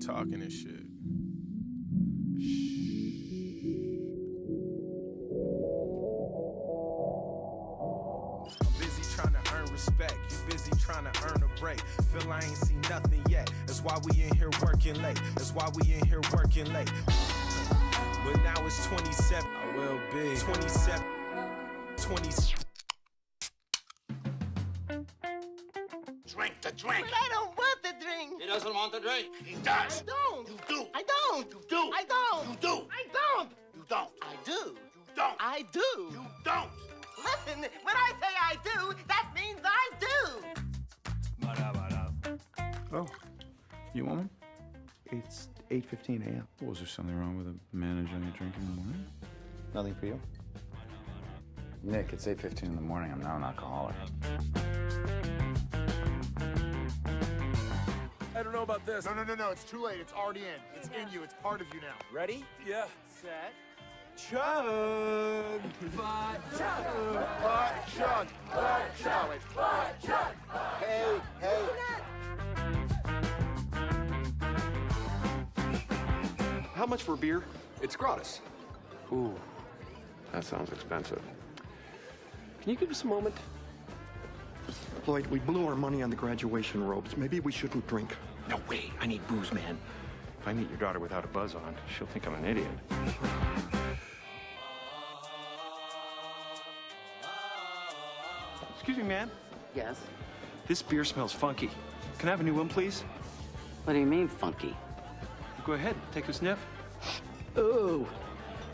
talking and shit. I'm busy trying to earn respect. You busy trying to earn a break. Feel I ain't seen nothing yet. That's why we in here working late. That's why we in here working late. But now it's 27. I will be 27. 27. Drink the drink. But I don't want the drink. He doesn't want the drink. He does. I don't. You do. I don't. You do. I don't. You do. I don't. You don't. I do. You don't. I do. You don't. Listen, when I say I do, that means I do. Oh, you want one? It's 8:15 a.m. Was there something wrong with a man enjoying a drink in the morning? Nothing for you? Nick, it's 8:15 in the morning. I'm now an alcoholic. I don't know about this. No, it's too late. It's already in. It's in you. It's part of you now. Ready? Yeah. Set. Chug. Butt chug. Hey. How much for a beer? It's gratis. Ooh, that sounds expensive. Can you give us a moment? Lloyd, we blew our money on the graduation robes. Maybe we shouldn't drink. No way. I need booze, man. If I meet your daughter without a buzz on, she'll think I'm an idiot. Excuse me, ma'am. Yes? This beer smells funky. Can I have a new one, please? What do you mean, funky? Go ahead, take a sniff. Ooh.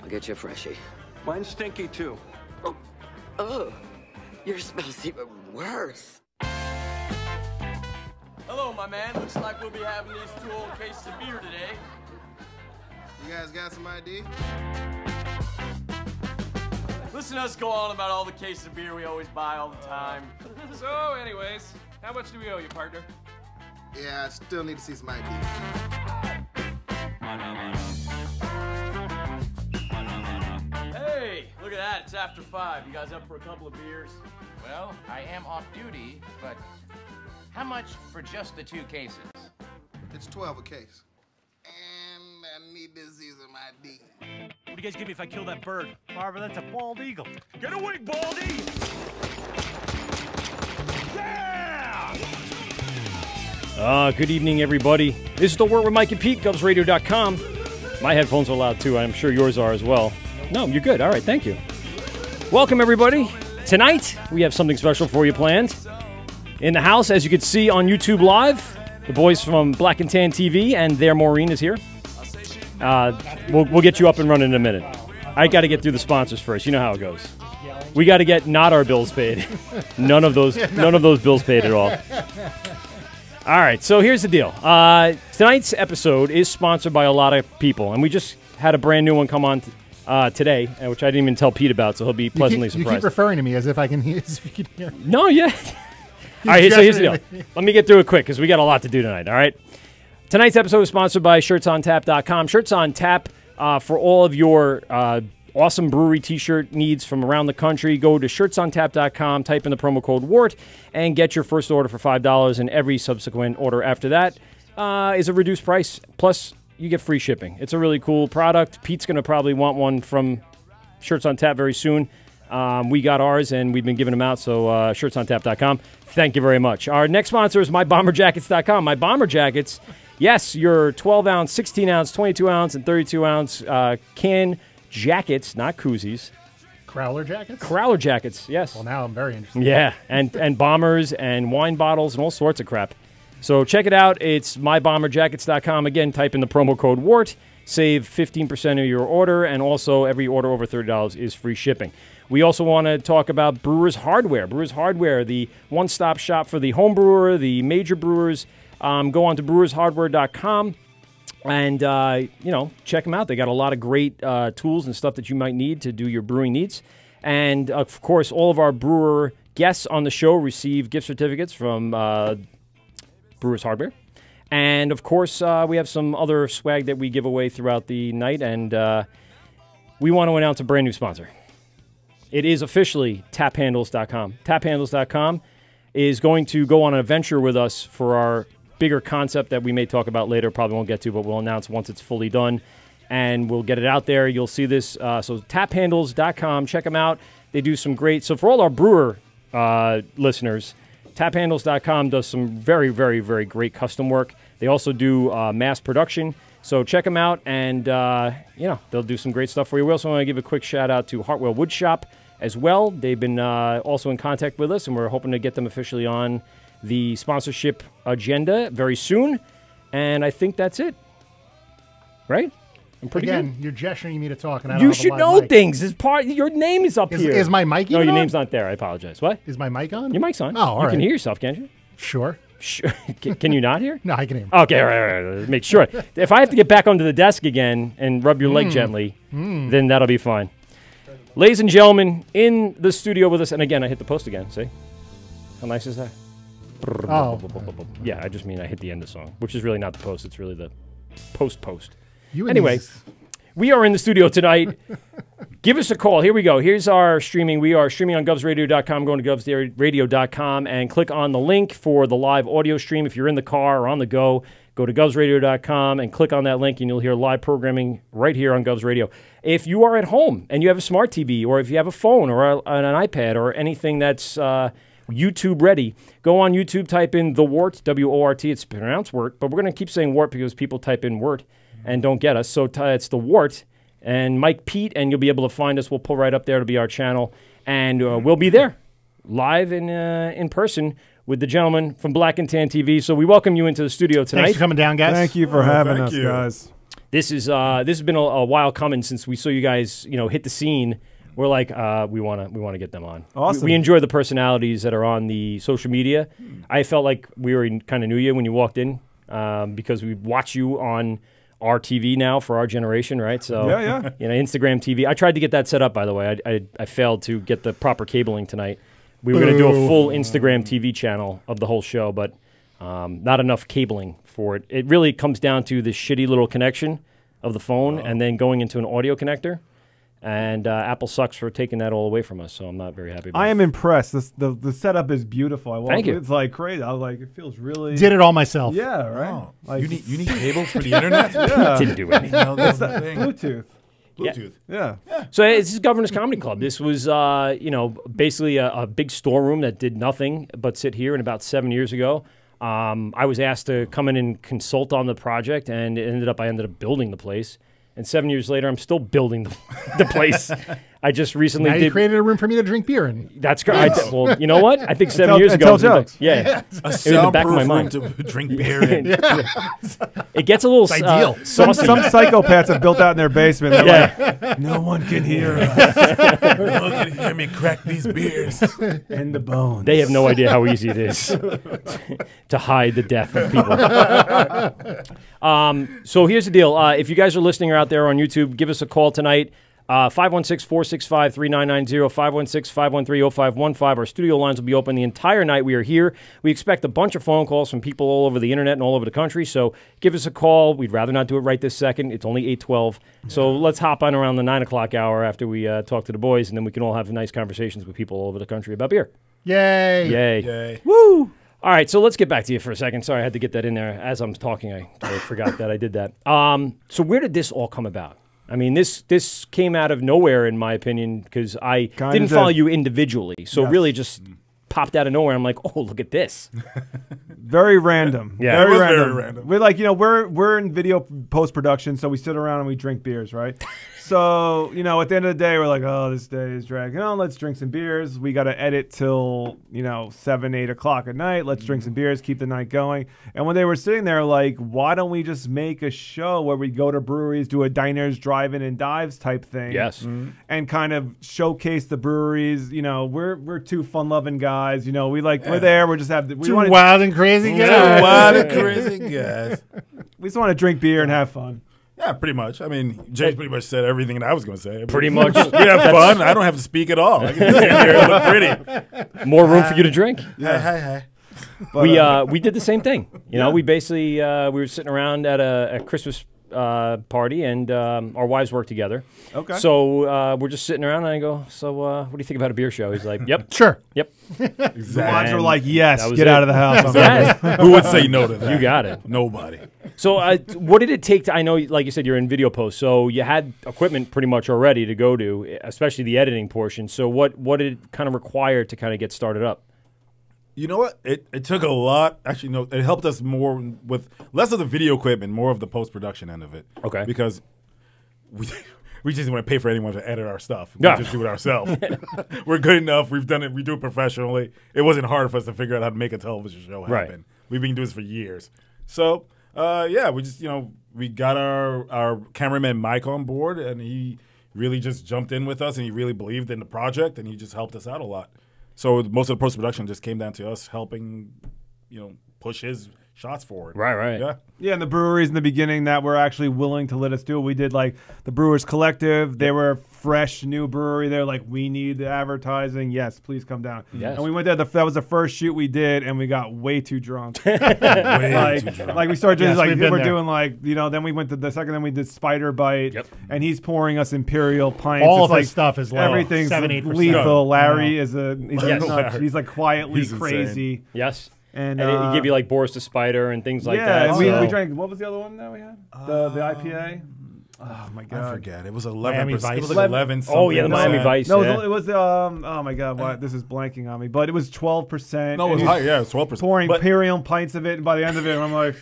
I'll get you a freshie. Mine's stinky, too. Oh, your smell's even worse. Hello, my man. Looks like we'll be having these 2 old cases of beer today. You guys got some ID? Listen to us go on about all the cases of beer we always buy all the time. So, anyways, how much do we owe you, partner? Yeah, I still need to see some ID. Hey, look at that. It's after 5. You guys up for a couple of beers? Well, I am off duty, but how much for just the 2 cases? It's 12 a case. And I need to see some ID. What do you guys give me if I kill that bird? Barbara, that's a bald eagle. Get away, Baldy! Yeah! Good evening, everybody. This is the Wort with Mike and Pete, GovsRadio.com. My headphones are loud, too. I'm sure yours are as well. No, you're good. All right, thank you. Welcome, everybody. Tonight, we have something special for you planned. In the house, as you can see on YouTube Live, the boys from Black and Tan TV and their Maureen is here. We'll get you up and running in a minute. I got to get through the sponsors first. You know how it goes. We got to get not our bills paid. None of those bills paid at all. All right, so here's the deal. Tonight's episode is sponsored by a lot of people, and we just had a brand new one come on today, which I didn't even tell Pete about, so he'll be pleasantly surprised. You keep referring to me as if I can hear. No, yeah. All right, so here's the deal. Let me get through it quick because we got a lot to do tonight, all right? Tonight's episode is sponsored by ShirtsOnTap.com. Shirts on Tap for all of your awesome brewery T-shirt needs from around the country. Go to ShirtsOnTap.com, type in the promo code WART, and get your first order for $5, and every subsequent order after that is a reduced price. Plus, you get free shipping. It's a really cool product. Pete's going to probably want one from Shirts on Tap very soon. We got ours, and we've been giving them out, so ShirtsOnTap.com. Thank you very much. Our next sponsor is MyBomberJackets.com. My Bomber Jackets, yes, your 12-ounce, 16-ounce, 22-ounce, and 32-ounce can jackets, not koozies. Crowler jackets? Crowler jackets, yes. Well, now I'm very interested. Yeah, and bombers and wine bottles and all sorts of crap. So check it out. It's MyBomberJackets.com. Again, type in the promo code WART. Save 15% of your order, and also every order over $30 is free shipping. We also want to talk about Brewers Hardware. Brewers Hardware, the one-stop shop for the home brewer, the major brewers. Go on to brewershardware.com and, check them out. They got a lot of great tools and stuff that you might need to do your brewing needs. And, of course, all of our brewer guests on the show receive gift certificates from Brewers Hardware. And, of course, we have some other swag that we give away throughout the night. And we want to announce a brand new sponsor. It is officially TapHandles.com. TapHandles.com is going to go on an adventure with us for our bigger concept that we may talk about later. Probably won't get to, but we'll announce once it's fully done. And we'll get it out there. You'll see this. So taphandles.com. Check them out. They do some great. So for all our brewer listeners, taphandles.com does some very, very, very great custom work. They also do mass production. So check them out, and they'll do some great stuff for you. We also want to give a quick shout out to Hartwell Wood Shop as well. They've been also in contact with us, and we're hoping to get them officially on the sponsorship agenda very soon. And I think that's it. Right? I'm pretty Again, good. you're gesturing me to talk, and I don't You have a should live know mic. things. Your name is up here. Is my mic No, even your on? name's not there. I apologize. What? Is my mic on? Your mic's on. Oh, all You right. can hear yourself, can't you? Sure. Can you not hear? No, I can hear. Okay, all right. Make sure. If I have to get back onto the desk again and rub your leg gently, then that'll be fine. Ladies and gentlemen, in the studio with us, and again, I hit the post again. See? How nice is that? Oh. Yeah, I just mean I hit the end of the song, which is really not the post. It's really the post. You and Anyway, these- we are in the studio tonight. Give us a call. Here we go. Here's our streaming. We are streaming on govsradio.com. Go to govsradio.com and click on the link for the live audio stream. If you're in the car or on the go, go to govsradio.com and click on that link, and you'll hear live programming right here on Govs Radio. If you are at home and you have a smart TV, or if you have a phone or an iPad or anything that's YouTube ready, go on YouTube, type in The Wort, W-O-R-T. It's pronounced Wort, but we're going to keep saying Wort because people type in Wort and don't get us. So it's The Wort and Mike Pete, and you'll be able to find us. We'll pull right up there to be our channel, and we'll be there live in person with the gentleman from Black and Tan TV. So we welcome you into the studio tonight. Thanks for coming down, guys. Thank you for having us, guys. This has been a while coming since we saw you guys, hit the scene. We're like, we want to get them on. Awesome. We enjoy the personalities that are on the social media. I felt like we were kind of knew you when you walked in because we watch you on our TV now for our generation, right? So yeah. Instagram TV. I tried to get that set up, by the way. I failed to get the proper cabling tonight. We were going to do a full Instagram TV channel of the whole show, but not enough cabling for it. It really comes down to the shitty little connection of the phone and then going into an audio connector. And Apple sucks for taking that all away from us, so I'm not very happy about it. I am impressed. The setup is beautiful. Thank you. It's like crazy. I was like, it feels really... Did it all myself. Yeah, right? Oh. Like, You need cable for the internet? Yeah. Didn't do anything. No, that's It's the that thing. Bluetooth. Bluetooth. Yeah. So this is Governor's Comedy Club. This was, basically a big storeroom that did nothing but sit here. And about 7 years ago, I was asked to come in and consult on the project, and I ended up building the place. And 7 years later, I'm still building the place. I just recently Now you created a room for me to drink beer in. That's great. Well, you know what? I think 7 tell- years and ago, tell it was jokes. it was in the back of my mind. To drink beer in. It gets a little It's ideal. saucy. Some psychopaths have built out in their basement. They're like, No one can hear us. No one can hear me crack these beers. and the bones. They have no idea how easy it is to hide the death of people. So here's the deal. If you guys are listening or out there on YouTube, give us a call tonight. 516-465-3990, 516-513-0515. Our studio lines will be open the entire night we are here. We expect a bunch of phone calls from people all over the internet and all over the country, so give us a call. We'd rather not do it right this second. It's only 8:12, so let's hop on around the 9 o'clock hour after we talk to the boys, and then we can all have nice conversations with people all over the country about beer. Yay. Yay. Woo! All right, so let's get back to you for a second. Sorry, I had to get that in there. As I'm talking, I forgot that I did that. So where did this all come about? I mean, this came out of nowhere, in my opinion, because I didn't follow you individually. So really just popped out of nowhere. I'm like, oh, look at this. Very random. Yeah. Very It was random. very random. We're like, we're in video post-production, so we sit around and we drink beers, right? So, at the end of the day, we're like, oh, this day is dragging on. Let's drink some beers. We got to edit till, 7, 8 o'clock at night. Let's drink some beers, keep the night going. And when they were sitting there, like, why don't we just make a show where we go to breweries, do a diners, drive-in, and dives type thing? Yes. And kind of showcase the breweries. We're two fun-loving guys. We're there. We're just Two wild and crazy guys. Two wild and crazy guys. We just want to drink beer and have fun. Yeah, pretty much. I mean, James pretty much said everything that I was going to say. Pretty much. We have fun. I don't have to speak at all. I can just stand here and look pretty. More room for you to drink. Hi. But, we did the same thing. We basically we were sitting around at a Christmas party, and our wives work together. Okay. So we're just sitting around, and I go, so what do you think about a beer show? He's like, yep. Sure. Yep. The wives were like, yes, That was get it. out of the house. Yes. Who would say no to that? You got it. Nobody. So what did it take to, I know, like you said, you're in video post, so you had equipment pretty much already to go to, especially the editing portion. So what did it kind of require to kind of get started up? You know what? It took a lot. Actually, no, it helped us more with less of the video equipment, more of the post-production end of it. Okay. Because we just didn't want to pay for anyone to edit our stuff. Yeah. We just do it ourselves. We're good enough. We've done it. We do it professionally. It wasn't hard for us to figure out how to make a television show happen. Right. We've been doing this for years. So, yeah, we just, we got our cameraman Mike on board, and he really just jumped in with us, and he really believed in the project, and he just helped us out a lot. So most of the post-production just came down to us helping, push his shots forward. Right. Yeah. Yeah, and the breweries in the beginning that were actually willing to let us do it. We did like the Brewers Collective. They were a fresh new brewery. They're like, we need the advertising. Yes, please come down. Yes. And we went there. That was the first shoot we did, and we got way too drunk. Way too drunk. Like we started Yes, like we've been we're there. doing like then we went to the second. Then we did Spider Bite. Yep. And he's pouring us Imperial pints. All It's of his like stuff is low. everything's 7-8%. lethal. Larry Yeah. is Yes. nuts. He's like quietly He's insane. crazy. Yes. And it give you like Boris the Spider and things like that. and so- we drank. What was the other one that we had? The IPA. Oh my god! I forget. It was Miami 11%. Vice. It was like 11 something. Oh, yeah, the Miami Vice. No, yeah. it was oh my god, what? This is blanking on me. But it was 12%. No, it was high. Yeah, it was 12%. Pouring But Imperial pints of it, and by the end of it, I'm like,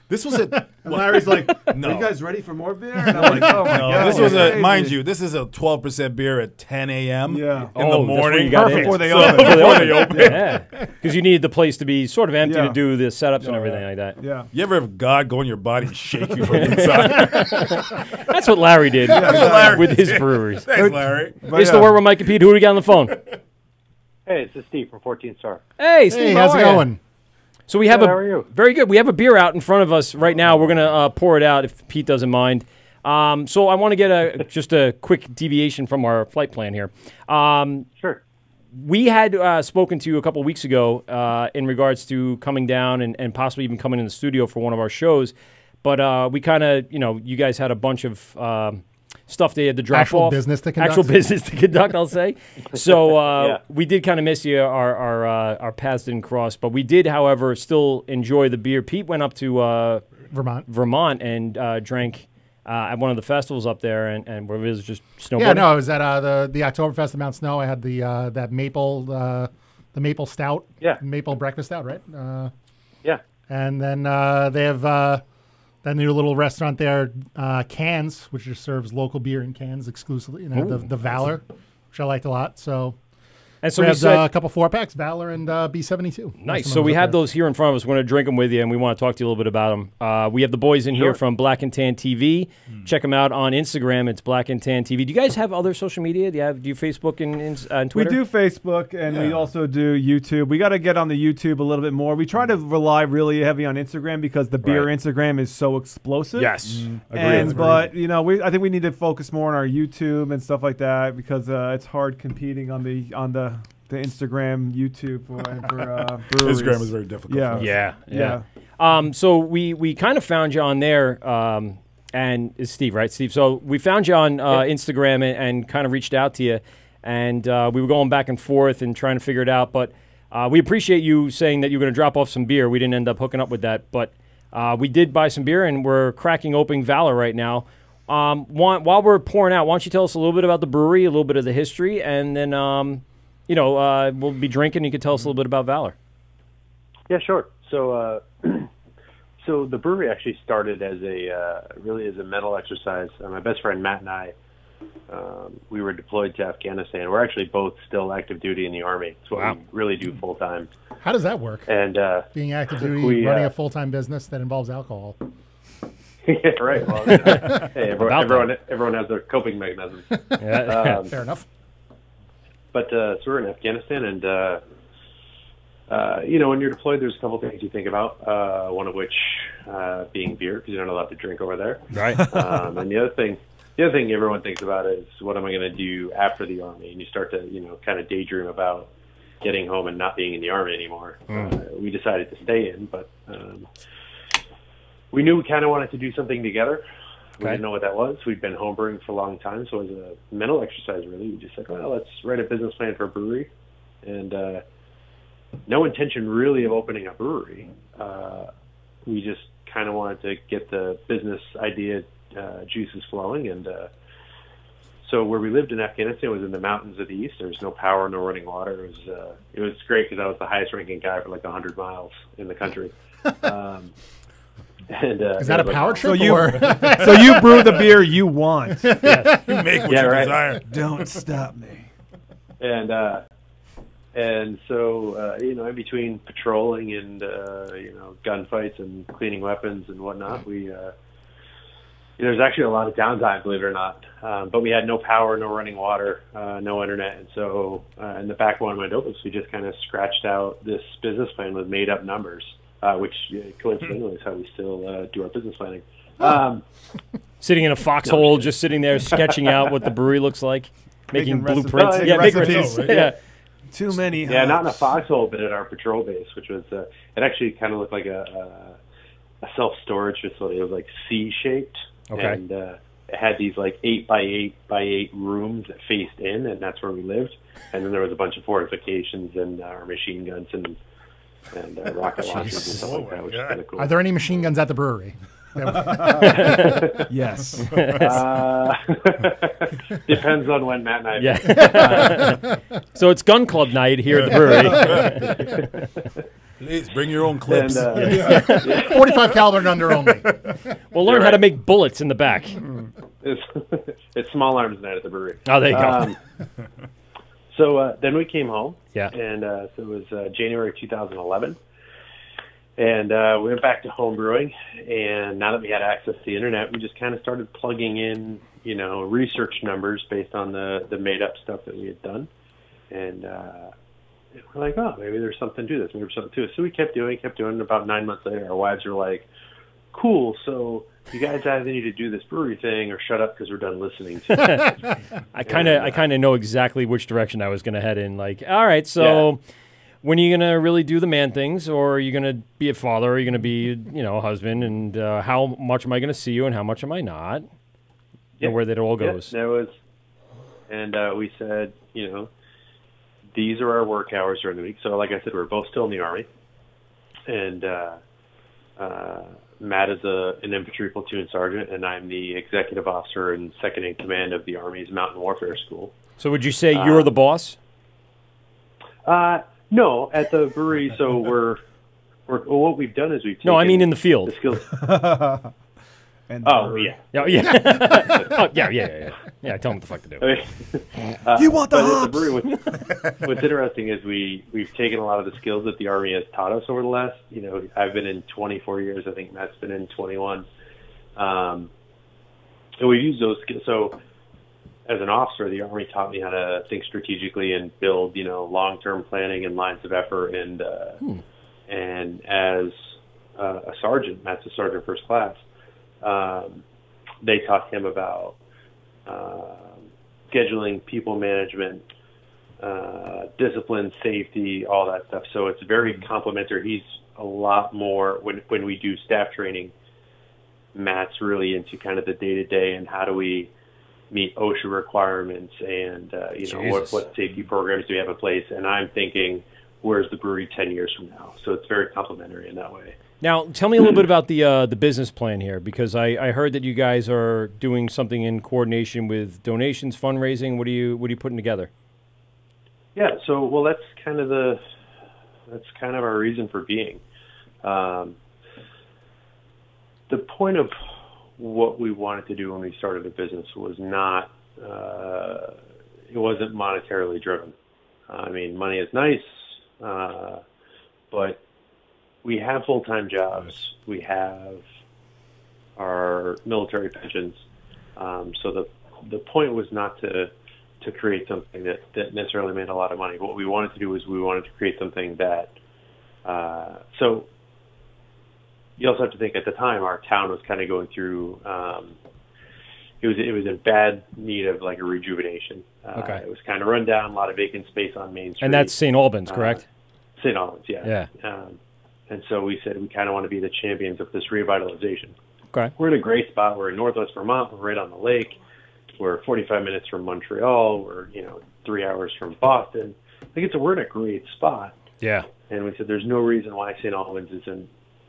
this was it. and Larry's like, No. "Are you guys ready for more beer?" And I'm like, "Oh my No, god!" this was crazy. mind you, this is a 12% beer at 10 a.m. Yeah. in Oh, the that's where morning. you got in. Before they So- open. Before they open. Yeah, because you needed the place to be sort of empty Yeah. to do the setups and everything like that. Yeah. You ever have God go in your body and shake you from inside? That's what Larry did what Larry with his did. breweries. Thanks, Larry. But It's the word with Mike and Pete. Who do we got on the phone? Hey, this is Steve from 14 Star. Hey, Steve, Hey, how how's it are ya? going? So we have Good, how are you? very good. We have a beer out in front of us right now. We're gonna pour it out if Pete doesn't mind. So I want to get just a quick deviation from our flight plan here. Sure. We had spoken to you a couple weeks ago in regards to coming down and possibly even coming in the studio for one of our shows, but we kind of, you guys had a bunch of stuff they had to drop Actual off. business to conduct. Actual business to conduct, I'll say. So Yeah. we did kind of miss you. Our paths didn't cross, but we did, however, still enjoy the beer. Pete went up to Vermont and drank at one of the festivals up there, and where it was just snowboarding. Yeah, no, I was at the Oktoberfest at Mount Snow. I had the that the maple stout. Yeah. Maple breakfast stout, right? Yeah. And then they have that new little restaurant there, Cans, which just serves local beer in cans exclusively. And they have the Valor, which I liked a lot. So, And so we we had said, a couple 4-packs, Valor and B72. nice. So we have those here in front of us. We're going to drink them with you, and we want to talk to you a little bit about them. We have the boys in here from Black and Tan TV. Check them out on Instagram. It's Black and Tan TV. Do you guys have other social media? Do you Facebook and Twitter? We do Facebook, and we also do YouTube. We got to get on the YouTube a little bit more. We try to rely really heavy on Instagram because the beer Instagram is so explosive. Yes. And but I think we need to focus more on our YouTube and stuff like that because it's hard competing on the Instagram, YouTube for breweries. Instagram is very difficult. Yeah. for us. Yeah. So we kind of found you on there, and it's Steve, right? Steve. So we found you on Instagram and kind of reached out to you, and we were going back and forth and trying to figure it out. But we appreciate you saying that you were going to drop off some beer. We didn't end up hooking up with that, but we did buy some beer, and we're cracking open Valor right now. While we're pouring out, why don't you tell us a little bit about the brewery, a little bit of the history, and then we'll be drinking. You can tell us a little bit about Valor. Yeah, sure. So, so the brewery actually started as really as a mental exercise. My best friend Matt and I, we were deployed to Afghanistan. We're actually both still active duty in the Army. It's what we really do full time. How does that work? And being active duty, running a full-time business that involves alcohol. Yeah, right. Well, hey, everyone has their coping mechanism. Fair enough. But so we're in Afghanistan, and when you're deployed, there's a couple things you think about. One of which being beer, because you're not allowed to drink over there. Right. And the other thing everyone thinks about is what am I going to do after the Army? And you start to kind of daydream about getting home and not being in the Army anymore. We decided to stay in, but we knew we kind of wanted to do something together. We didn't know what that was. We'd been homebrewing for a long time, so it was a mental exercise, really. We just said, well, let's write a business plan for a brewery. And no intention really of opening a brewery. We just kind of wanted to get the business idea juices flowing. And so where we lived in Afghanistan was in the mountains of the east. There was no power, no running water. It was great because I was the highest ranking guy for like 100 miles in the country. Is that a power trip? So you brew the beer you want. Yes. You make what you desire. Don't stop me. And so in between patrolling and gunfights and cleaning weapons and whatnot, we there's actually a lot of downtime, believe it or not. But we had no power, no running water, no internet, and so in the back of one of my notebooks, we just kind of scratched out this business plan with made up numbers. Which coincidentally is how we still do our business planning. Sitting in a foxhole, just sitting there sketching out what the brewery looks like, making blueprints. Yeah, making recipes. recipes. Yeah. Too many. Yeah, not in a foxhole, but at our patrol base, which was it actually kind of looked like a self-storage facility. It was like C-shaped, and it had these like 8x8x8 rooms that faced in, and that's where we lived. And then there was a bunch of fortifications and our machine guns and rocket launchers and stuff like that, which is kind of cool. Are there any machine guns at the brewery? Yes. Depends on when Matt and I. Yeah. So it's gun club night here at the brewery. Please bring your own clips. 45 caliber and under only. We'll learn how to make bullets in the back. It's small arms night at the brewery. Oh, there you go. So then we came home. Yeah. And so it was January 2011. And we went back to home brewing. And now that we had access to the internet, we just kind of started plugging in, research numbers based on the made up stuff that we had done. And we're like, oh, maybe there's something to this. Maybe there's something to it. So we kept doing. And about 9 months later, our wives were like, cool, so you guys either need to do this brewery thing or shut up because we're done listening to it. I kind of know exactly which direction I was going to head in. Like, all right, so when are you going to really do the man things, or are you going to be a father, or are you going to be, a husband, and how much am I going to see you and how much am I not? And where that all goes. There was, and we said, these are our work hours during the week. So like I said, we're both still in the Army. And Matt is an infantry platoon sergeant, and I'm the executive officer and second in command of the Army's Mountain Warfare School. So would you say you're the boss? No, at the brewery. So what we've done is we've taken... No, I mean in the field. The skills. And oh, yeah. Oh, yeah. Oh, yeah. Yeah, tell them what the fuck to do. You want the but hops! At the brewery, what's interesting is we've taken a lot of the skills that the Army has taught us over the last, I've been in 24 years. I think Matt's been in 21. And we've used those skills. So as an officer, the Army taught me how to think strategically and build, long-term planning and lines of effort. And as a sergeant, Matt's a sergeant first class, they taught him about scheduling, people management, discipline, safety, all that stuff. So it's very complementary. He's a lot more, when we do staff training, Matt's really into kind of the day-to-day and how do we meet OSHA requirements and, what safety programs do we have in place. And I'm thinking, where's the brewery 10 years from now? So it's very complementary in that way. Now, tell me a little bit about the business plan here, because I heard that you guys are doing something in coordination with donations, fundraising. What are you putting together? Yeah, so that's kind of our reason for being. The point of what we wanted to do when we started the business was not it wasn't monetarily driven. I mean, money is nice, but we have full-time jobs. We have our military pensions. So the point was not to create something that necessarily made a lot of money. What we wanted to do was we wanted to create something that so you also have to think at the time our town was kind of going through it was in bad need of like a rejuvenation. It was kind of run down, a lot of vacant space on Main Street. And that's St. Albans, correct? St. Albans, yeah. And so we said we kind of want to be the champions of this revitalization. Okay. We're in a great spot. We're in Northwest Vermont. We're right on the lake. We're 45 minutes from Montreal. We're 3 hours from Boston. We're in a great spot. Yeah. And we said there's no reason why St. Albans isn't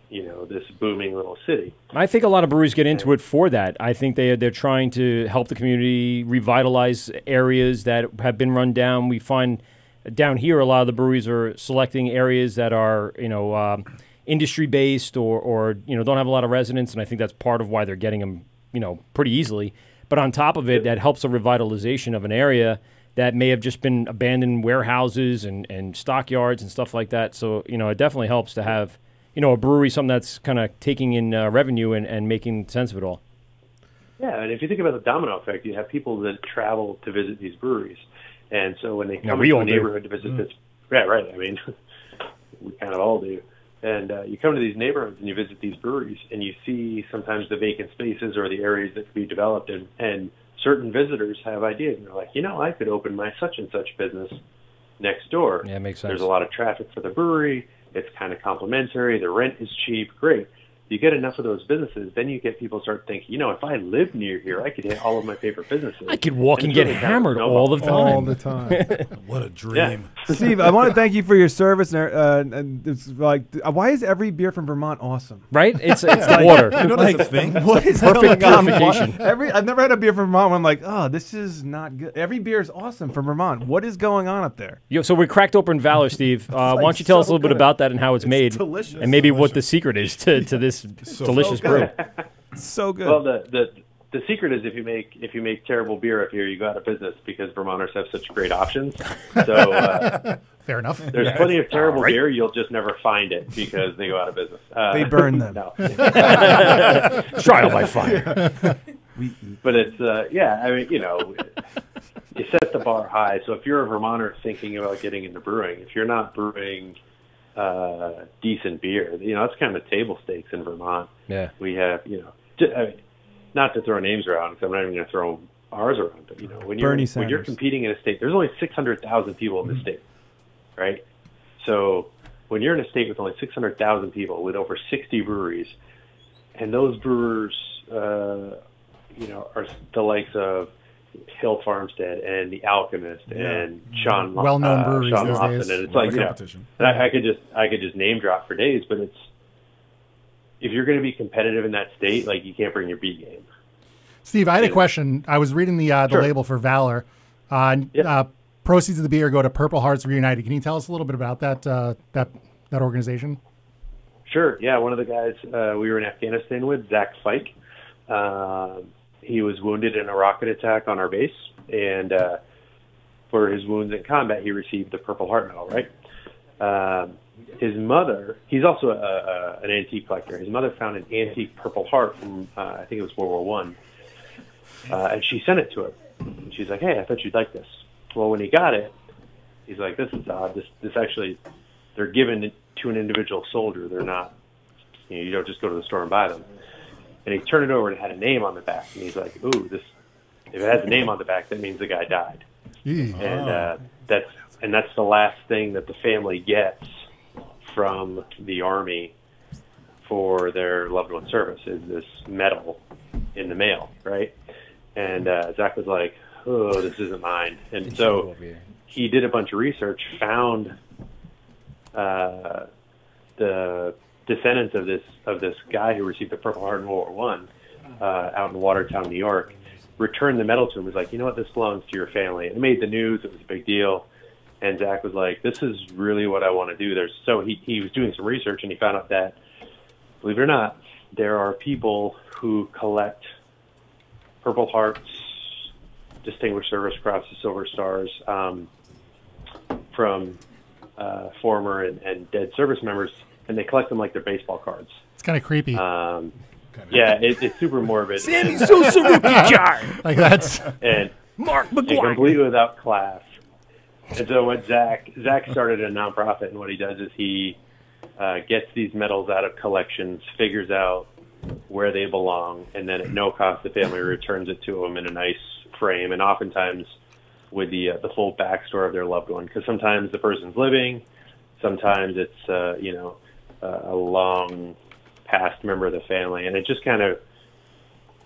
this booming little city. I think a lot of breweries get into it for that. I think they're trying to help the community revitalize areas that have been run down. We find down here a lot of the breweries are selecting areas that are industry based or don't have a lot of residents, and I think that's part of why they're getting them pretty easily. But on top of it, that helps a revitalization of an area that may have just been abandoned warehouses and stockyards and stuff like that. So it definitely helps to have a brewery, something that's kind of taking in revenue and making sense of it all. Yeah, and if you think about the domino effect, you have people that travel to visit these breweries. And so when they come to a neighborhood to visit this, yeah, right. I mean, we kind of all do. And you come to these neighborhoods and you visit these breweries, and you see sometimes the vacant spaces or the areas that could be developed, and certain visitors have ideas. And they're like, I could open my such and such business next door. Yeah, it makes sense. There's a lot of traffic for the brewery. It's kind of complimentary. The rent is cheap. Great. You get enough of those businesses, then you get people start thinking, if I lived near here, I could hit all of my favorite businesses. I could walk and get hammered all the time. All the time. What a dream. Yeah. Steve, I want to thank you for your service. And it's like, why is every beer from Vermont awesome? Right? It's the water. You know that's a thing? What is perfect purification? I've never had a beer from Vermont where I'm like, oh, this is not good. Every beer is awesome from Vermont. What is going on up there? So we cracked open Valor, Steve. Why don't you tell us a little bit about that and how it's made? Delicious. And maybe what the secret is to this delicious brew. So good. Well, the secret is if you make terrible beer up here, you go out of business because Vermonters have such great options. So fair enough. There's plenty of terrible beer. You'll just never find it because they go out of business. They burn them. No. Trial by fire. But it's I mean, you set the bar high. So if you're a Vermonter thinking about getting into brewing, if you're not brewing decent beer, that's kind of table stakes in Vermont. Yeah, we have, not to throw names around because I'm not even going to throw ours around, but when you're competing in a state, there's only 600,000 people in the state, right? So when you're in a state with only 600,000 people with over 60 breweries, and those brewers, are the likes of Hill Farmstead and the Alchemist and Sean, well-known breweries Sean these Lawson, days. and it's like I could just name drop for days, but it's if you're going to be competitive in that state, like you can't bring your B game. Steve, I had a question. I was reading the label for Valor. Proceeds of the beer go to Purple Hearts Reunited. Can you tell us a little bit about that organization? Sure. Yeah, one of the guys we were in Afghanistan with, Zach Fike. He was wounded in a rocket attack on our base, and for his wounds in combat, he received the Purple Heart Medal, right? His mother, he's also an antique collector. His mother found an antique Purple Heart from, I think it was World War I, and she sent it to him. And she's like, hey, I thought you'd like this. Well, when he got it, he's like, this is odd. This actually, they're given it to an individual soldier. They're not, you don't just go to the store and buy them. And he turned it over and it had a name on the back. And he's like, ooh, if it has a name on the back, that means the guy died. And that's the last thing that the family gets from the Army for their loved one service is this medal in the mail, right? And Zach was like, oh, this isn't mine. And so he did a bunch of research, found the descendants of this guy who received the Purple Heart in World War I out in Watertown, New York, returned the medal to him. He was like, you know what, this belongs to your family. It made the news. It was a big deal. And Zach was like, this is really what I want to do. So he was doing some research, and he found out that, believe it or not, there are people who collect Purple Hearts, Distinguished Service Crosses, Silver Stars from former and dead service members, and they collect them like they're baseball cards. It's kind of creepy. Yeah, it's super morbid. Sammy Sosa rookie jar. Like that's and Mark and McGuire. completely without class. And so what Zach started a nonprofit, and what he does is he gets these medals out of collections, figures out where they belong, and then at no cost the family returns it to them in a nice frame, and oftentimes with the full backstory of their loved one, because sometimes the person's living, sometimes it's a long past member of the family, and it just kind of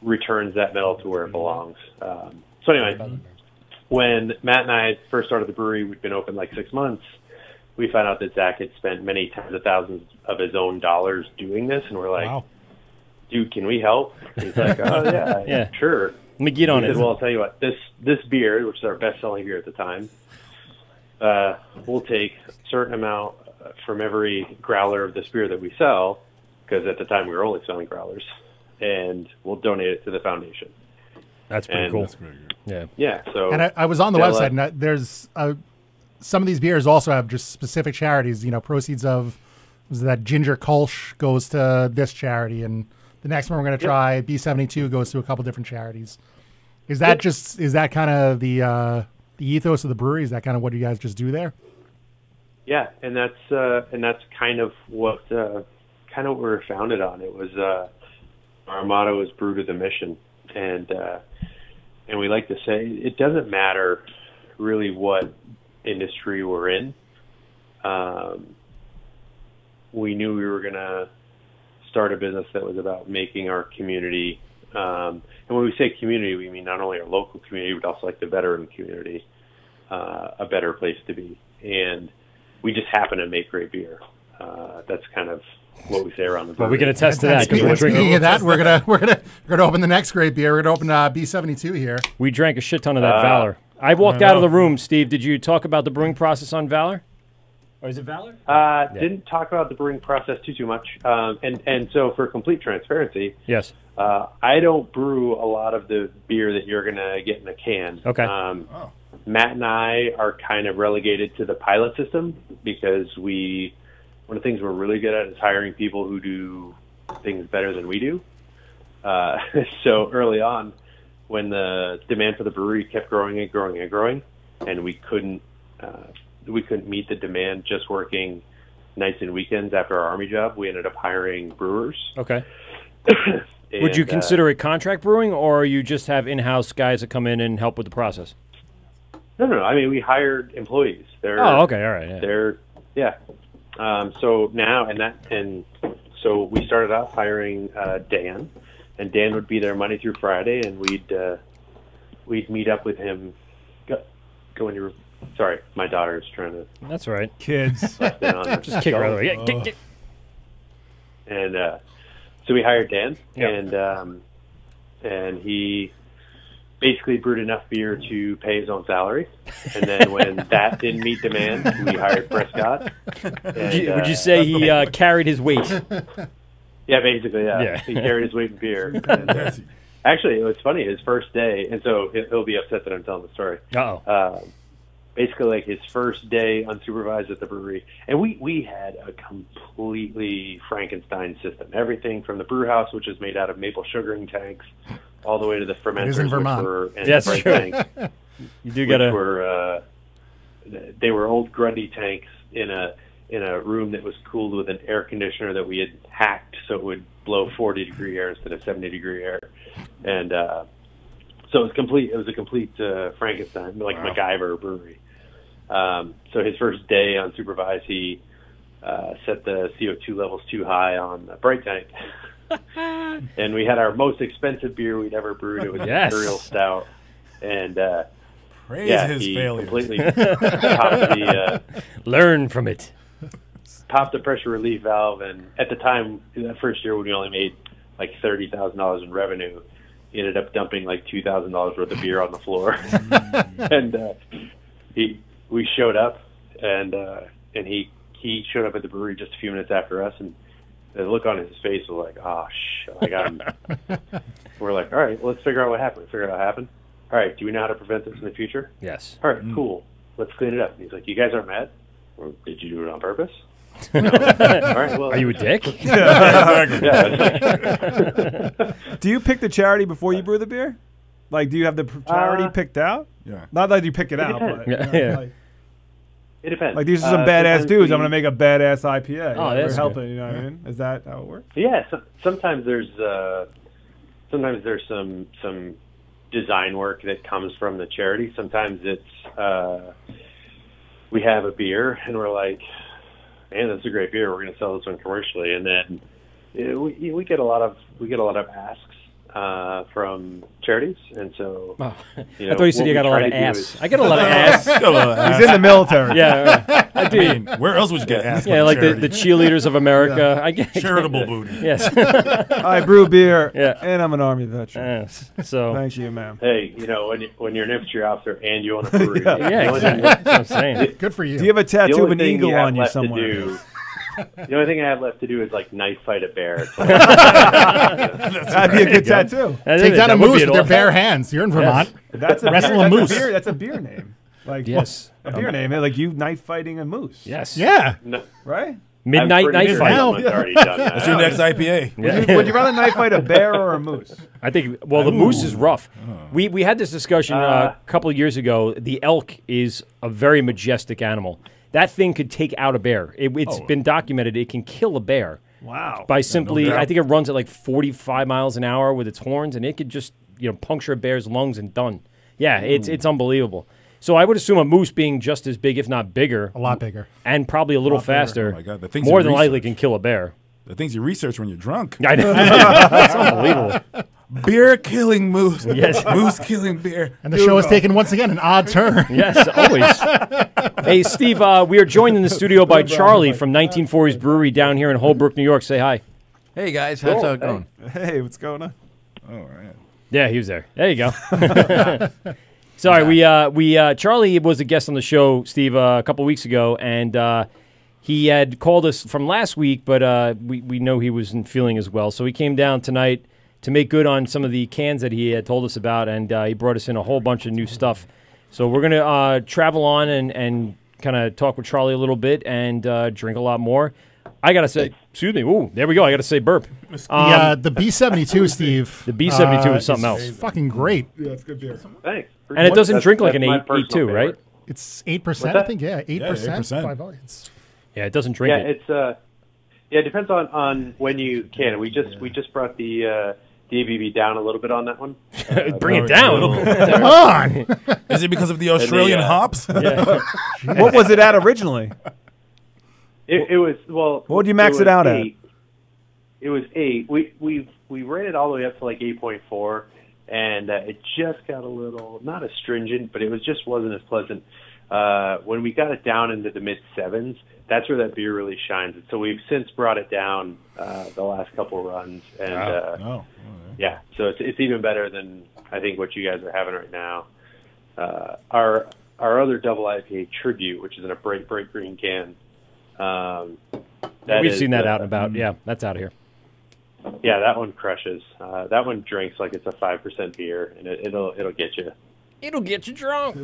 returns that metal to where it belongs. So anyway, when Matt and I first started the brewery, we'd been open like 6 months. We found out that Zach had spent many tens of thousands of his own dollars doing this, and we're like, Wow. dude, can we help? He's like, oh, yeah, Yeah. sure. Let me get on He it. said, well, I'll tell you what, this beer, which is our best-selling beer at the time, we'll take a certain amount from every growler of this beer that we sell, because at the time we were only selling growlers, and we'll donate it to the foundation. That's pretty cool. Yeah. Yeah, so... And I was on the website, and there's some of these beers also have just specific charities. You know, proceeds of was that Ginger Kolsch goes to this charity, and the next one we're going to try, B72, goes to a couple different charities. Is that is that kind of the ethos of the brewery? Is that kind of what you guys just do there? Yeah, and that's kind of what we're founded on. It was our motto is "Brew to the Mission," and we like to say it doesn't matter really what industry we're in. We knew we were going to start a business that was about making our community, and when we say community, we mean not only our local community, but also like the veteran community, a better place to be. And we just happen to make great beer. That's kind of what we say around the brewery. Well, we can attest to that. Speaking of that, we're gonna open the next great beer. We're gonna open B72 here. We drank a shit ton of that Valor. I walked out of the room. Steve, did you talk about the brewing process on Valor? Or is it Valor? Didn't talk about the brewing process too much. And so for complete transparency, yes, I don't brew a lot of the beer that you're gonna get in a can. Okay. Matt and I are kind of relegated to the pilot system because one of the things we're really good at is hiring people who do things better than we do. So early on, when the demand for the brewery kept growing and growing and growing, and we couldn't meet the demand just working nights and weekends after our Army job, we ended up hiring brewers. Okay. Would you consider it contract brewing, or you just have in-house guys that come in and help with the process? No. I mean, we hired employees. Okay, all right. Yeah. So now, so we started off hiring Dan, and Dan would be there Monday through Friday, and we'd meet up with him. Go in your. Sorry, my daughter is trying to. That's all right. Kids. Just kick her out of the way. Yeah, get. And so we hired Dan, and he basically brewed enough beer to pay his own salary. And then when that didn't meet demand, we hired Prescott. And, would you say he carried his weight? Yeah, basically, yeah. He carried his weight in beer. And, actually, it was funny, his first day, and so he'll be upset that I'm telling the story. Basically, like his first day unsupervised at the brewery, and we had a completely Frankenstein system. Everything from the brew house, which is made out of maple sugaring tanks, all the way to the fermenters. It is in Vermont. That's true. Tanks, you do gotta. They were old Grundy tanks in a room that was cooled with an air conditioner that we had hacked so it would blow 40-degree air instead of 70-degree air, and so it was complete. It was a complete Frankenstein, like MacGyver brewery. So his first day unsupervised, he set the CO2 levels too high on the bright tank. And we had our most expensive beer we'd ever brewed. It was Imperial Stout. And his he failures. completely popped the learn from it. Popped the pressure relief valve, and at the time, that first year when we only made like $30,000 in revenue, he ended up dumping like $2,000 worth of beer on the floor. And we showed up, and he showed up at the brewery just a few minutes after us, and the look on his face was like, oh, shit. We're like, all right, well, let's figure out what happened. Figure out what happened. All right, do we know how to prevent this in the future? Yes. All right, cool. Let's clean it up. And he's like, you guys aren't mad? Or did you do it on purpose? No. All right, well, are you a dick? Do you pick the charity before you brew the beer? Like, do you have the charity picked out? Yeah. Not that you pick it out, depends. but Like, it depends. like these are some badass dudes. I'm going to make a badass IPA. Oh, that's we're helping. good. You know what I mean? Is that how it works? Yeah. Sometimes there's some design work that comes from the charity. Sometimes it's we have a beer and we're like, man, that's a great beer. We're going to sell this one commercially, and then we get a lot of asks. from charities, and so I thought you said you got a lot of ass. I get a lot of ass. He's in the military. Yeah, I do. I mean, where else would you get ass? Yeah, like the cheerleaders of America. Yeah. I get Charitable booty. Yes. I brew beer. Yeah. And I'm an Army veteran. Yes. So thank you, ma'am. Hey, when you're an infantry officer and you own a brewery, yeah, exactly. That's what I'm saying. Good for you. Do you have a the tattoo only of an thing eagle have on you left to somewhere? do- The only thing I have left to do is like knife fight a bear. That'd be a good tattoo. Take down a moose with your bare hands. You're in Vermont. That's a Wrestle a moose. That's a beer name. Like Yes. a beer name. Like you knife fighting a moose. Yes. Yeah. No, Right? Midnight I'm pretty knife sure fight. someone's already done that. That's your next IPA. Yeah. Would you rather knife fight a bear or a moose? I think. Well, the moose is rough. We had this discussion a couple of years ago. The elk is a very majestic animal. That thing could take out a bear. It's been documented. It can kill a bear. Wow. By simply, doubt. I think it runs at like 45 miles an hour with its horns, and it could just puncture a bear's lungs and done. Yeah, it's unbelievable. So I would assume a moose being just as big, if not bigger, A lot bigger. and probably a little faster, Oh my God, the things more you than likely research. can kill a bear. The things you research when you're drunk. I know. That's unbelievable. Beer killing moose. Yes. Moose killing beer. And the show has taken, once again, an odd turn. Yes, always. Hey, Steve, we are joined in the studio by Charlie from 1940s Brewery down here in Holbrook, New York. Say hi. Hey, guys. How's it going? Hey, what's going on? Oh, right. Yeah, he was there. There you go. Sorry, Charlie was a guest on the show, Steve, a couple weeks ago, and he had called us from last week, but we know he wasn't feeling as well. So he came down tonight to make good on some of the cans that he had told us about, and he brought us in a whole bunch of new stuff. So we're going to travel on and kind of talk with Charlie a little bit and drink a lot more. I got to say, excuse me, ooh, there we go. I got to say burp. The B-72, Steve. The B-72 is something else. Fucking great. Yeah, it's good beer. Thanks. And it doesn't drink like an my 8.2, personal right? favorite. It's 8%, What's I that? think. Yeah, 8%. 8%. By volume. It's Yeah, it doesn't drink Yeah, it. it's it depends on when you can. We just brought the ABV down a little bit on that one. Bring it down. Come on. Is it because of the Australian hops? Yeah. What was it at originally? It was well. What would you max it out at? 8. It was 8. We ran it all the way up to like 8.4, and it just got a little not astringent, but it just wasn't as pleasant. When we got it down into the mid 7s, that's where that beer really shines. So we've since brought it down the last couple runs, and yeah, so it's even better than I think what you guys are having right now. Our other double IPA Tribute, which is in a bright green can. We've seen that out and about. Yeah, that's out of here. Yeah, that one crushes. That one drinks like it's a 5% beer, and it'll get you. It'll get you drunk.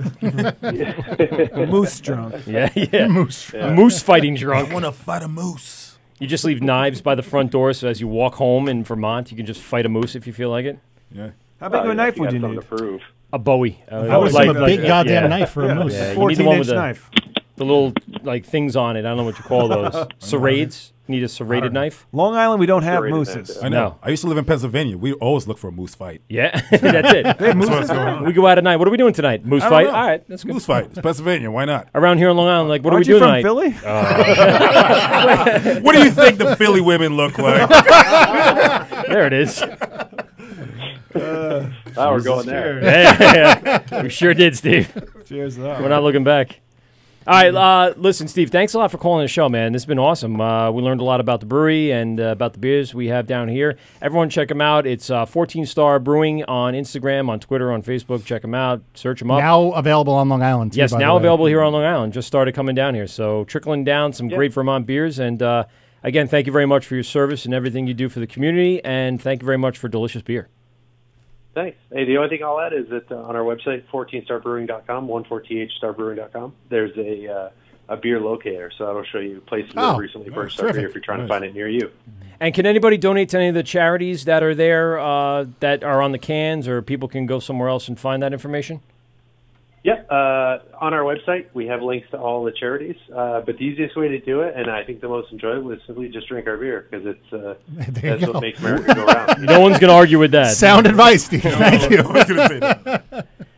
Moose drunk. Yeah. Moose. Yeah. Moose fighting drunk. I want to fight a moose. You just leave knives by the front door, so as you walk home in Vermont, you can just fight a moose if you feel like it. Yeah. How big of a knife would you got need? something to prove. A Bowie. I would assume a big goddamn knife for a moose. Yeah, you need the 14-inch one with knife. the little like things on it. I don't know what you call those. Serrades. You need a serrated knife. Long Island, we don't have Serrated mooses. knife, I know. No. I used to live in Pennsylvania. We always look for a moose fight. Yeah, that's it. They have mooses what's going there? on. We go out at night. What are we doing tonight? Moose I don't fight. know. All right, that's good. Moose fight. It's Pennsylvania. Why not? Around here in Long Island, like what Aren't are we you doing from tonight? Philly? What do you think the Philly women look like? There it is. Now we're going there. Yeah. We sure did, Steve. Cheers up. We're not looking back. All right, listen, Steve, thanks a lot for calling the show, man. This has been awesome. We learned a lot about the brewery and about the beers we have down here. Everyone check them out. It's 14 Star Brewing on Instagram, on Twitter, on Facebook. Check them out. Search them up. Now available on Long Island, too, Yes, by the now way. available here on Long Island. Just started coming down here. So trickling down some great Vermont beers. And again, thank you very much for your service and everything you do for the community. And thank you very much for delicious beer. Thanks. Hey, the only thing I'll add is that on our website, 14starbrewing.com, 14thbrewing.com, there's a beer locator, so that'll show you places that have recently purchased our beer if you're trying to find it near you. And can anybody donate to any of the charities that are there that are on the cans, or people can go somewhere else and find that information? Yeah, on our website, we have links to all the charities, but the easiest way to do it, and I think the most enjoyable, is simply just drink our beer, because that's what makes America go round. No one's going to argue with that. Sound advice, Steve. Thank you. All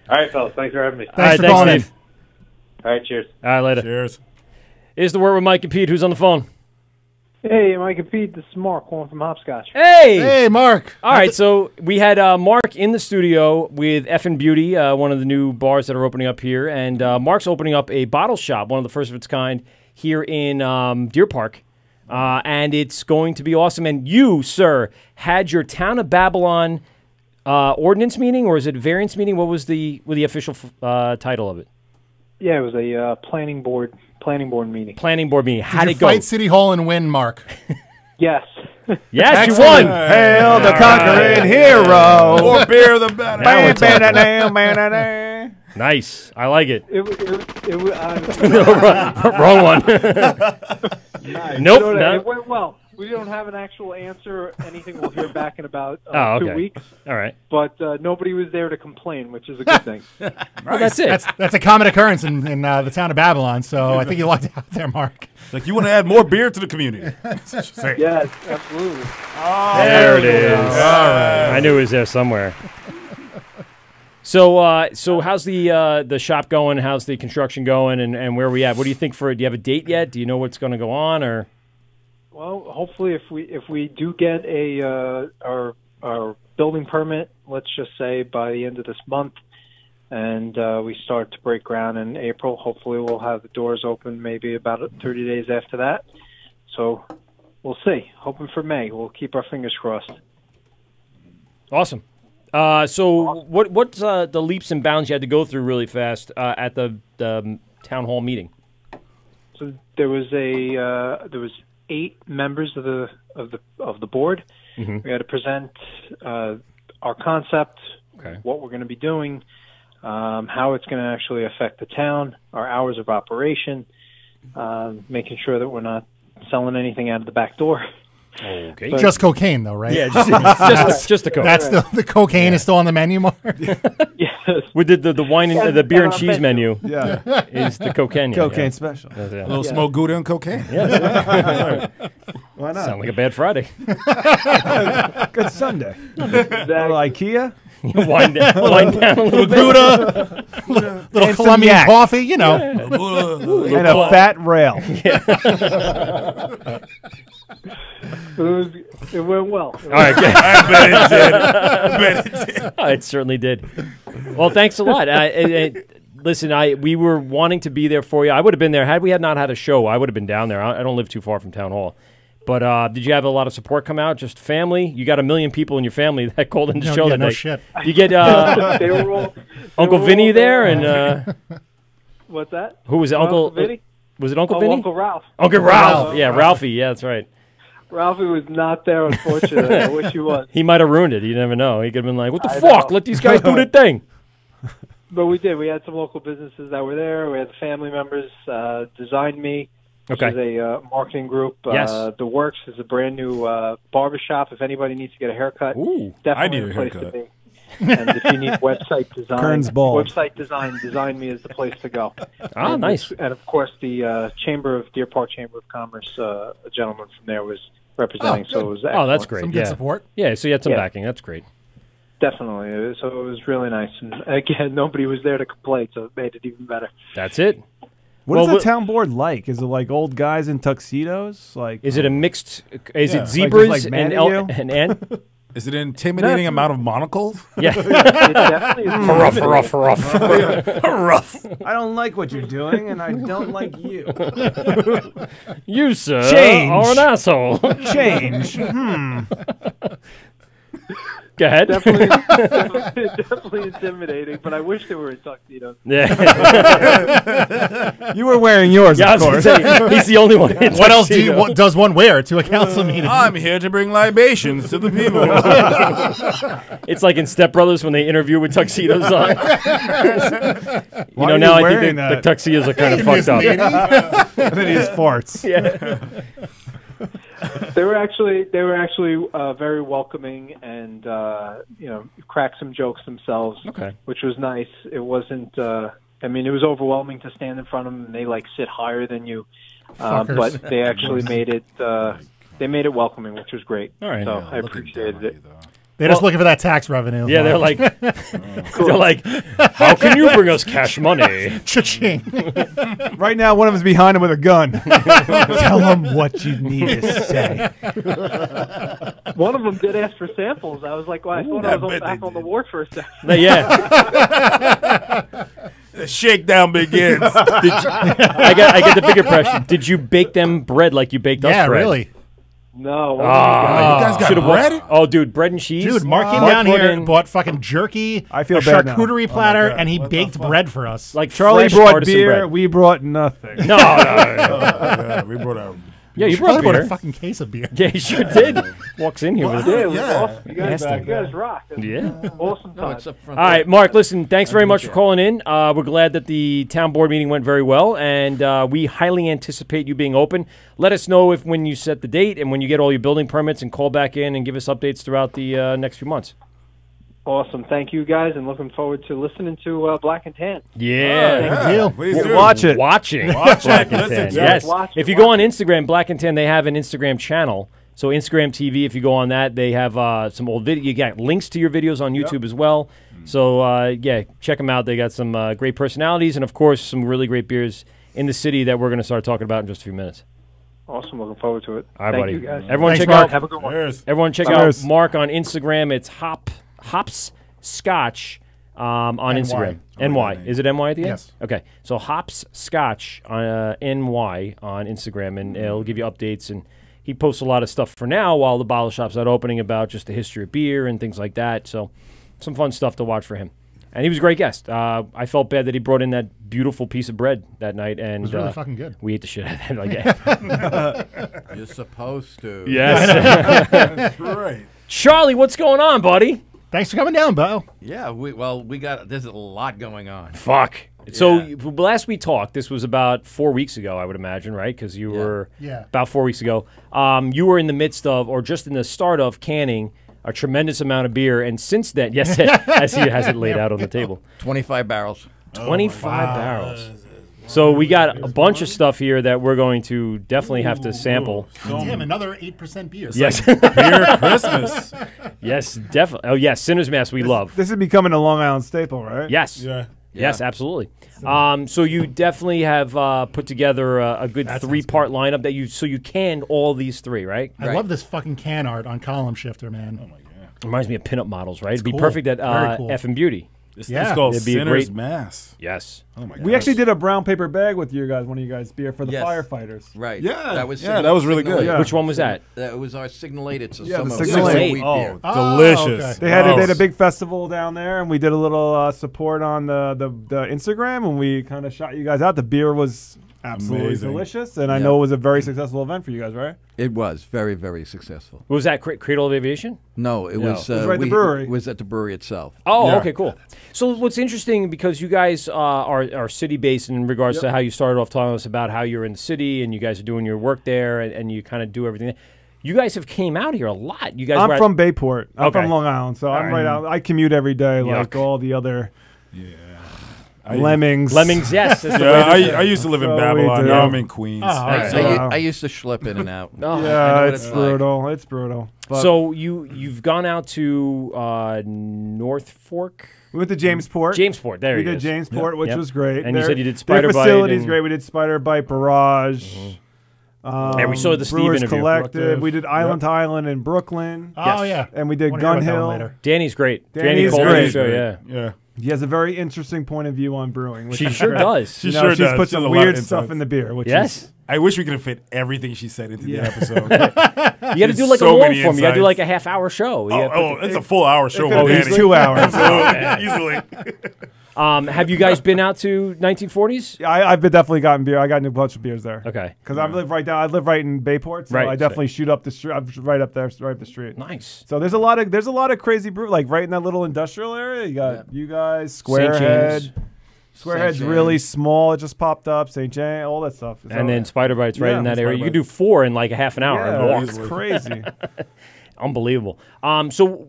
right, fellas, thanks for having me. Thanks for calling in. All right, cheers. All right, later. Cheers. Here's the word with Mike and Pete. Who's on the phone? Hey, Mike and Pete, this is Mark calling from Hopscotch. Hey, Mark. All right, so we had Mark in the studio with Effin' Beauty, one of the new bars that are opening up here, and Mark's opening up a bottle shop, one of the first of its kind here in Deer Park, and it's going to be awesome. And you, sir, had your Town of Babylon ordinance meeting, or is it variance meeting? What was the official title of it? Yeah, it was a planning board meeting. Planning board meeting. How'd Did it you go? fight City Hall and win, Mark? Yes. Yes, you Excellent. won. Hail the conquering hero. More beer, the better. Now we're talking. Bam-bam-da-dam. Nice. I like it. Wrong one. Nope. No. It went well. We don't have an actual answer. Anything we'll hear back in about Oh, 2 okay. weeks. All right. But nobody was there to complain, which is a good thing. Well, that's it. That's a common occurrence in the town of Babylon. So I think you lucked out there, Mark. Like you want to add more beer to the community. Say. Yes, absolutely. There it is. All right. I knew it was there somewhere. So, so how's the shop going? How's the construction going? And where are we at? What do you think for it? Do you have a date yet? Do you know what's going to go on? Or Well, hopefully, if we do get our building permit, let's just say by the end of this month, and we start to break ground in April, hopefully we'll have the doors open maybe about 30 days after that. So we'll see. Hoping for May. We'll keep our fingers crossed. awesome. So what's the leaps and bounds you had to go through really fast at the town hall meeting? So there was 8 members of the board. Mm-hmm. We had to present our concept, Okay. what we're going to be doing, how it's going to actually affect the town, our hours of operation, making sure that we're not selling anything out of the back door. Okay. But- Just cocaine, though, right? Yeah, just the coke. That's the cocaine is still on the menu, Mark. Yes. We did the wine and the beer and cheese menu. Yeah. Is the cocaine. Cocaine special. That's it. A little smoked Gouda and cocaine. Yeah. Why not? Sound like a bad Friday. Good Sunday. Little IKEA. Wind down a little bit. Gouda, little And some Colombian yak. coffee, you know. And a fat rail. It went well. All right, good. I bet it did. Oh, it certainly did. Well, thanks a lot. Listen, we were wanting to be there for you. I would have been there had we not had a show. I would have been down there. I don't live too far from town hall. But did you have a lot of support come out? Just family? You got 1 million people in your family that called in the show that no night. shit. You get They were all- Uncle were Vinny all there, there. and What's that? who was it? Uncle Vinny? Was it Uncle Oh, Vinny? Uncle Ralph. Uncle Ralph. Yeah, Ralphie. Yeah, that's right. Ralphie was not there, unfortunately. I wish he was. He might have ruined it. You never know. He could have been like, "What the I fuck? know. Let these guys do their thing." But we did. We had some local businesses that were there. We had the family members. Design Me, which Okay. is a marketing group. Yes. The Works is a brand new barbershop. If anybody needs to get a haircut, definitely I need a the place haircut. to be. And if you need website design, Kern's bald. website design, Design Me is the place to go. Ah, And nice. And of course, the Deer Park Chamber of Commerce, a gentleman from there was representing. so it was Oh, that's excellent. great. Some yeah. good support. Yeah, so you had some Yeah. backing. That's great. Definitely. So it was really nice. And again, nobody was there to complain, so it made it even better. That's it. What is Well, the town board like? Is it like old guys in tuxedos? Like, Is it a mixed? Is Yeah. it zebras Like, just, like, and mad at you? and Is it an intimidating amount of monocles? Yeah. It definitely is Rough. Rough. I don't like what you're doing, and I don't like you. You, sir, Change. are an asshole. Change. Go ahead. Definitely intimidating, but I wish they were in tuxedos. Yeah. You were wearing yours, Yeah, I of was course. gonna say, he's the only one. in What else tuxedo. what does one wear to a council meeting? I'm here to bring libations to the people. It's like in Step Brothers when they interview with tuxedos on. Why are now you I think wearing the that? tuxedos are kind of fucked up. And then he just farts. Yeah. They were actually very welcoming and cracked some jokes themselves. Okay. Which was nice. It wasn't. It was overwhelming to stand in front of them and they sit higher than you, but they actually made it. They made it welcoming, which was great. All right. So Yeah, I appreciated it. They're just looking for that tax revenue. Yeah, they're like, how can you bring us cash money? Cha-ching. Right now, one of them's behind him with a gun. Tell him what you need to say. One of them did ask for samples. I was like, well, I thought I was back on the Wort for a second. Yeah. The shakedown begins. I get the bigger impression. Did you bake them bread like you baked us bread? Yeah, really. No. You guys got bread? Oh, dude, bread and cheese. Dude, Mark came down here and bought fucking jerky, I feel a bad now. charcuterie platter, and he baked bread for us. Like Charlie fresh brought artisan beer. bread. We brought nothing. No. Yeah, we brought out. Yeah, you Charlie brought brought beer. a fucking case of beer. Yeah, he sure did. Walks in here with Yeah, it. it was awesome. You guys rock. Yeah. Awesome No, time. it's up front. All right, Mark, listen, thanks very much for calling in. We're glad that the town board meeting went very well, and we highly anticipate you being open. Let us know if when you set the date and when you get all your building permits, and call back in and give us updates throughout the next few months. Awesome. Thank you, guys, and looking forward to listening to Black and Tan. Yeah. Big deal. Please do. Watch it. Watching Watch Black it. and Listen Tan. to Yes. it. Watch it, If you watch go on Instagram, Black and Tan, they have an Instagram channel. So Instagram TV, if you go on that, they have some old video. You got links to your videos on YouTube as well. So yeah, check them out. They got some great personalities, and of course, some really great beers in the city that we're going to start talking about in just a few minutes. Awesome. Looking forward to it. All right, Thank buddy. you, guys. Everyone Thanks, check Mark. out. Have a good one. Cheers. Everyone check Cheers. out Mark on Instagram. It's Hops Scotch on NY. Instagram. Oh, NY. yeah, Is it NY at the end? Yes. Okay. So Hops Scotch on NY on Instagram, and it'll give you updates. And he posts a lot of stuff for now while the bottle shop's not opening about just the history of beer and things like that. So some fun stuff to watch for him. And he was a great guest. I felt bad that he brought in that beautiful piece of bread that night, and It was really fucking good. we ate the shit out of it. Like, You're supposed to. yes. Right. Charlie, what's going on, buddy? Thanks for coming down, Bo. Yeah, there's a lot going on. Fuck. So last we talked, this was about 4 weeks ago, I would imagine, right? Because you were about 4 weeks ago. You were in the midst of, or just in the start of, canning a tremendous amount of beer, and since then, yes, as he has it laid out on the table, 25 barrels. 25 barrels. So we got a bunch of stuff here that we're going to definitely have to sample. Damn, another 8% beer. Yes. Beer Christmas. Yes, definitely. Oh, yes, Sinner's Mass we love. This is becoming a Long Island staple, right? Yes. Yeah. Yes, absolutely. So you definitely have put together a good three-part lineup that you canned all these three, right? I love this fucking can art on Column Shifter, man. Oh my god. Reminds me of pinup models, right? It'd be cool. perfect at Very cool. F and Beauty. It's called It'd be a Sinner's great Mass. Yes. Oh my god. We actually did a brown paper bag with you guys, one of you guys' beer for the Yes. firefighters. Right. Yeah. That was that was really good. Yeah. Which one was that? That was our Signal 8. It's a Yeah, the summer Signal 8. wheat Oh, beer. delicious. okay. They had a big festival down there, and we did a little support on the Instagram, and we kind of shot you guys out. The beer was absolutely Amazing. delicious, and I know it was a very successful event for you guys, right? It was very, very successful. What was that Cradle of Aviation? No, it was. It was right at the brewery. It was at the brewery itself. Oh, Yeah. okay, cool. So what's interesting, because you guys are city-based in regards to how you started off telling us about how you're in the city and you guys are doing your work there and you kind of do everything. You guys have came out here a lot. You guys. I'm were from Bayport. I'm Okay. from Long Island, so I'm right. right out. I commute every day, like Yuck. all the other I- lemmings. Lemmings, yes. That's the way Yeah, to- I used to live in So we Babylon. do. Now I'm in Queens. Oh, all right. I used to schlep in and out. Oh, I know Yeah, what it's like. brutal. It's brutal. But So you've gone out to North Fork? we went to Jamesport. Jamesport, there we it did is. Jamesport, which Yep. was great. And you said you did Their Spider Bite facility's and- great. We did Spider Bite Barrage. Yeah, we saw the Steve Brewers interview. Collective. We did Island to Island in Brooklyn. Oh, yeah. And we did Wanna hear Gun about that one Hill. later. Danny's great. Danny's Danny great. Show, yeah. Yeah. He has a very interesting point of view on brewing. Which She is sure great. does. She You know, sure she's does. put She has some a lot weird of stuff insights. in the beer. Which Yes. is, I wish we could have fit everything she said into the episode. You got to do like so a long many form. You got to do insights. like a half-hour show. You gotta put It's a full hour show. It could with be Danny. 2 hours. Absolutely. Easily. have you guys been out to 1940s? I've been definitely gotten beer. I got a bunch of beers there. Okay. Because I live right down. I live right in Bayport, so Right. I definitely shoot up the street. I'm right up there, right up the street. Nice. So there's a lot of crazy brew, like right in that little industrial area. You got you guys, Squarehead. James. Squarehead's St. really James. small. It just popped up. St. James, all that stuff. So- And then Spider Bite's right Yeah, in that Spider area. You Bite. could do 4 in like a half an hour. and Yeah, walk. it's crazy. Unbelievable. So,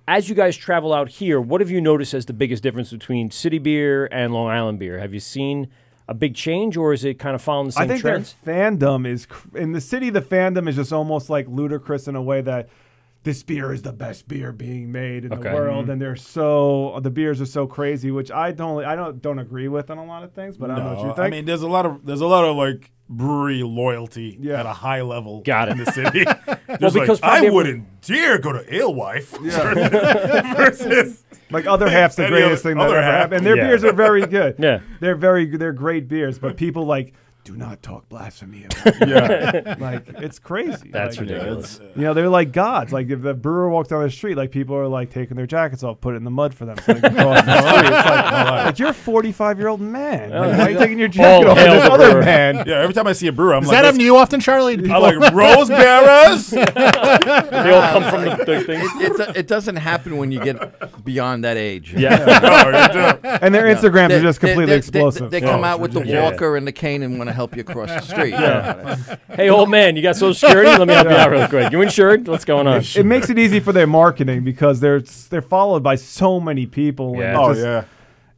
as you guys travel out here, what have you noticed as the biggest difference between city beer and Long Island beer? Have you seen a big change, or is it kind of following the same I think trends? their fandom is in the city. The fandom is just almost like ludicrous in a way that this beer is the best beer being made in the world, and the beers are so crazy, which I don't agree with on a lot of things, but I don't know what you think. I mean, there's a lot of like brewery loyalty at a high level in the city. Well, because I wouldn't dare go to Alewife versus like other half's the greatest thing that ever happened. And their beers are very good. Yeah, they're great beers, but people like do not talk blasphemy about like it's crazy. That's like, ridiculous. You know, they're like gods. Like if the brewer walks down the street, like people are like taking their jackets off, put it in the mud for them so they can cross the street. It's like you're a 45-year-old man. Like, why are you taking your jacket off? This other man. Yeah, every time I see a brewer, I'm Does like, that happen to you often, Charlie? I like rose bearers. They all come from the thing. It doesn't happen when you get beyond that age. Yeah. And their Instagrams are just completely explosive. They come out with the walker and the cane and want to help you across the street. Hey, old man, you got Social Security? Let me help you out real quick. You insured? What's going on? It makes it easy for their marketing because they're followed by so many people. Yeah.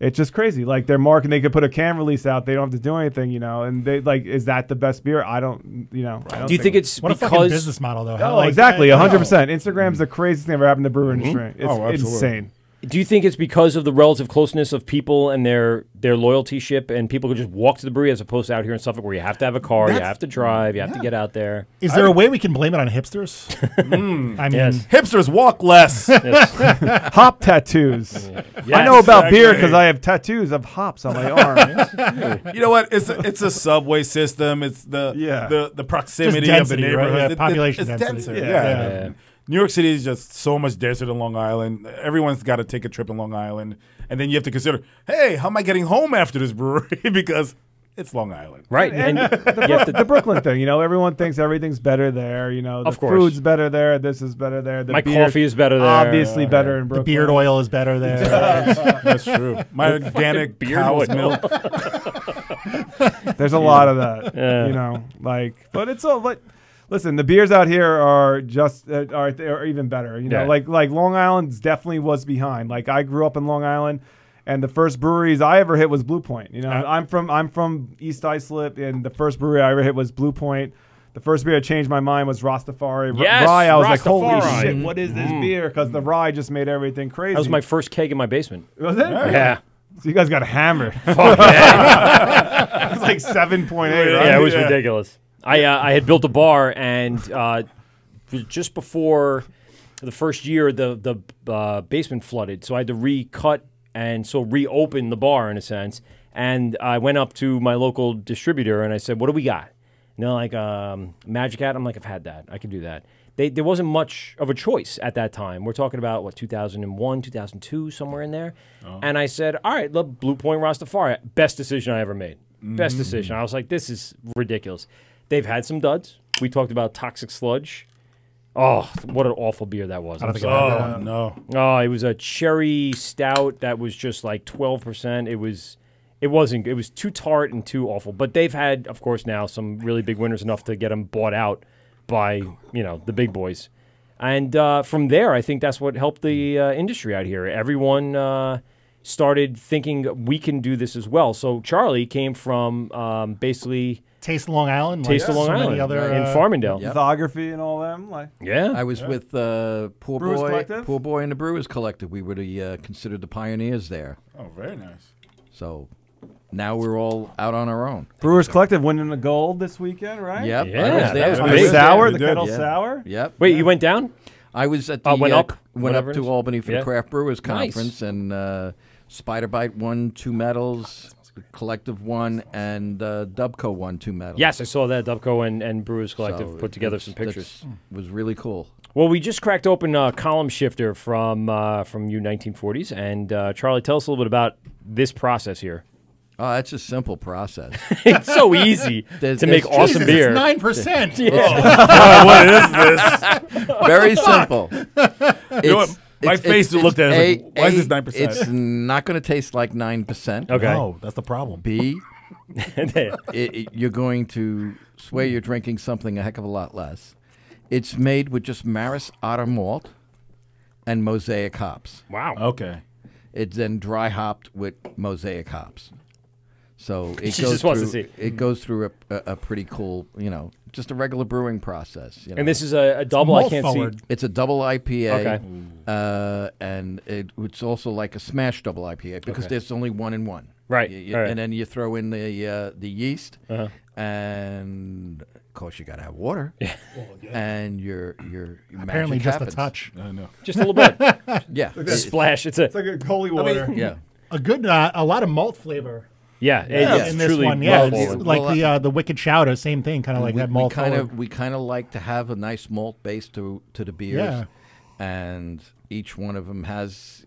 It's just crazy. Like their marketing, they could put a can release out. They don't have to do anything, you know. And they like, is that the best beer? I don't, you know. Do you think it's what a fucking business model though? Oh, exactly, 100%. Instagram's the craziest thing ever happened to the brewer industry. It's insane. Do you think it's because of the relative closeness of people and their loyalty ship, and people could just walk to the brewery as opposed to out here in Suffolk where you have to have a car, you have to drive, you have to get out there? Is there a way we can blame it on hipsters? I mean, hipsters walk less. Hop tattoos. Yes, I know about beer because I have tattoos of hops on my arm. You know what? It's a subway system. It's the proximity density, of the neighborhood. right? Yeah, population it's density. denser. Yeah. New York City is just so much denser than Long Island. Everyone's got to take a trip in Long Island. And then you have to consider, hey, how am I getting home after this brewery? Because it's Long Island. Right. And the Brooklyn thing, you know, everyone thinks everything's better there. You know, the food's better there. This is better there. My coffee is better there. Obviously better in Brooklyn. The beard oil is better there. That's true. My organic cow's milk. There's a lot of that, you know, like, but it's all like, listen, the beers out here are just are even better. You know, like Long Island definitely was behind. Like I grew up in Long Island, and the first breweries I ever hit was Blue Point. You know, I'm from East Islip, and the first brewery I ever hit was Blue Point. The first beer that changed my mind was Rastafari. Yes, rye. I was like, Rastafari. holy shit, what is this beer? Because the rye just made everything crazy. That was my first keg in my basement. Was it? Yeah. So you guys got hammered. Fuck yeah. It was like 7.8, right? Yeah, it was ridiculous. I had built a bar, and just before the first year, the basement flooded, so I had to recut and reopen the bar in a sense. And I went up to my local distributor and I said, "What do we got?" And they're like, "Magic Hat." I'm like, "I've had that. I can do that." There wasn't much of a choice at that time. We're talking about, 2001, 2002, somewhere in there. Oh. And I said, all right, the Blue Point Rastafari. Best decision I ever made. Best decision. I was like, this is ridiculous. They've had some duds. We talked about Toxic Sludge. Oh, what an awful beer that was. No. Oh, it was a cherry stout that was just like 12%. It was too tart and too awful. But they've had, of course, now some really big winners, enough to get them bought out by, the big boys. And from there, I think that's what helped the industry out here. Everyone started thinking we can do this as well. So Charlie came from basically Taste of Long Island, Taste of Long Island, in Farmingdale. Lithography and all them. Yeah. I was with Poor Brewers Boy, Collective? Poor Boy and the Brewers Collective. We were considered the pioneers there. Oh, very nice. So now we're all out on our own. Brewers Collective winning the gold this weekend, right? Yep. Yeah, I was there. that was I big. was Sour, there. the kettle Yeah. sour. Yep. Wait, you went down? I was at the went up to Albany for the Craft Brewers Nice. Conference, and Spider Bite won 2 medals. Collective won, and Dubco won 2 medals. Yes, I saw that. Dubco and Brewers Collective put together some pictures. It was really cool. Well, we just cracked open Column Shifter from you 1940s, and Charlie, tell us a little bit about this process here. Oh, that's a simple process. It's so easy to make awesome beer. It's 9%. What is this? Very simple. You know what? My face looked at it like, why is this 9%? It's not going to taste like 9%. Okay. No, that's the problem. B, you're going to swear you're drinking something a heck of a lot less. It's made with just Maris Otter malt and Mosaic hops. Wow. Okay. It's then dry hopped with Mosaic hops. So it She goes just wants to through, see. It goes through a pretty cool, just a regular brewing process. And this is a double. I can't see. It's a double IPA. Okay. And it's also like a smash double IPA because Okay. there's only 1 in 1. Right. All right. And then you throw in the yeast, and of course you got to have water. Yeah. And your Apparently magic just a happens. touch. I know. Just a little bit. Yeah. A splash. It's like a holy water. Yeah. A good, a lot of malt flavor. Yeah, it's in this truly one, yeah, well it's forward. like the Wicked Chowder, same thing, kind of like that malt. We kind of like to have a nice malt base to the beers, Yeah. and each one of them has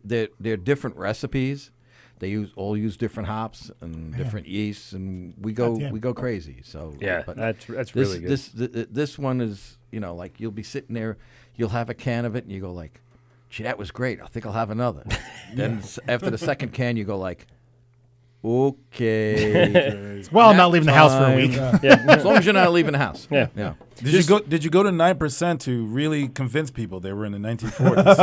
they're different recipes. They all use different hops and different yeasts, and we go crazy. So Yeah, but that's this, really good. This one is like you'll be sitting there, you'll have a can of it, and you go like, "Gee, that was great. I think I'll have another." Then after the second can, you go like, "Okay." Well, I'm not leaving the house for a week. Yeah. As long as you're not leaving the house. Yeah. Yeah. Did you go to 9% to really convince people they were in the 1940s?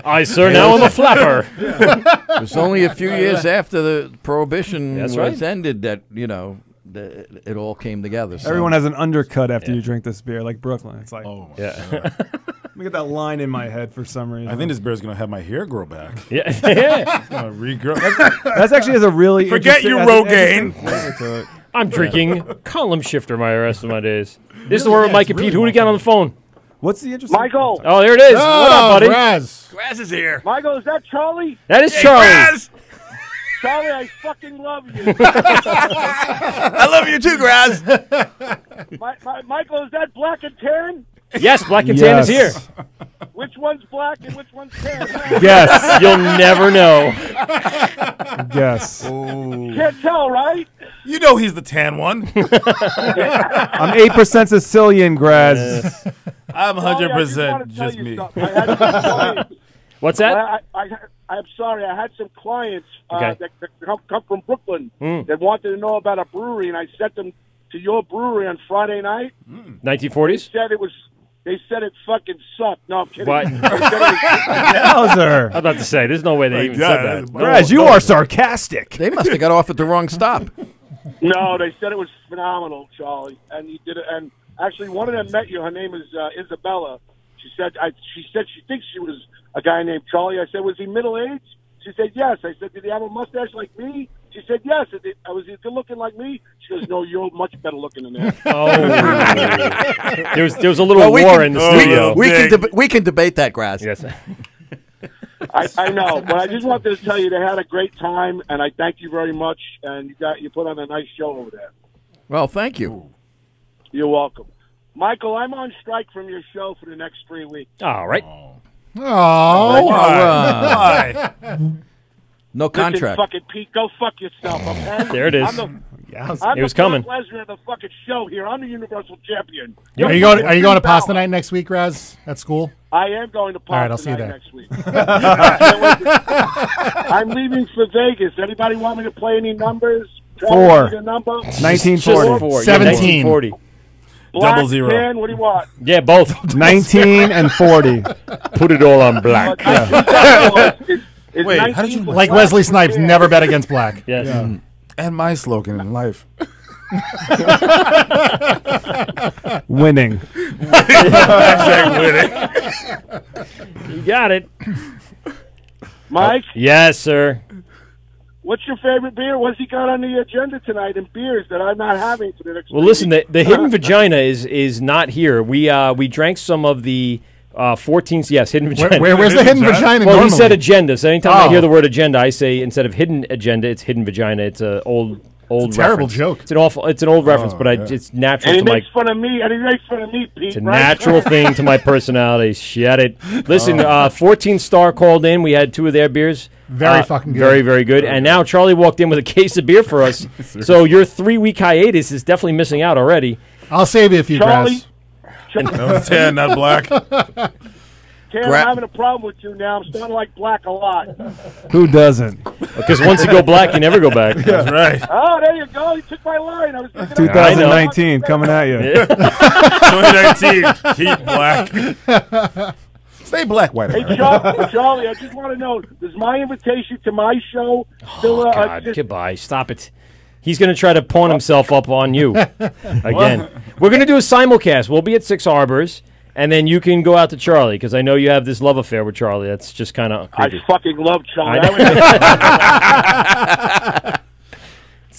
I sir, now I'm a flapper. It was only a few years after the Prohibition That's was right. ended that it all came together. So. Everyone has an undercut after you drink this beer, like Brooklyn. It's like, Oh, Yeah. let me get that line in my head for some reason. I think this beer's going to have my hair grow back. Yeah. It's going to regrow. That's actually has a really Forget interesting- you, has an Rogaine. interesting flavor to it. I'm drinking column shifter my rest of my days. This is the word with Mike and Pete. Who do we got on the phone? What's the interesting? Michael. Oh, there it is. What up, buddy? Graz. Graz is here. Michael, is that Charlie? That is Hey, Charlie. Graz! Charlie, I fucking love you. I love you too, Graz. Michael, is that Black and Tan? Yes, Black and Tan is here. Which one's black and which one's tan? Yes, you'll never know. Yes. Can't tell, right? You know he's the tan one. I'm 8% Sicilian, Graz. I'm Charlie, I just 100% wanna tell just you me. something. I had some clients. What's that? I'm sorry. I had some clients Okay. that come from Brooklyn Mm. that wanted to know about a brewery, and I sent them to your brewery on Friday night. 1940s? They said it fucking sucked. No, I'm kidding. What? They said it was- Yowzer. I'm about to say, there's no way they even said that. Graz, you are sarcastic. They must have got off at the wrong stop. No, they said it was phenomenal, Charlie, and you did it. And actually, one of them met you. Her name is Isabella. She said she thinks she was a guy named Charlie. I said, was he middle aged? She said yes. I said, did he have a mustache like me? She said yes. Was he good looking like me? She goes, no, you're much better looking than that. Oh, there was a little war in the studio. We can debate that, Graz. Yes. I know, but I just wanted to tell you they had a great time, and I thank you very much. And you put on a nice show over there. Well, thank you. You're welcome, Michael. I'm on strike from your show for the next 3 weeks. All right. Oh, Why? No contract. Listen, fucking Pete, go fuck yourself, okay? There it is. I'm It was the coming. Brock Lesnar of the fucking show here. I'm the Universal Champion. Are you going to Pasta Night next week, Graz, at school? I am going to All right, Pasta I'll see you Night there. next week. I'm leaving for Vegas. Anybody want me to play any numbers? Four. Need a number? 1940. Four. 17. 1940. Black, 00. tan, what do you want? Yeah, both. 19 and 40. Put it all on black. Is Wait, 19 how did you- for Like black Wesley or Snipes, tan? never bet against black. Yes. And my slogan in life. Winning. You got it. Mike, Yes, sir. what's your favorite beer? What's he got on the agenda tonight in beers that I'm not having for the next Well, 3 listen, weeks? the hidden vagina is not here. We drank some of the 14th. Yes, hidden vagina. Where's the hidden vagina Well, normally? he said agenda. So anytime I Oh. hear the word agenda, I say instead of hidden agenda, it's hidden vagina. It's a old It's a terrible reference. joke. It's an old reference, but yeah. it's natural And he to my. makes fun of me, and he makes fun of me, Pete. It's a right? natural thing to my personality. Shut it. Listen, 14 Star called in. We had 2 of their beers. Very fucking good. Very, very good. And now Charlie walked in with a case of beer for us. So your 3-week hiatus is definitely missing out already. I'll save you a few, Charlie, Graz. No, tan, not black. Tan, I'm having a problem with you now. I'm starting to like black a lot. Who doesn't? Because once you go black, you never go back. That's right. Oh, there you go. He took my line. I was thinking 2019 coming at you. 2019, keep black. Stay black, white Hey, America. Charlie, I just want to know, does my invitation to my show still... Oh, God, goodbye. Stop it. He's going to try to pawn himself up on you again. We're going to do a simulcast. We'll be at Six Harbors, and then you can go out to Charlie, because I know you have this love affair with Charlie. That's just kind of creepy. I fucking love Charlie.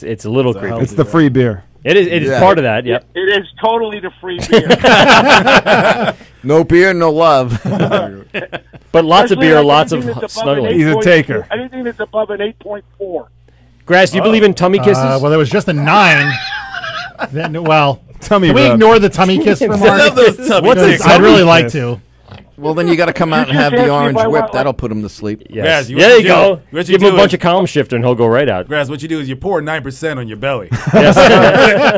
It's a little creepy. It's the free beer. It is part of that, yep. It is totally the free beer. No beer, no love. But lots of Especially beer, like lots of anything that's above snuggling. an He's a 8.4 taker. Anything that's above an 8.4. Grass, do you believe in tummy kisses? Well, there was just a 9. Then, well, Tummy can we rub. ignore the tummy kiss for Mark? love those tummy What's kisses. I'd really like to. Well, then you got to come out and have the orange whip. That'll put him to sleep. Yes. Grass, There you go. What you Give him do a bunch is- of column shifter, and he'll go right out. Grass, what you do is you pour 9% on your belly. Yes.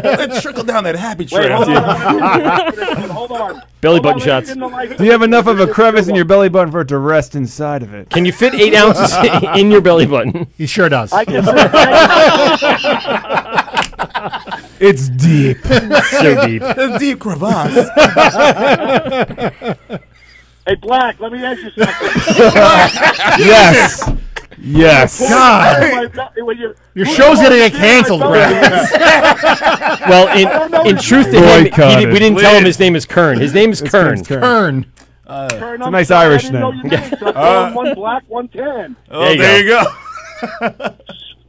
Let's trickle down that happy Wait, trail. hold on. Belly Hold button on, shots. ladies in the light. Do you have enough of a crevice in your belly button for it to rest inside of it? Can you fit 8 ounces in your belly button? He sure does. I can It's deep. So deep. A deep crevasse. Hey, Black, let me ask you something. Yes. Yes. God. Your show's going to get canceled, Brad. Well, in truth to him, Boycotted. we didn't tell him his name is Kern. His name is Kern. Kern. It's a nice Irish name. One black, one tan. Oh, there you go.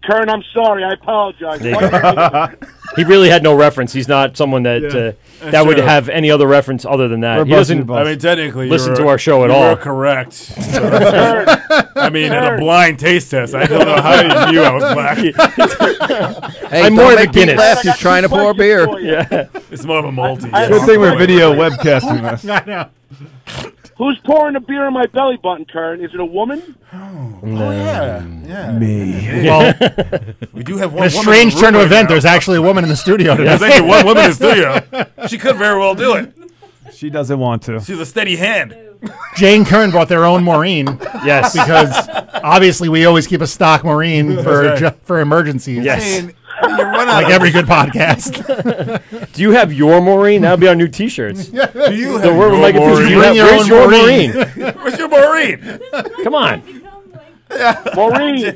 Kern, I'm sorry. I apologize. There you go. He really had no reference. He's not someone that that would true. have any other reference other than that. We're He doesn't I mean, technically, listen you to were- our show at you all. were correct. I mean, in a blind taste test, I don't know how you knew I was black. Hey, I'm don't more of a make me Guinness. laugh. He's trying to pour beer. Yeah. It's more of a multi. Good thing we're video webcasting this. I know. Who's pouring the beer in my belly button, Kern? Is it a woman? Yeah. Me. Well, We do have in one a woman strange in the turn room of right event, now. there's actually a woman in the studio today. There's actually one woman in the studio. She could very well do it. She doesn't want to. She's a steady hand. Jane Kern brought their own Maureen. Yes. Because obviously we always keep a stock Maureen for right. for emergencies. Yes. I mean, you run out Like of- every good podcast. Do you have your Maureen? That'll be our new T-shirts. Do you have where your we might get Maureen? this- You bring your Where's own your Maureen. Maureen? Where's your Maureen? Come on. Maureen.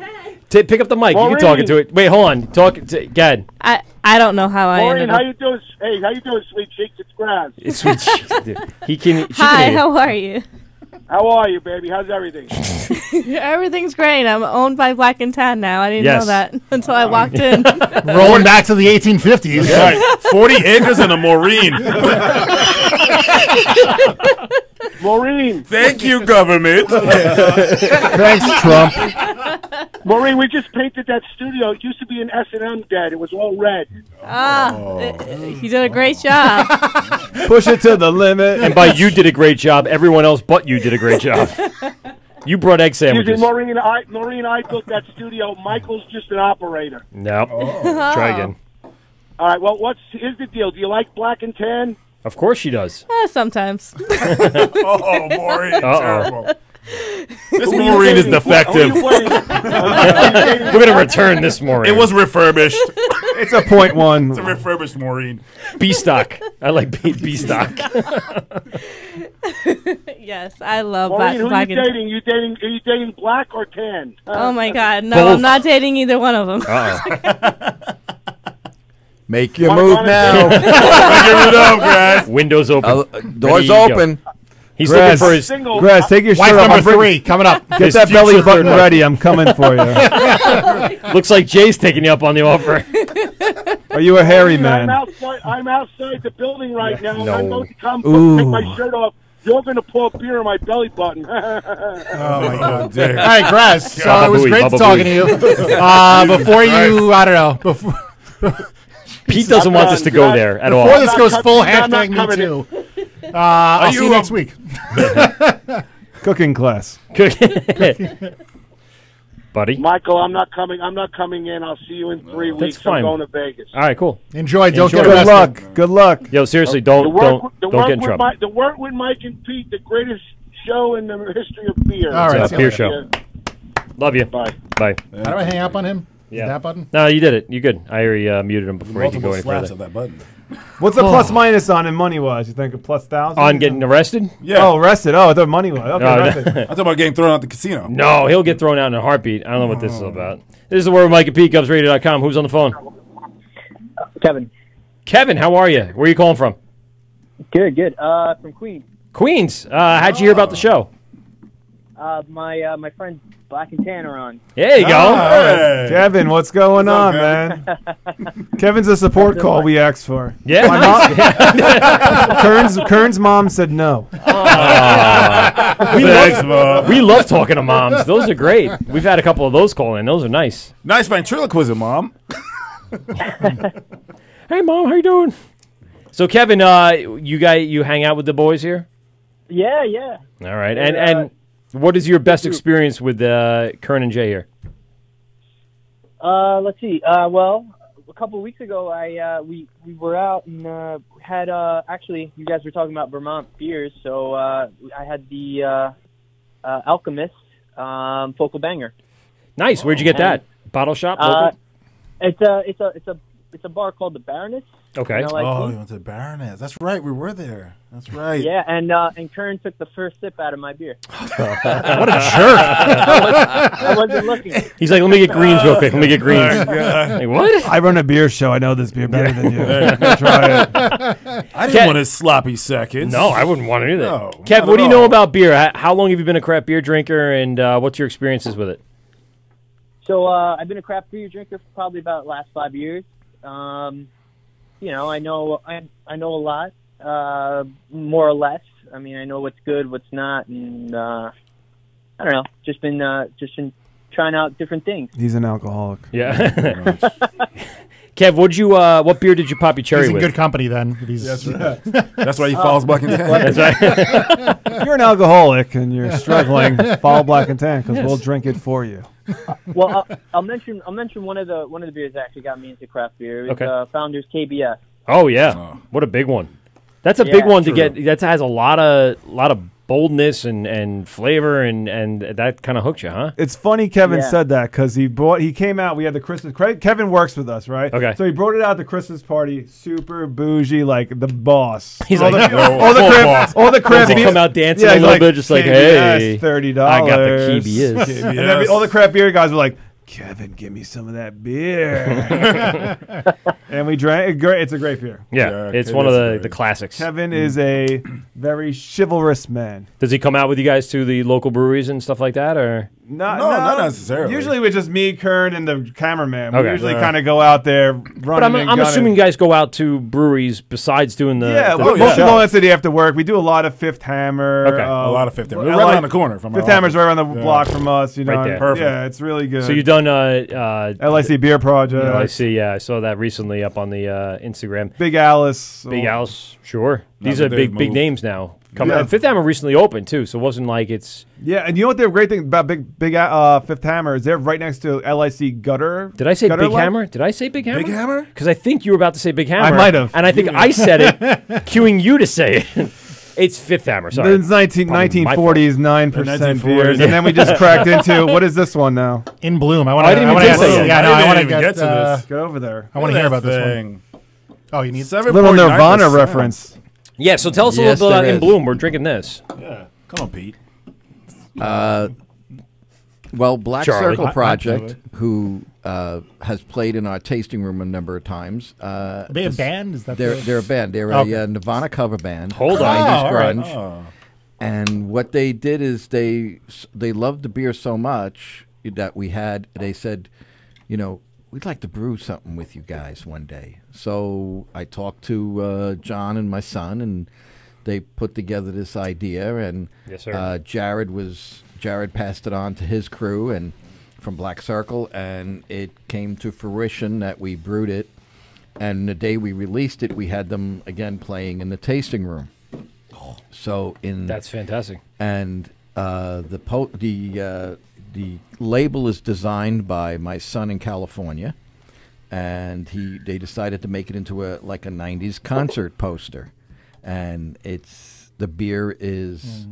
Pick up the mic. You can talk into it. Wait, hold on. Talk to Gad. I don't know how I Maureen, ended how up. you doing? Hey, how you doing, sweet cheeks? It's Grass. It's sweet. Dude. She can Hi, hear you. how are you? How are you, baby? How's everything? Everything's great. I'm owned by Black and Tan now. I didn't Yes. know that until I walked in. Rolling back to the 1850s. Right. 40 acres and a Maureen. Maureen. Thank you, government. Thanks, Trump. Maureen, we just painted that studio. It used to be an S&M, Dad. It was all red. You did a great job. Push it to the limit. And by you did a great job, everyone else but you did a great job. You brought egg Excuse me, sandwiches. Maureen, I built that studio. Michael's just an operator. No. Try again. All right, well, here's the deal. Do you like Black and Tan? Of course she does. Sometimes. Oh, Maureen. Uh-oh. Terrible. This Who are you Maureen is dating? defective. Who are you dating? We're going to return this Maureen. It was refurbished. It's a .1. It's a refurbished Maureen. B-stock. I like B-stock. Yes, I love Maureen, who are Black you and dating? Are you dating Black or Tan? Oh my God, no! Both. I'm not dating either one of them. Make your Wanna move go now. Give it up, guys. Windows open. Doors Ready to go. open. He's Grass, looking for his... Single. Grass, take your Wife shirt off. number I'm bringing- 3 coming up. Get His that belly future button third wife. ready. I'm coming for you. Looks like Jay's taking you up on the offer. Are you a hairy Maureen, man? I'm outside the building right now. No. I'm going to come Ooh. take my shirt off. You're going to pour beer in my belly button. Oh, my God. dear. All right, Grass. So Baba it was Booey, great Baba talking to you. Before you, I don't know. Pete doesn't want this to go there at all. Before this goes full I'm not hashtag me coming too. I'll see you next week. Cooking class. Buddy. Michael, I'm not coming. I'm not coming in. I'll see you in 3 weeks. fine. I'm going to Vegas. All right, cool. Enjoy. Don't Enjoy. get Good arrested. luck. Good luck. Yo, seriously, The don't work get in with trouble. the work with Mike and Pete, the greatest show in the history of beer. All right, It's see a you beer later. show. Love you. Bye. Bye. How do I hang up on him? Yeah. That button? No, you did it. You good. I already muted him before he could go Multiple any slaps further. of that button. What's the plus minus on in money wise? You think a plus 1,000 On getting arrested? Yeah. Oh, arrested. Oh, I thought money was. Okay, arrested. I thought about getting thrown out the casino. No, he'll get thrown out in a heartbeat. I don't know what this is about. This is the Word with Mike at PCubsRadio.com. Who's on the phone? Kevin. Kevin, how are you? Where are you calling from? Good. From Queens. Queens. How'd you hear about the show? My friends Black and Tan are on. There you go. Hey. Kevin, what's going on, man? Kevin's a support call we asked for. Yeah. My mom, Kern's mom said no. We love talking to moms. Those are great. We've had a couple of those call in. Those are nice. Nice ventriloquism, Mom. Hey, Mom, how you doing? So, Kevin, you hang out with the boys here? Yeah. All right. And what is your best experience with Kern and Jay here? Let's see. Well, a couple of weeks ago, we were out and had actually you guys were talking about Vermont beers, so I had the Alchemist Focal Banger. Nice. Where'd you get that? Bottle shop? Local? It's a bar called the Baroness. Okay. You went to the Baroness. That's right. We were there. That's right. Yeah, and Kern took the first sip out of my beer. What a jerk! I wasn't looking. He's like, let me get greens real quick. Let me get greens. Like, what? I run a beer show. I know this beer better than you. Try it. I didn't want his sloppy seconds. No, I wouldn't want to do that. No, Kev, not what do you at know all. about beer? How long have you been a craft beer drinker, and what's your experiences with it? So I've been a craft beer drinker for probably about the last 5 years. I know a lot, more or less. I mean, I know what's good, what's not, and I don't know. Just been trying out different things. He's an alcoholic. Yeah. Kev, what beer did you pop your cherry He's in with? good company then. That's right. That's why he follows Black and Tan. That's right. If you're an alcoholic and you're struggling, follow Black and Tan because we'll drink it for you. Well, I'll mention one of the beers that actually got me into craft beer. It was Founders KBS. Oh yeah, what a big one! That's a big one to get. That has a lot of boldness and flavor, and that kind of hooked you, huh? It's funny Kevin said that because he came out. We had the Christmas. Kevin works with us, right? Okay. So he brought it out at the Christmas party, super bougie, like the boss. He's all like, all the craft. Does he come out dancing a little like, bit, just like, KBS, hey, $30. I got the KBS. And then all the craft beer guys were like, Kevin, give me some of that beer. And we drank. It's a great beer. Yeah, it's one of the classics. Kevin is a very chivalrous man. Does he come out with you guys to the local breweries and stuff like that, or? Not necessarily. Usually it's just me, Kern, and the cameraman. We Okay. usually kind of go out there running. But I'm assuming you guys go out to breweries besides doing the most of the city after work. We do a lot of Fifth Hammer. Okay. A lot of Fifth Hammer. We're right around the corner from our Fifth Hammer's office. right around the block from us. You know, Right there. Perfect. Yeah, it's really good. So you've done LIC Beer Project. LIC, yeah, I saw that recently up on the Instagram. Big Alice. Big Alice, sure. These That's are a big big move. names now. Coming. Yeah. And Fifth Hammer recently opened too, so it wasn't like it's. Yeah, and you know what the great thing about Big Fifth Hammer is they're right next to LIC Gutter. Did I say Gutter Big Life? Hammer? Did I say Big Hammer? Big Hammer? Because I think you were about to say Big Hammer. I might have. And I think I said it, cueing you to say it. It's Fifth Hammer. Sorry. It's 1940s, 9% beers, Yeah. and then we just cracked into what is this one now? In Bloom. I didn't even taste it yet. I want to get to this. Go over there. I want to hear about this one. Oh, you need Little Nirvana reference. Yeah, so tell us a Yes, little bit about there In is. Bloom. We're drinking this. Yeah. Come on, Pete. Well, Black Charlie. Circle I Project, who has played in our tasting room a number of times. Are they a band? Is that they're a band. They're Okay. a Nirvana cover band. Hold on. 90s all right. grunge. Oh. And what they did is they loved the beer so much that they said, we'd like to brew something with you guys one day. So I talked to John and my son, and they put together this idea. And Yes, sir. Jared passed it on to his crew and from Black Circle, and it came to fruition that we brewed it. And the day we released it, we had them again playing in the tasting room. So That's fantastic. And the label is designed by my son in California, and they decided to make it into a 90s concert poster, and it's The beer is,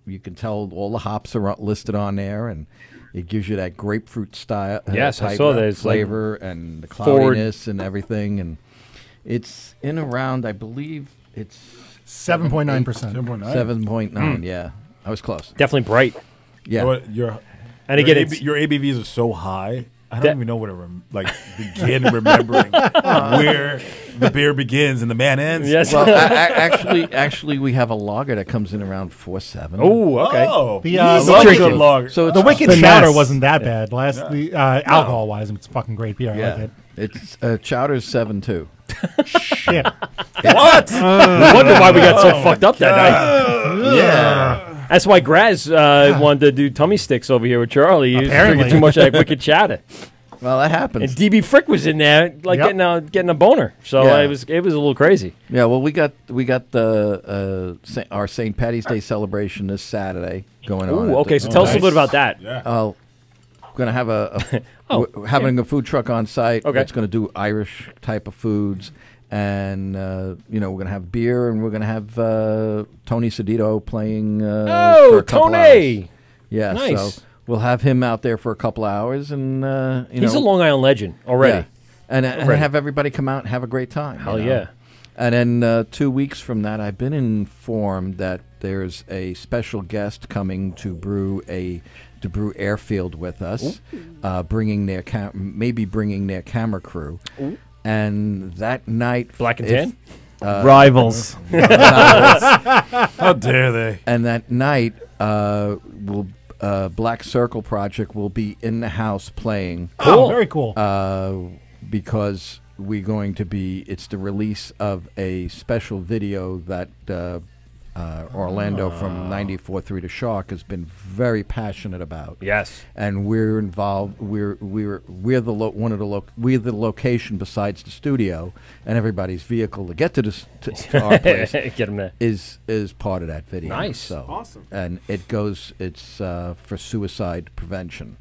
you can tell all the hops are listed on there, and it gives you that grapefruit style Yes, I type saw that. It's like flavor and the forward- cloudiness and everything. And it's in around, I believe it's 7.9%. 7.9, yeah. I was close. Definitely bright. Yeah. You know what? And again, it's- your ABVs are so high. I don't even know where to begin remembering where the beer begins and the man ends. Yes. Well, actually, we have a lager that comes in around 4.7. Oh, okay. Oh, The good lager. So the Wicked finesse. Chowder wasn't that bad. Alcohol wise, it's fucking great beer. I Yeah, like it. it's Chowder's 7.2. Shit. What? We wonder why we got so fucked up that night. Yeah. That's why Graz wanted to do tummy sticks over here with Charlie. He was drinking too much of that Wicked Chowder. Well, that happens. And DB Frick was in there, getting a boner. So Yeah. it was a little crazy. Yeah, well, we got the our St. Patty's Day celebration this Saturday going on. Ooh, okay, so tell us a little bit about that. Yeah. We're gonna have we're having a food truck on site. Okay. That's gonna do Irish type of foods, and we're gonna have beer, and we're gonna have Tony Sedito playing. Oh, for a couple Tony! hours. Yeah, Nice. so we'll have him out there for a couple hours, and He's a Long Island legend already. Yeah. And Already. have everybody come out and have a great time. Hell you know? yeah. And then 2 weeks from that, I've been informed that there's a special guest coming to brew Airfield with us, bringing their bringing their camera crew. Ooh. And that night, Black and Tan? Rivals. How dare they? And that night, Black Circle Project will be in the house playing. Cool. Oh, very cool. Because we're going to be, it's the release of a special video that Orlando from 94.3 to Shark has been very passionate about. Yes. And we're involved. We're the location besides the studio, and everybody's vehicle to get to our place Get 'em there. is part of that video. Nice. So Awesome. And it's for suicide prevention.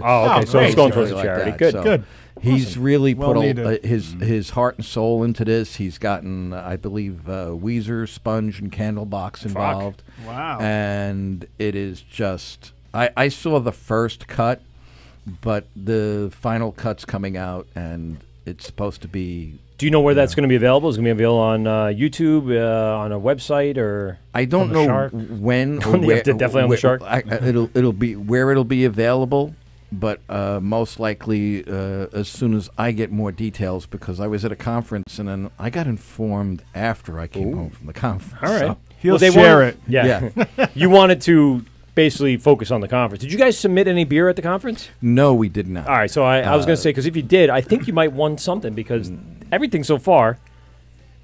Oh, okay. So it's going towards a like charity. that. Good. So Good. He's Awesome. really Well put needed. his heart and soul into this. He's gotten, I believe, Weezer, Sponge, and Candlebox involved. Wow. And it is just, I saw the first cut, but the final cut's coming out, and it's supposed to be. Do you know where that's going to be available? Is it going to be available on YouTube, on a website, or I don't on the know Shark? when. On the- definitely on the Shark. It'll be where it'll be available, but most likely as soon as I get more details, because I was at a conference and then I got informed after I came home from the conference. All right. So- He'll they share wanted- it. Yeah. You wanted to basically focus on the conference. Did you guys submit any beer at the conference? No, we did not. All right. So I was going to say, because if you did, I think you might won something, because everything so far,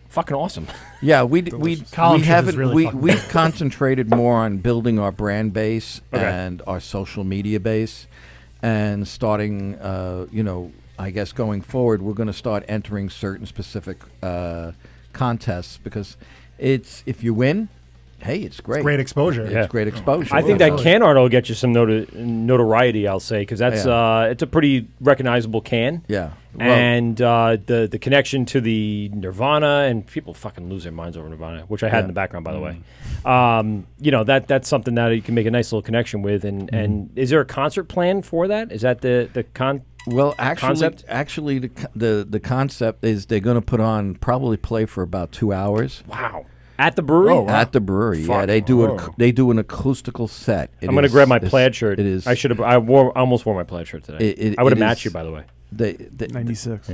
fucking awesome. Yeah, we Column shift is haven't really fucking we've concentrated more on building our brand base Okay. and our social media base, and starting I guess going forward we're going to start entering certain specific contests, because it's, if you win, hey, it's great. It's great exposure. It's great exposure. I think that can art will get you some notoriety, I'll say, because that's it's a pretty recognizable can. Yeah. Well, And the connection to the Nirvana, and people fucking lose their minds over Nirvana, which I had in the background, by the way. That's something that you can make a nice little connection with. And is there a concert plan for that? Is that the Well, concept? actually, the concept is they're going to put on, probably play for about 2 hours. Wow. At the brewery? Oh, wow. At the brewery, yeah. Fuck. They do an acoustical set. I'm going to grab my plaid shirt. It is. I should have. I almost wore my plaid shirt today. I would have matched you, by the way. 96.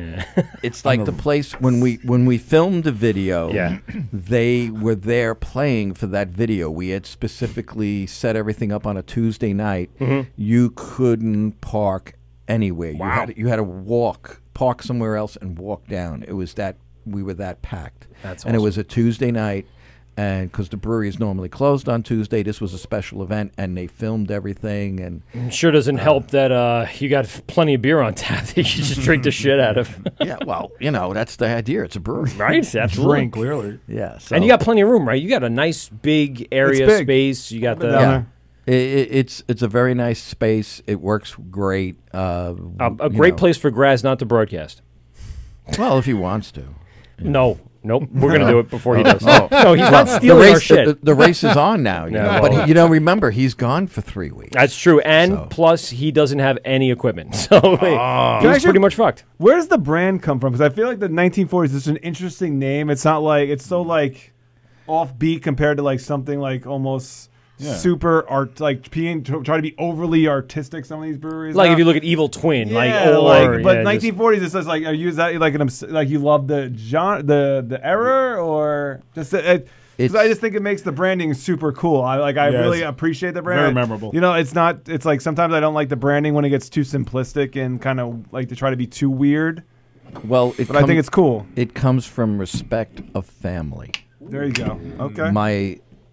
It's like the place when we filmed the video. Yeah. They were there playing for that video. We had specifically set everything up on a Tuesday night. Mhm. You couldn't park anywhere. Wow. You had to park somewhere else and walk down. It was that we were that packed. That's and it awesome. was a Tuesday night. And because the brewery is normally closed on Tuesday, this was a special event, and they filmed everything. And It sure doesn't help that you got plenty of beer on tap that you just drink the shit out of. yeah, well, that's the idea. It's a brewery, Right? Absolutely. Drink. Clearly. Yeah, so. And you got plenty of room, right? You got a nice big area It's big. space. You got the Yeah. It's a very nice space. It works great. a great place for Graz not to broadcast. Well, if he wants to. No, Nope, we're gonna do it before he does. Oh. No, he's not stealing our shit. The race is on now. Yeah, but well. remember, he's gone for 3 weeks. That's true, and plus he doesn't have any equipment, so he's pretty much fucked. Where does the brand come from? Because I feel like the 1940s is an interesting name. It's not like it's so like offbeat compared to like something like almost super art, like try to be overly artistic. Some of these breweries, like if you look at Evil Twin, but 1940s, it says like, are you that like you love the genre, the era, or just because I just think it makes the branding super cool. I really appreciate the brand. Very memorable. You know, it's not. It's like sometimes I don't like the branding when it gets too simplistic and kind of like to try to be too weird. Well, but I think it's cool. It comes from respect of family. There you go. Okay.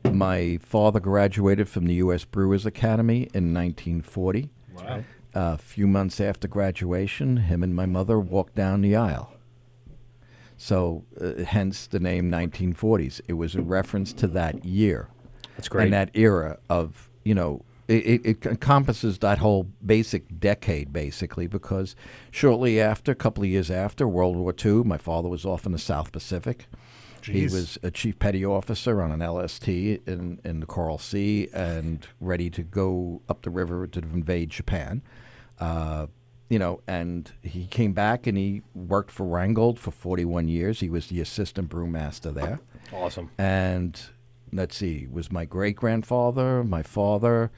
My father graduated from the U.S. Brewers Academy in 1940. Wow. A few months after graduation, him and my mother walked down the aisle. So, hence the name 1940s. It was a reference to that year. That's great. And that era of, it encompasses that whole basic decade, basically, because shortly after, a couple of years after World War II, my father was off in the South Pacific. Jeez. He was a chief petty officer on an LST in the Coral Sea and ready to go up the river to invade Japan. And he came back and he worked for Rheingold for 41 years. He was the assistant brewmaster there. Awesome. And let's see, it was my great-grandfather, my father,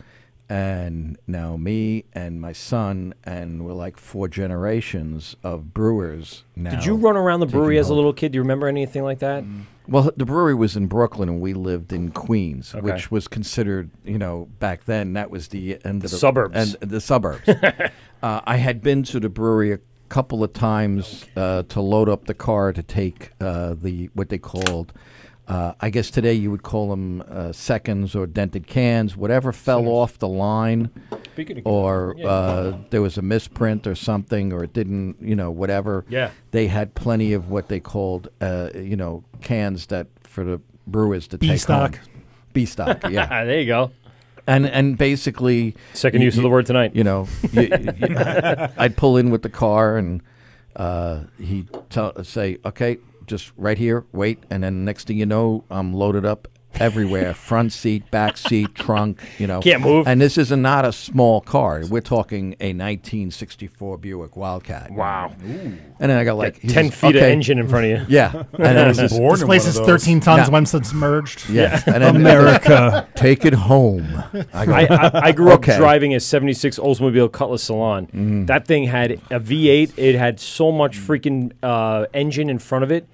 and now me and my son, and we're like 4 generations of brewers now. Did you run around the brewery as a little kid? Do you remember anything like that? Well, the brewery was in Brooklyn, and we lived in Queens, Okay. which was considered, back then, that was the end of the suburbs. And the suburbs. I had been to the brewery a couple of times to load up the car to take what they called, I guess today you would call them seconds or dented cans, whatever fell off the line, or there was a misprint or something, or it didn't, whatever. Yeah. They had plenty of what they called, cans that for the brewers to take B-stock. home. B-stock, yeah. There you go. And basically, second use of the word tonight. I'd pull in with the car, and he'd say, "Okay, just right here, wait," and then next thing you know, I'm loaded up everywhere: front seat, back seat, trunk. Can't move. And this is not a small car. We're talking a 1964 Buick Wildcat. Wow. And then I got like 10 feet of engine in front of you. Yeah. And then This place is 13 tons once it's merged. Yeah. And then America, take it home. I grew up driving a 76 Oldsmobile Cutlass Salon. That thing had a V8. It had so much freaking engine in front of it.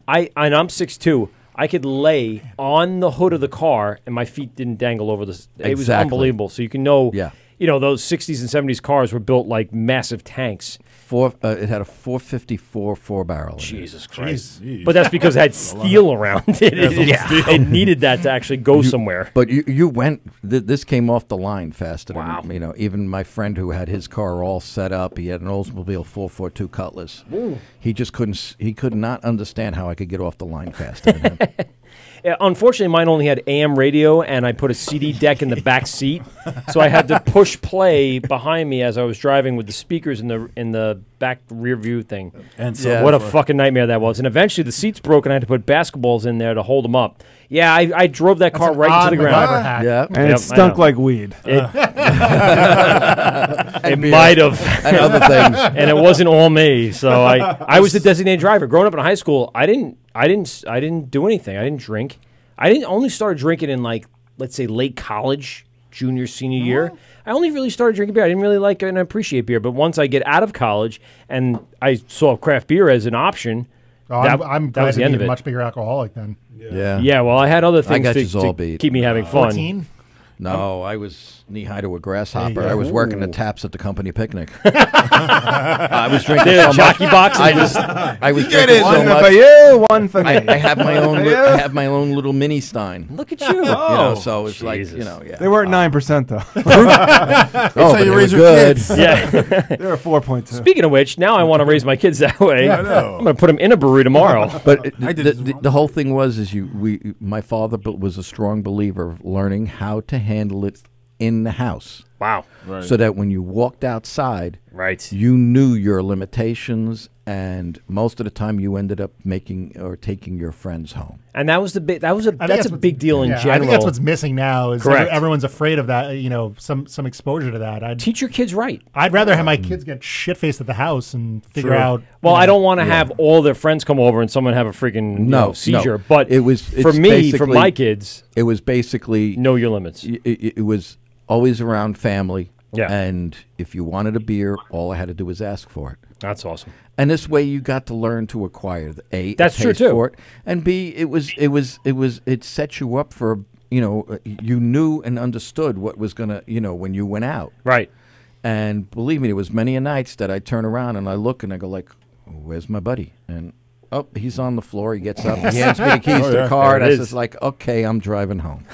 And I'm 6'2". I could lay on the hood of the car and my feet didn't dangle over this. It was unbelievable. So you can know, those 60s and 70s cars were built like massive tanks. It had a 454 4-barrel. Jesus Christ. But that's because it had steel around it. It needed that to actually go somewhere. But you went, this came off the line faster than, even my friend who had his car all set up, he had an Oldsmobile 442 Cutlass. Ooh. He could not understand how I could get off the line faster than him. Unfortunately, mine only had AM radio, and I put a CD deck in the back seat, so I had to push play behind me as I was driving with the speakers in the back rear view thing. And what a fucking nightmare that was! And eventually, the seats broke, and I had to put basketballs in there to hold them up. Yeah, I drove that car right into the ground. Yeah, and it stunk like weed. It might have, and other things, and it wasn't all me. So I was the designated driver. Growing up in high school, I didn't do anything. I didn't drink. I didn't only started drinking in let's say late college, junior, senior year. I only really started drinking beer. I didn't really like and appreciate beer. But once I get out of college and I saw craft beer as an option, I'm that was the end of it. A much bigger alcoholic then. Yeah. Well, I had other things to keep me having fun. 14? No, I was knee-high to a grasshopper. I was working the taps at the company picnic. I was drinking so jockey much. boxes. I was drinking so one much. for you, one for me. I have my own. I have my own little mini Stein. Look at you. So it's like They weren't 9% though. How you raise were your good. kids. Yeah. They were 4.2. Speaking of which, now I want to raise my kids that way. I know. I'm going to put them in a brewery tomorrow. But the whole thing was my father was a strong believer of learning how to handle it in the house. Wow. Right. So that when you walked outside, right, you knew your limitations, and most of the time you ended up making or taking your friends home. And that was the big. That's a big deal in general. I think that's what's missing now. Is Correct. Everyone's afraid of that. Some exposure to that. I'd teach your kids right. I'd rather have my kids get shit faced at the house and figure out. Well, I don't want to have all their friends come over and someone have a freaking seizure. No. But it's for me, for my kids, it was basically know your limits. It was always around family. Yeah. And if you wanted a beer, all I had to do was ask for it. That's awesome. And this way, you got to learn to acquire a That's true taste too. for it, and B, it set you up for you knew and understood what was gonna when you went out. Right. And believe me, there was many a nights that I turn around and I look and I go like, "Where's my buddy?" And oh, he's on the floor. He gets up, he hands me the keys to the car, and I says like, "Okay, I'm driving home."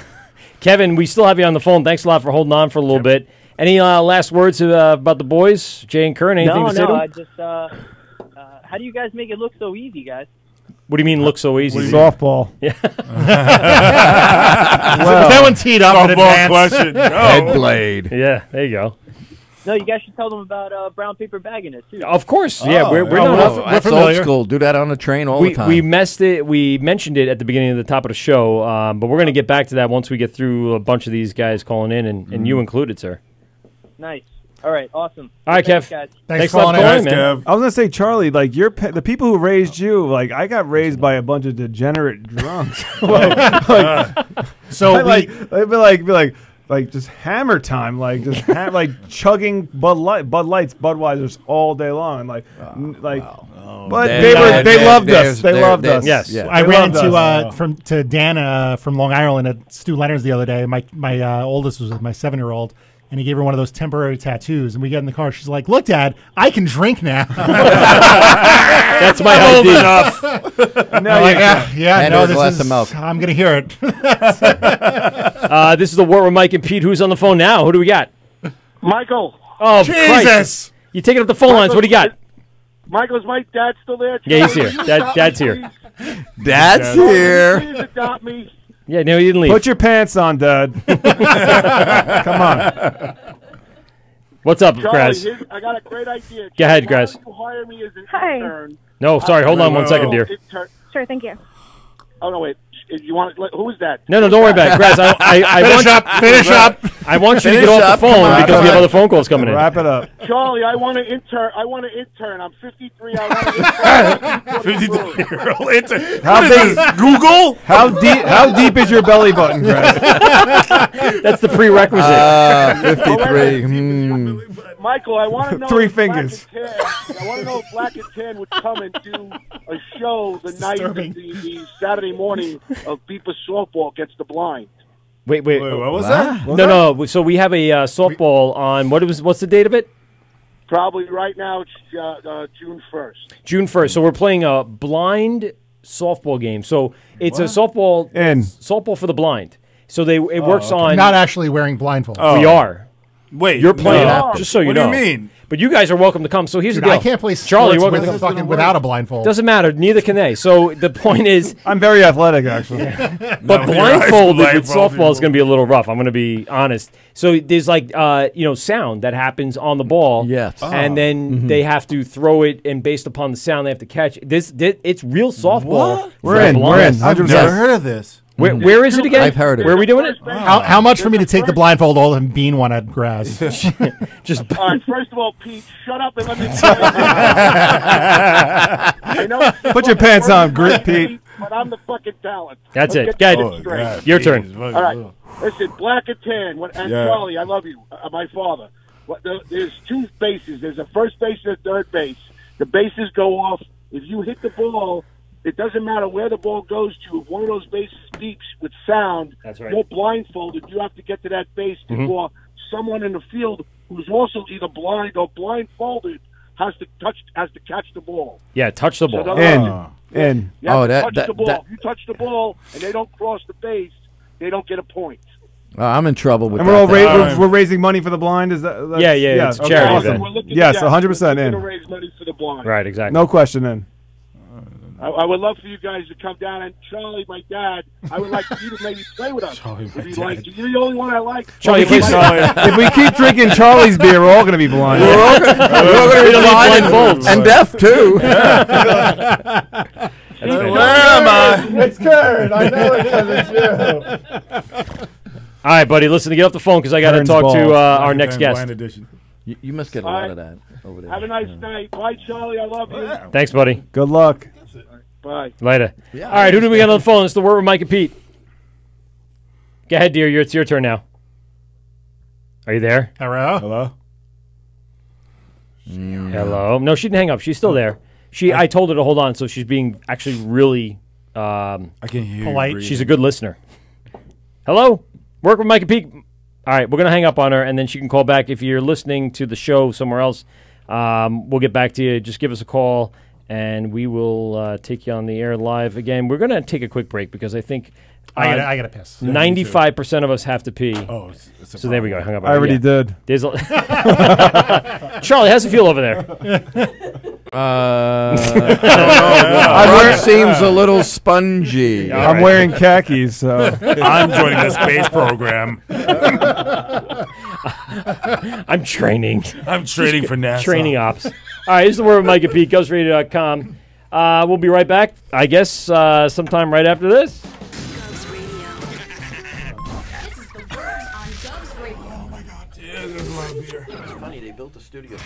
Kevin, we still have you on the phone. Thanks a lot for holding on for a little bit. Any last words about the boys, Jay and Kern? Anything to say to them? I just how do you guys make it look so easy, guys? What do you mean look so easy? Softball. Yeah. That one teed up in Softball advance. question. No. Head blade. Yeah, there you go. No, you guys should tell them about brown paper bagging it too. Of course, yeah. We're That's old school. Do that on the train all the time. We mentioned it at the beginning of the top of the show, but we're going to get back to that once we get through a bunch of these guys calling in, and you included, sir. Nice. All right, awesome. All right, Thanks, Kev. guys. Thanks for calling, man. I was gonna say, Charlie, like the people who raised you, like I got raised by a bunch of degenerate drunks. So they'd be like just hammer time, like just like chugging Bud Lights, Budweisers all day long, but they loved us. They loved us. Yes, I ran into to Dan from Long Island at Stu Leonard's the other day. My oldest was my 7-year-old. And he gave her one of those temporary tattoos. And we get in the car. She's like, "Look, Dad, I can drink now." That's my old idea. enough. Milk. I'm going to hear it. This is the Wort with Mike and Pete. Who's on the phone now? Who do we got? Michael. Oh, Jesus! Christ. You taking up the phone lines. What do you got? Michael, is my dad still there? Yeah, he's here. Will you adopt Dad's me, here. please? Dad's here. Please adopt me. Yeah, no, he didn't leave. Put your pants on, Dad. Come on. What's up, Charlie, Graz? I got a great idea. Go ahead, Why Graz. don't you hire me as an Hi. intern? No, sorry. Hold on one second, dear. Sure, thank you. Oh no, wait. You want? Who is that? No, don't worry about it, Graz. I Finish up. I want you to Finish get off up. the phone Come on, because come we have on. other phone calls coming in. Wrap it up. Charlie, I want to intern. I'm 53. I want to intern. 53-year-old intern. How What is big? this, Google? How deep is your belly button, Greg? That's the prerequisite. 53. Michael, I want to know. 3 if fingers. Black and Tan, I want to know if Black and Tan would come and do a show the night of the Saturday morning of Beeper softball gets the blind. Wait, Wait, what was that? No. So we have a softball on what's the date of it? Probably right now it's June 1st. June 1st. So we're playing a blind softball game. So it's a softball for the blind. So it works on. Not actually wearing blindfolds. We are. Wait, you're playing. no. Just so you What know. do you mean? But you guys are welcome to come. So here's Dude, the deal. I can't play Charlie, you're sports welcome. without a blindfold. Doesn't matter. Neither can they. So the point is, I'm very athletic, actually. but blindfolded with softball is going to be a little rough. I'm going to be honest. So there's like sound that happens on the ball. Yes. And then they have to throw it, and based upon the sound, they have to catch it. It's real softball. What? We're in. 100%. I've Never heard of this. Where is it again? I've heard of Where it. are we doing it? How much for me to take the blindfold all and bean one at Graz? Just All right, first of all, Pete, shut up and let me tell you. I know Put your pants on, Grit Pete. But I'm the fucking talent. That's Let's it. get Go this ahead. straight. Your turn. All right. Listen, Black and Tan, and Yeah. Charlie, I love you, my father. There's 2 bases. There's a first base and a third base. The bases go off. If you hit the ball, it doesn't matter where the ball goes to. If one of those bases beeps with sound, That's right. you're blindfolded. You have to get to that base before someone in the field who's also either blind or blindfolded has to catch the ball. Yeah, touch the ball. So In. You have Oh, to that- touch that- the ball. that- If you touch the ball and they don't cross the base, they don't get a point. I'm in trouble with And that. we're raising money for the blind. Is that? Yeah, it's a charity Awesome. event. We're looking Yes, to 100% we're in. looking to raise money for the blind. Right, exactly. No question in. I would love for you guys to come down. And Charlie, my dad, I would like you to maybe play with us. Charlie, my If you dad. like, you're the only one I like. Charlie, if we keep drinking Charlie's beer, we're all going to be blind. We're all going to be blind and deaf too. Where am I? It's Kurt. I know it because it's you. All right, buddy. Listen, get off the phone because I got to Turns talk balls. to our next guest. Blind edition. You must get a All lot right. of that over there. Have a nice night. Bye, Charlie. I love you. Thanks, buddy. Good luck. Bye. Later. Yeah, All right, who do we got on the phone? It's the Word with Mike and Pete. Go ahead, dear. It's your turn now. Are you there? Hello. Hello. No, she didn't hang up. She's still there. I told her to hold on, so she's being actually really I can hear polite. you. She's a good listener. Hello? Work with Mike and Pete. All right, we're going to hang up on her, and then she can call back. If you're listening to the show somewhere else, we'll get back to you. Just give us a call, and we will take you on the air live again. We're going to take a quick break because I think I gotta piss. 95% of us have to pee. Oh, it's a so there we go. Hung up. I already did. There's Charlie, how's it feel over there? I don't know. Rug seems a little spongy. I'm wearing khakis, so I'm joining the space program. I'm training. I'm training for NASA. Training ops. All right, here's the Word with Mike and Pete, GhostRadio.com. We'll be right back, I guess, sometime right after this. It's funny, they built a studio.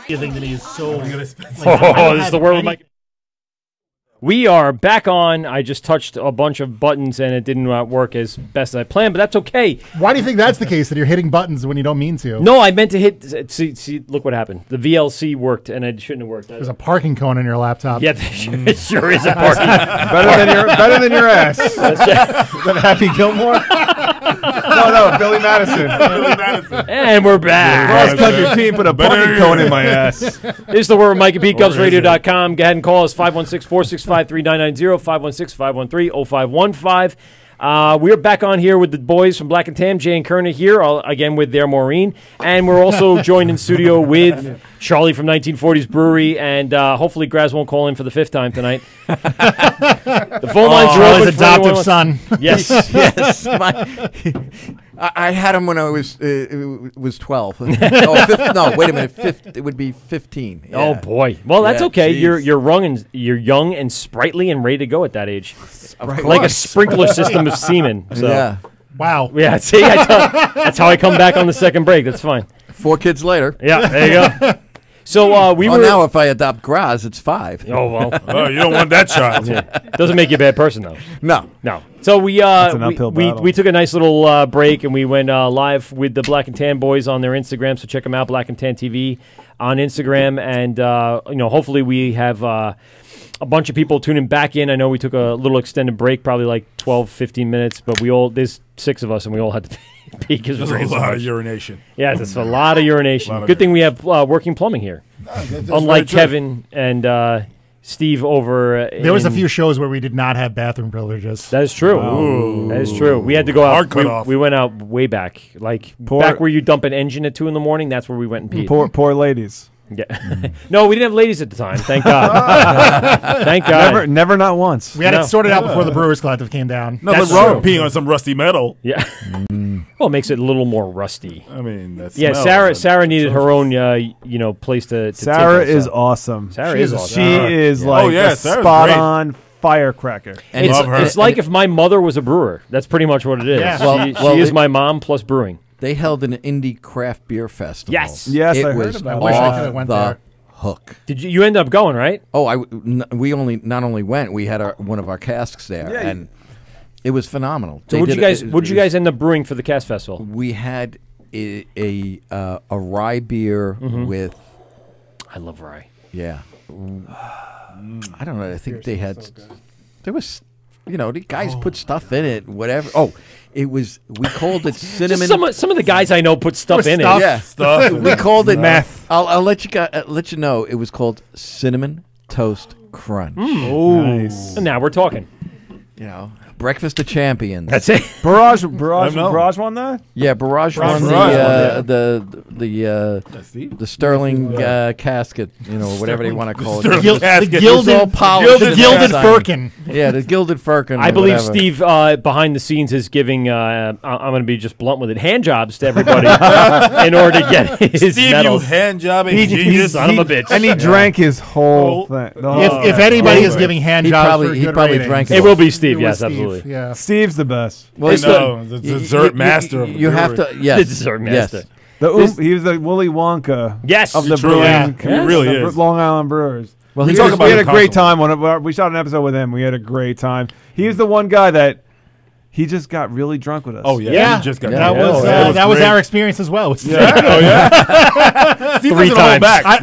You think that he is so... This is the word with Mike. We are back on. I just touched a bunch of buttons and it didn't work as best as I planned, but that's okay. Why do you think that's the case, that you're hitting buttons when you don't mean to? No, I meant to hit... See, look what happened. The VLC worked and it shouldn't have worked. There's a parking cone on your laptop. Yeah, it sure is a parking better than your ass. Is that Happy Gilmore? no, Billy Madison. And we're back. Cross country team put a parking cone in my ass. This is the word with Mike at BeatGubsRadio.com. Go ahead and call us 516-465-3990, 516-513-0515. We're back on here with the boys from Black and Tam, Jay and Kerna here, again with their Maureen. And we're also joined in studio with Charlie from 1940s Brewery, and hopefully Graz won't call in for the 5th time tonight. The phone lines are open. Charlie's adoptive son. Yes. Yes. I had him when I was 12. No, wait a minute. It would be 15. Yeah. Oh boy. Well, that's okay. Geez. You're young and sprightly and ready to go at that age. Of like a course. sprinkler system of semen. So. Yeah. Wow. Yeah. See, that's how I come back on the second break. That's fine. 4 kids later. Yeah. There you go. So we were now. If I adopt Graz, it's 5. Oh well. Oh, you don't want that child. Doesn't make you a bad person though. No. So we an uphill battle. we took a nice little break and we went live with the Black and Tan boys on their Instagram. So check them out, Black and Tan TV on Instagram, and hopefully we have a bunch of people tuning back in. I know we took a little extended break, probably like 12, 15 minutes, but there's 6 of us and we all had to pee because There's a lot of urination. Yeah, that's a lot of urination. Good thing we have working plumbing here. That's Unlike very true. Kevin and Steve over. There was a few shows where we did not have bathroom privileges. That is true. Wow. That is true. We had to go out. Hard cutoff. We went out way back, back where you dump an engine at 2 in the morning. That's where we went and peed. Poor ladies. Yeah. No, we didn't have ladies at the time. Thank God. Thank God. Never, not once. We had it sorted out before the Brewers Collective came down. Nothing wrong with peeing on some rusty metal. Yeah. Well, it makes it a little more rusty. I mean, that's Sarah needed her own place to. Sarah tickle, is so. awesome. Sarah is awesome. She is like a spot on firecracker. And it's like if my mother was a brewer. That's pretty much what it is. Yeah. She is my mom plus brewing. They held an indie craft beer festival. Yes. Yes, it I was heard about it. I wish I off could've went the there. hook. Did you end up going, right? Oh, we not only went, we had one of our casks there, and it was phenomenal. So what'd you guys end up brewing for the Cast Festival? We had a rye beer with. I love rye. Yeah. I don't know. I think they had. There was, the guys put stuff in it, whatever. Oh, it was. We called it cinnamon. Some of the guys I know put stuff in it. Yeah, stuff. We called it meth. I'll let you know. It was called cinnamon toast crunch. Oh, nice. And now we're talking. Breakfast of Champions. That's it. Barrage won that? Yeah, Barrage won the Sterling casket, whatever they want to call it. The gilded firkin. Yeah, the gilded firkin. I believe Steve behind the scenes is giving. I'm going to be just blunt with it. Hand jobs to everybody in order to get his Steve, medals. you hand jobbing genius. Son of a bitch. And he drank his whole thing. If anybody is giving hand jobs, he probably drank it. Will be Steve. Yes, absolutely. Yeah. Steve's the best. Well, the dessert master of the You have to, yes. The dessert master. Yes. He was the Willy Wonka of the brewing. He really is. Long Island Brewers. Well, we had a great time we shot an episode with him. We had a great time. He was the one guy that he just got really drunk with us. Oh yeah, he just got drunk. That was our experience as well. Yeah. Oh yeah. Steve 3 times. Back. I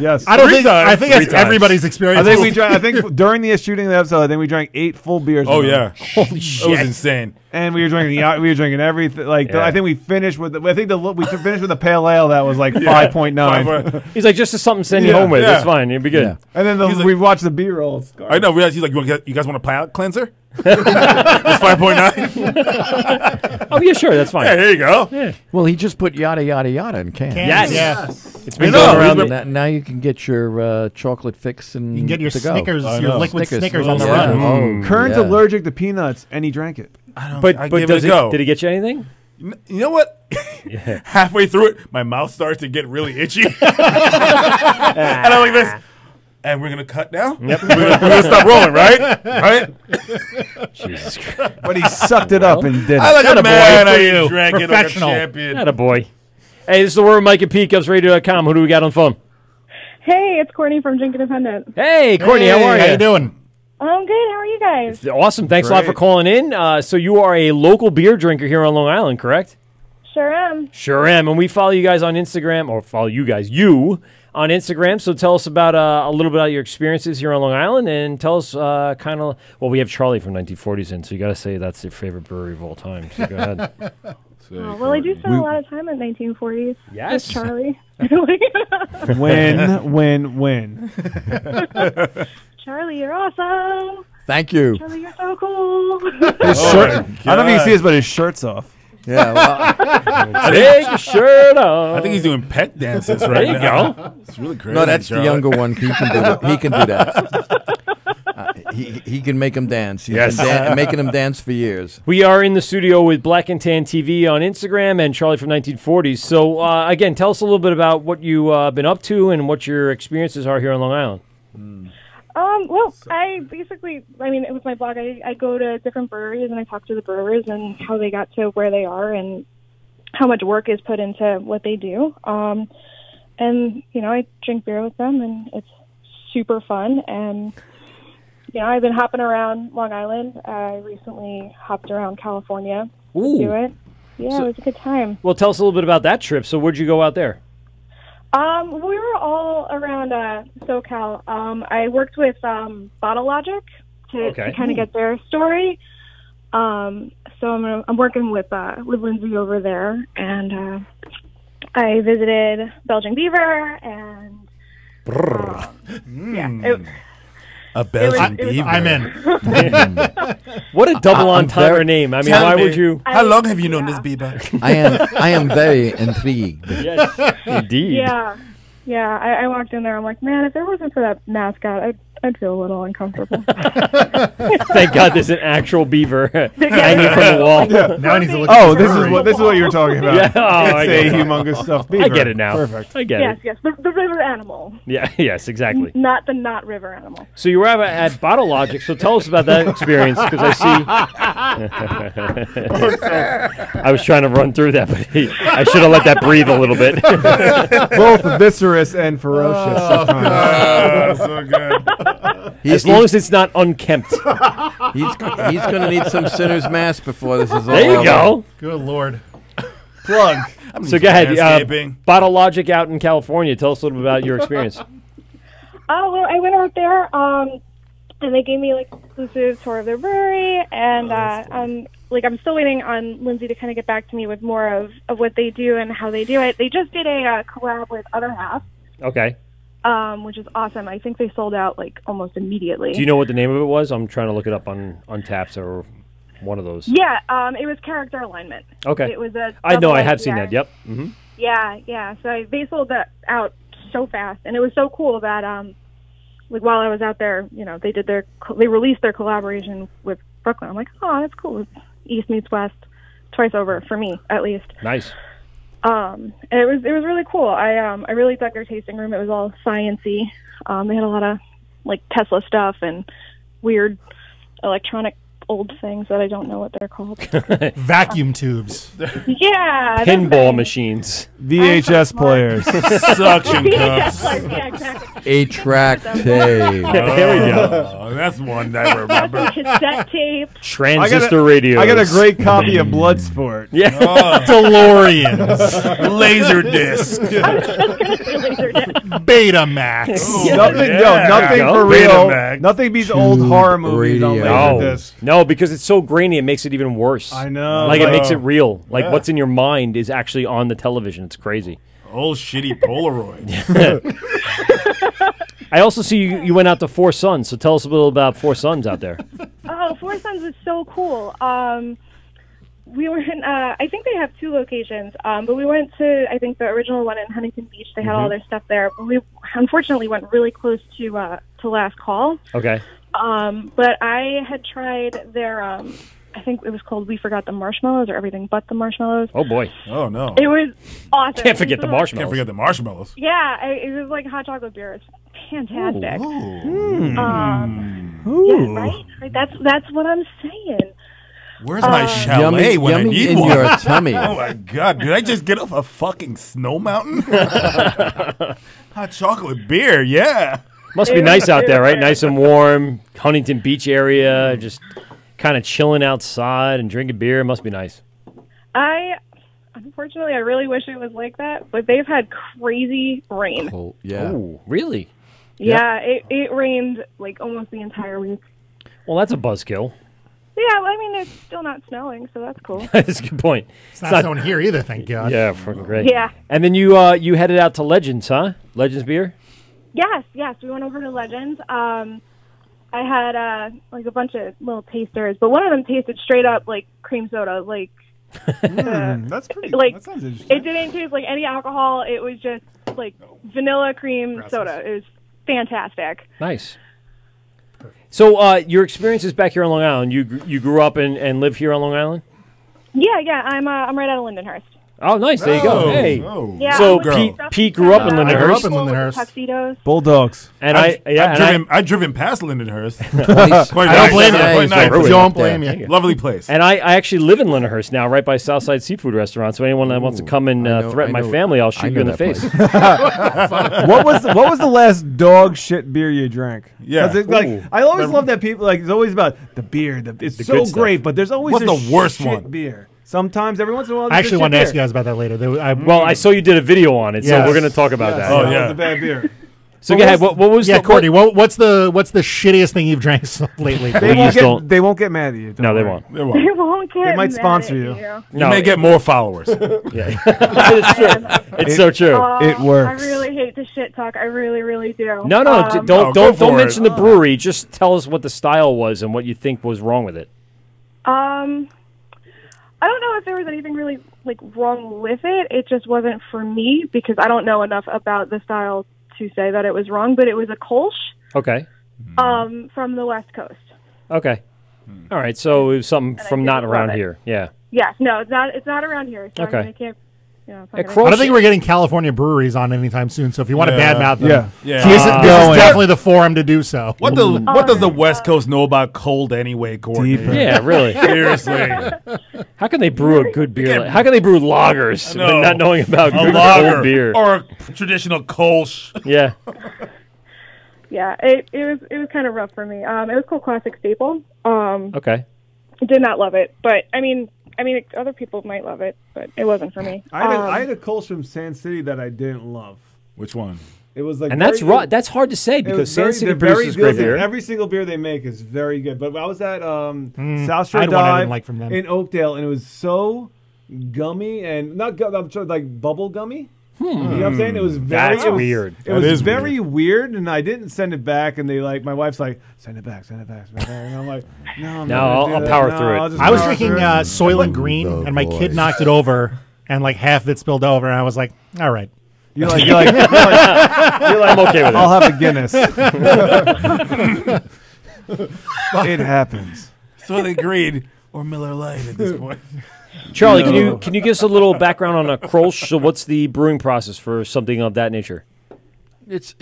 think that's everybody's experience. I think during the shooting of the episode, I think we drank 8 full beers. Oh yeah, holy shit, it was insane. And we were drinking everything. I think we finished with. We finished with a pale ale that was like 5.9. He's like, just something to send you home with. It's fine. You'll be good. Yeah. And then we watched the B-rolls. I know. He's like, you guys want a palate cleanser? It's 5.9. Oh yeah, sure, that's fine. Yeah, here you go. Yeah. Well, he just put yada yada yada in cans. Yes. It's been going around. Now you can get your chocolate fix and you can get your Snickers, your liquid Snickers on the run. run. Kern's allergic to peanuts, and he drank it. But did he get you anything? You know what? Halfway through it, my mouth starts to get really itchy, and I'm like this. And we're gonna cut now. Yep. We're gonna stop rolling, right? Right? Jesus Christ! But he sucked it up and did it. I like a man. I you drank it like a champion. Not a boy. Hey, this is the Word, Mike and Pete, GovsRadio.com. Who do we got on the phone? Hey, it's Courtney from Drink Independent. Hey, Courtney, how are you? How you doing? I'm good. How are you guys? Awesome. Thanks a lot for calling in. So you are a local beer drinker here on Long Island, correct? Sure am. Sure am. And we follow you guys on Instagram, or follow you on Instagram. So tell us about a little bit about your experiences here on Long Island, and tell us kind of, well, we have Charlie from 1940s in, so you got to say that's your favorite brewery of all time. So go ahead. Oh, well, I do spend a lot of time at 1940s. Yes. With Charlie. Win. Charlie, you're awesome. Thank you. Charlie, you're so cool. His shirt. I don't know if you can see this, but his shirt's off. Yeah, well, take your shirt off. I think he's doing pet dances right There you now. go. It's really crazy. No, that's Charlie. the younger one. He can do it. He can do that. He can make them dance. He's Yes. been making them dance for years. We are in the studio with Black and Tan TV on Instagram and Charlie from 1940s. So, again, tell us a little bit about what you've been up to and what your experiences are here on Long Island. Well, I basically, with my blog, I go to different breweries and I talk to the brewers and how they got to where they are and how much work is put into what they do. And, I drink beer with them and it's super fun. And, I've been hopping around Long Island. I recently hopped around California to do it. Yeah, it was a good time. Well, tell us a little bit about that trip. So where'd you go out there? We were all around SoCal. I worked with Bottle Logic to kind of get their story. So I'm working with Lindsay over there, and I visited Belgian Beaver, and a Belgian Beaver. I'm in. What a double entendre name. I mean, why would you? How long have you known this Beaver? I am very intrigued. Yes, indeed. Yeah. I walked in there. I'm like, man, if it wasn't for that mascot, I'd feel a little uncomfortable. Thank God there's an actual beaver hanging from the wall. Yeah. Now I need to look Oh, at this is what you were talking about. Yeah. Oh, I It's get a it. humongous stuffed beaver. I get it now. Perfect. I get it. Yes, the river animal. Yeah, yes, exactly. Not the not river animal. So you were at Bottle Logic, so tell us about that experience, because I see... I was trying to run through that, but I should have let that breathe a little bit. Both viscerous and ferocious. Oh, so good. As long as it's not unkempt. He's going to need some sinner's mass before this is all There you over. go. Good Lord. Plug. So go ahead. Bottle Logic out in California. Tell us a little bit about your experience. Oh, well, I went out there, and they gave me exclusive tour of their brewery, and I'm still waiting on Lindsay to kind of get back to me with more of what they do and how they do it. They just did a collab with Other Half. Okay. Which is awesome. I think they sold out almost immediately. Do you know what the name of it was? I'm trying to look it up on Untappd or one of those. Yeah, it was Character Alignment. Okay. It was a I know, I have double seen IPA. that. Yep. Mm-hmm. Yeah. So they sold that out so fast, and it was so cool that while I was out there, they released their collaboration with Brooklyn. I'm like, oh, that's cool. East meets West, twice over for me at least. Nice. And it was really cool. I really dug their tasting room. It was all sciencey. They had a lot of Tesla stuff and weird electronic old things that I don't know what they're called. Vacuum tubes. Yeah. Pinball machines. VHS players. Suction cups. Yeah, exactly. 8-track tape. There we go. Oh, that's one I remember. Cassette tape. Transistor radios. I got a great copy of Bloodsport. Yeah. DeLoreans. Laser disc. I was just going to say Laserdisc. Betamax. Nothing for real. Betamax. Nothing beats old horror movies on Laserdisc. No, because it's so grainy, it makes it even worse. I know. It makes it real. What's in your mind is actually on the television. It's crazy. Old shitty Polaroid. I also see you went out to Four Sons, so tell us a little about Four Sons out there. Oh, Four Sons is so cool. We were in, I think they have 2 locations, but we went to, I think, the original one in Huntington Beach. They had all their stuff there. But we unfortunately went really close to Last Call. Okay. But I had tried their, I think it was called We Forgot the Marshmallows or Everything But the Marshmallows. Oh, boy. Oh, no. It was awesome. Can't forget the marshmallows. Can't forget the marshmallows. Yeah, it was like hot chocolate beer. It's fantastic. Ooh. Yeah, right? That's what I'm saying. Where's my chalet when I yummy need in one? your tummy. Oh my God! Did I just get off a fucking snow mountain? Hot chocolate beer, yeah. Must be nice out there, right? Nice and warm. Huntington Beach area, just kind of chilling outside and drinking beer. Must be nice. Unfortunately, I really wish it was like that, but they've had crazy rain. Oh, yeah. Ooh, really? Yeah, it rained like almost the entire week. Well, that's a buzzkill. Yeah, well, I mean, it's still not snowing, so that's cool. That's a good point. It's not snowing here either, thank God. Yeah, fucking great. Yeah. And then you headed out to Legends, huh? Legends beer? Yes, we went over to Legends. I had like a bunch of little tasters, but one of them tasted straight up like cream soda, like that's pretty. like That sounds interesting. it didn't taste like any alcohol. It was just like vanilla cream soda. It was fantastic. Nice. So your experiences back here on Long Island, you grew up and live here on Long Island? Yeah, I'm right out of Lindenhurst. Oh, nice. There you go. Hey. Yeah, So I'm Pete grew up in Lindenhurst. I grew up in Lindenhurst. Tuxedos. Bulldogs. And I've driven past Lindenhurst. Quite I don't nice. blame you. Quite nice. Don't blame you. Lovely place. And I actually live in Lindenhurst now, right by Southside Seafood Restaurant. So anyone that wants to come and threaten my family, I'll shoot you in the face. What was the last dog shit beer you drank? Yeah. 'Cause it's like, I always love that people like. It's always about the beer. It's The so good stuff. great, but there's always What's a the worst shit one? beer. Sometimes, every once in a while, I there's actually a wanted to shit ask you guys about that later. Well, I saw you did a video on it, so Yes. we're going to talk about that. Oh, That yeah. was a bad beer. So go ahead. What was yeah, the Courtney? What's the shittiest thing you've drank lately? They won't get mad at you. No, they worry. won't. They won't. They won't get They might mad sponsor at you. You No, may get more followers. Yeah, it's true. It's so true. It works. I really hate to shit talk. I really, really do. No, go don't for mention it. the brewery. Just tell us what the style was and what you think was wrong with it. I don't know if there was anything really like wrong with it. It just wasn't for me because I don't know enough about the style to say that it was wrong. But it was a Kolsch, Okay. from the West Coast. Okay. All right. So it was something And I from not didn't around love it. here. Yeah. Yes, no, it's not. It's not around here. So Okay. I mean, I can't. You know, At fucking- I don't think we're getting California breweries on anytime soon. So if you want to badmouth them, Yeah. this is definitely the forum to do so. What does the West Coast know about cold anyway, Courtney? Yeah, really. Seriously. How can they brew a good beer? How can they brew lagers No. not knowing about A good lager cold beer? or a traditional Kolsch? Yeah. Yeah, it was kind of rough for me. It was called Classic Staple. Okay. Did not love it, but I mean, other people might love it, but it wasn't for me. I had a Kolsch from San City that I didn't love. Which one? It was like, And that's very- that's hard to say it because was San very- City they're very produces great good. beer. Every single beer they make is very good. But I was at South Shore I had one I Dive didn't like from them. in Oakdale, and it was so gummy and not I'm sorry, like bubble gummy. You know what I'm saying? It was very That's weird. It That was is very weird, and I didn't send it back. And they like, my wife's like, send it back, send it back, send it back. And I'm like, no, I'm No, not gonna do I'll that. power No, through it. I'll just I was power drinking through it. Soylent Green, and my kid knocked it over, and like half of it spilled over, and I was like, all right. You're like, I'm okay with it. I'll have a Guinness. It happens. So they agreed, or Miller Lite at this point. Charlie, can you give us a little background on a Kolsch? So what's the brewing process for something of that nature? It's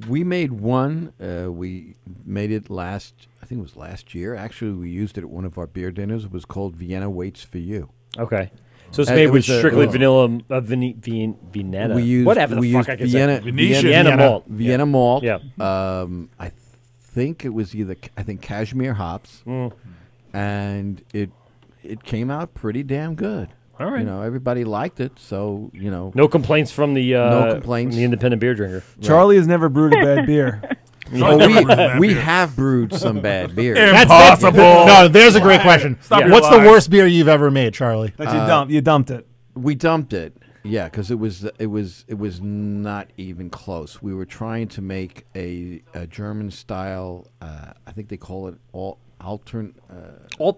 we made one. We made it I think it was last year. Actually, we used it at one of our beer dinners. It was called Vienna Waits for You. Okay. So it's And made it with was strictly vanilla, Vienna. We used Whatever the we fuck used I can Vienna, say. Vienna malt. Vienna malt. Yeah. I think it was cashmere hops, and it came out pretty damn good. All right. You know, everybody liked it, so you know. No complaints from the No complaints. from the independent beer drinker. Charlie has never brewed a bad beer. We have brewed some bad beer. Impossible. No, there's a great question. Stop What's your the lies. worst beer you've ever made, Charlie? That you dumped it. We dumped it. Yeah, because it was not even close. We were trying to make a German style. I think they call it alt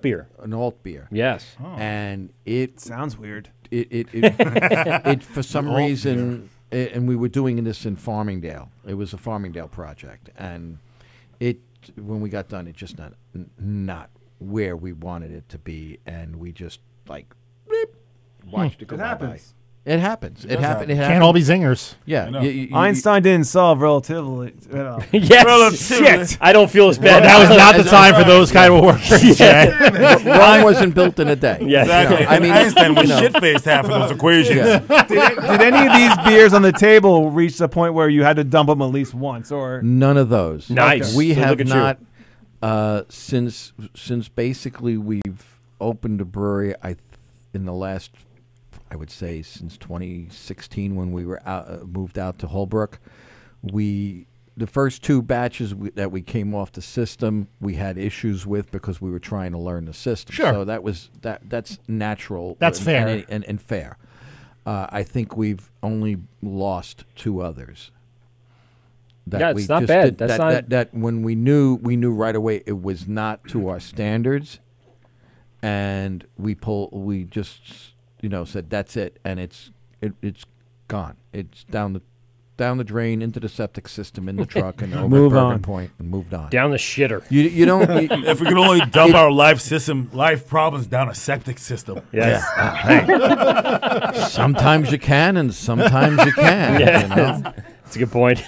beer. An alt beer. Yes. And it sounds weird. It for some reason, and we were doing this in Farmingdale. It was a Farmingdale project, and when we got done, it just not where we wanted it to be, and we just like watched it go It bye-bye. happens. It happens. It happens. Can't all be zingers. Yeah. Einstein didn't solve relativity. Yes. Shit. I don't feel as bad. That was not the time for those kind of words. Rome wasn't built in a day. Yeah. Exactly. I mean, Einstein was shit-faced half of those equations. Yeah. Did any of these beers on the table reach the point where you had to dump them at least once, or none of those? Nice. We So have look at not since basically we've opened a brewery. In the last, I would say, since 2016 when we were moved out to Holbrook, the first 2 batches that we came off the system, we had issues with because we were trying to learn the system. Sure. So that's natural. That's fair. And fair. I think we've only lost 2 others. Yeah, it's not bad. That's not that when we knew right away it was not to our standards, and we just said that's it, and it's gone. It's down the drain into the septic system in the truck and over Move at on. Bergen Point and moved on. down the shitter. You don't. If we could only dump our life problems down a septic system. Yes. Sometimes you can, and sometimes you can't. Yeah. That's a good point.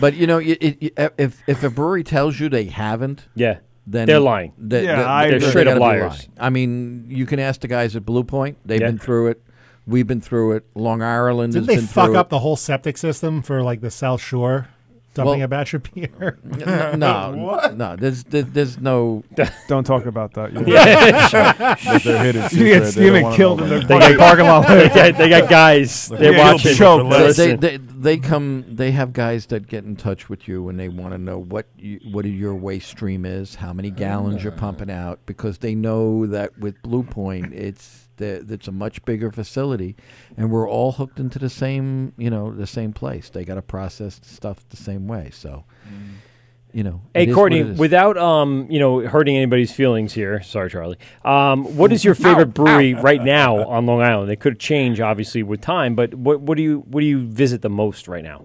But if a brewery tells you they haven't, Yeah. then They're lying. They're straight up gotta be liars. lying. I mean, you can ask the guys at Blue Point. They've Yeah. been through it. We've been through it. Long Island Didn't has they been fuck through up it. the whole septic system for like the South Shore, dumping Well- a batch of beer? No. There's no. don't talk about that. That's their hidden You secret. get They Steven don't wanna killed know in their about fucking parking lot. They got guys. They're Yeah. watching. Choke. They come. They have guys that get in touch with you and they want to know what your waste stream is, how many gallons you're pumping out, because they know that with Blue Point it's a much bigger facility, and we're all hooked into the same place. They got to process the stuff the same way. So, Hey, it is Courtney, what it is. without hurting anybody's feelings here. Sorry, Charlie. What is your favorite brewery right now on Long Island? It could change obviously with time, but what do you visit the most right now?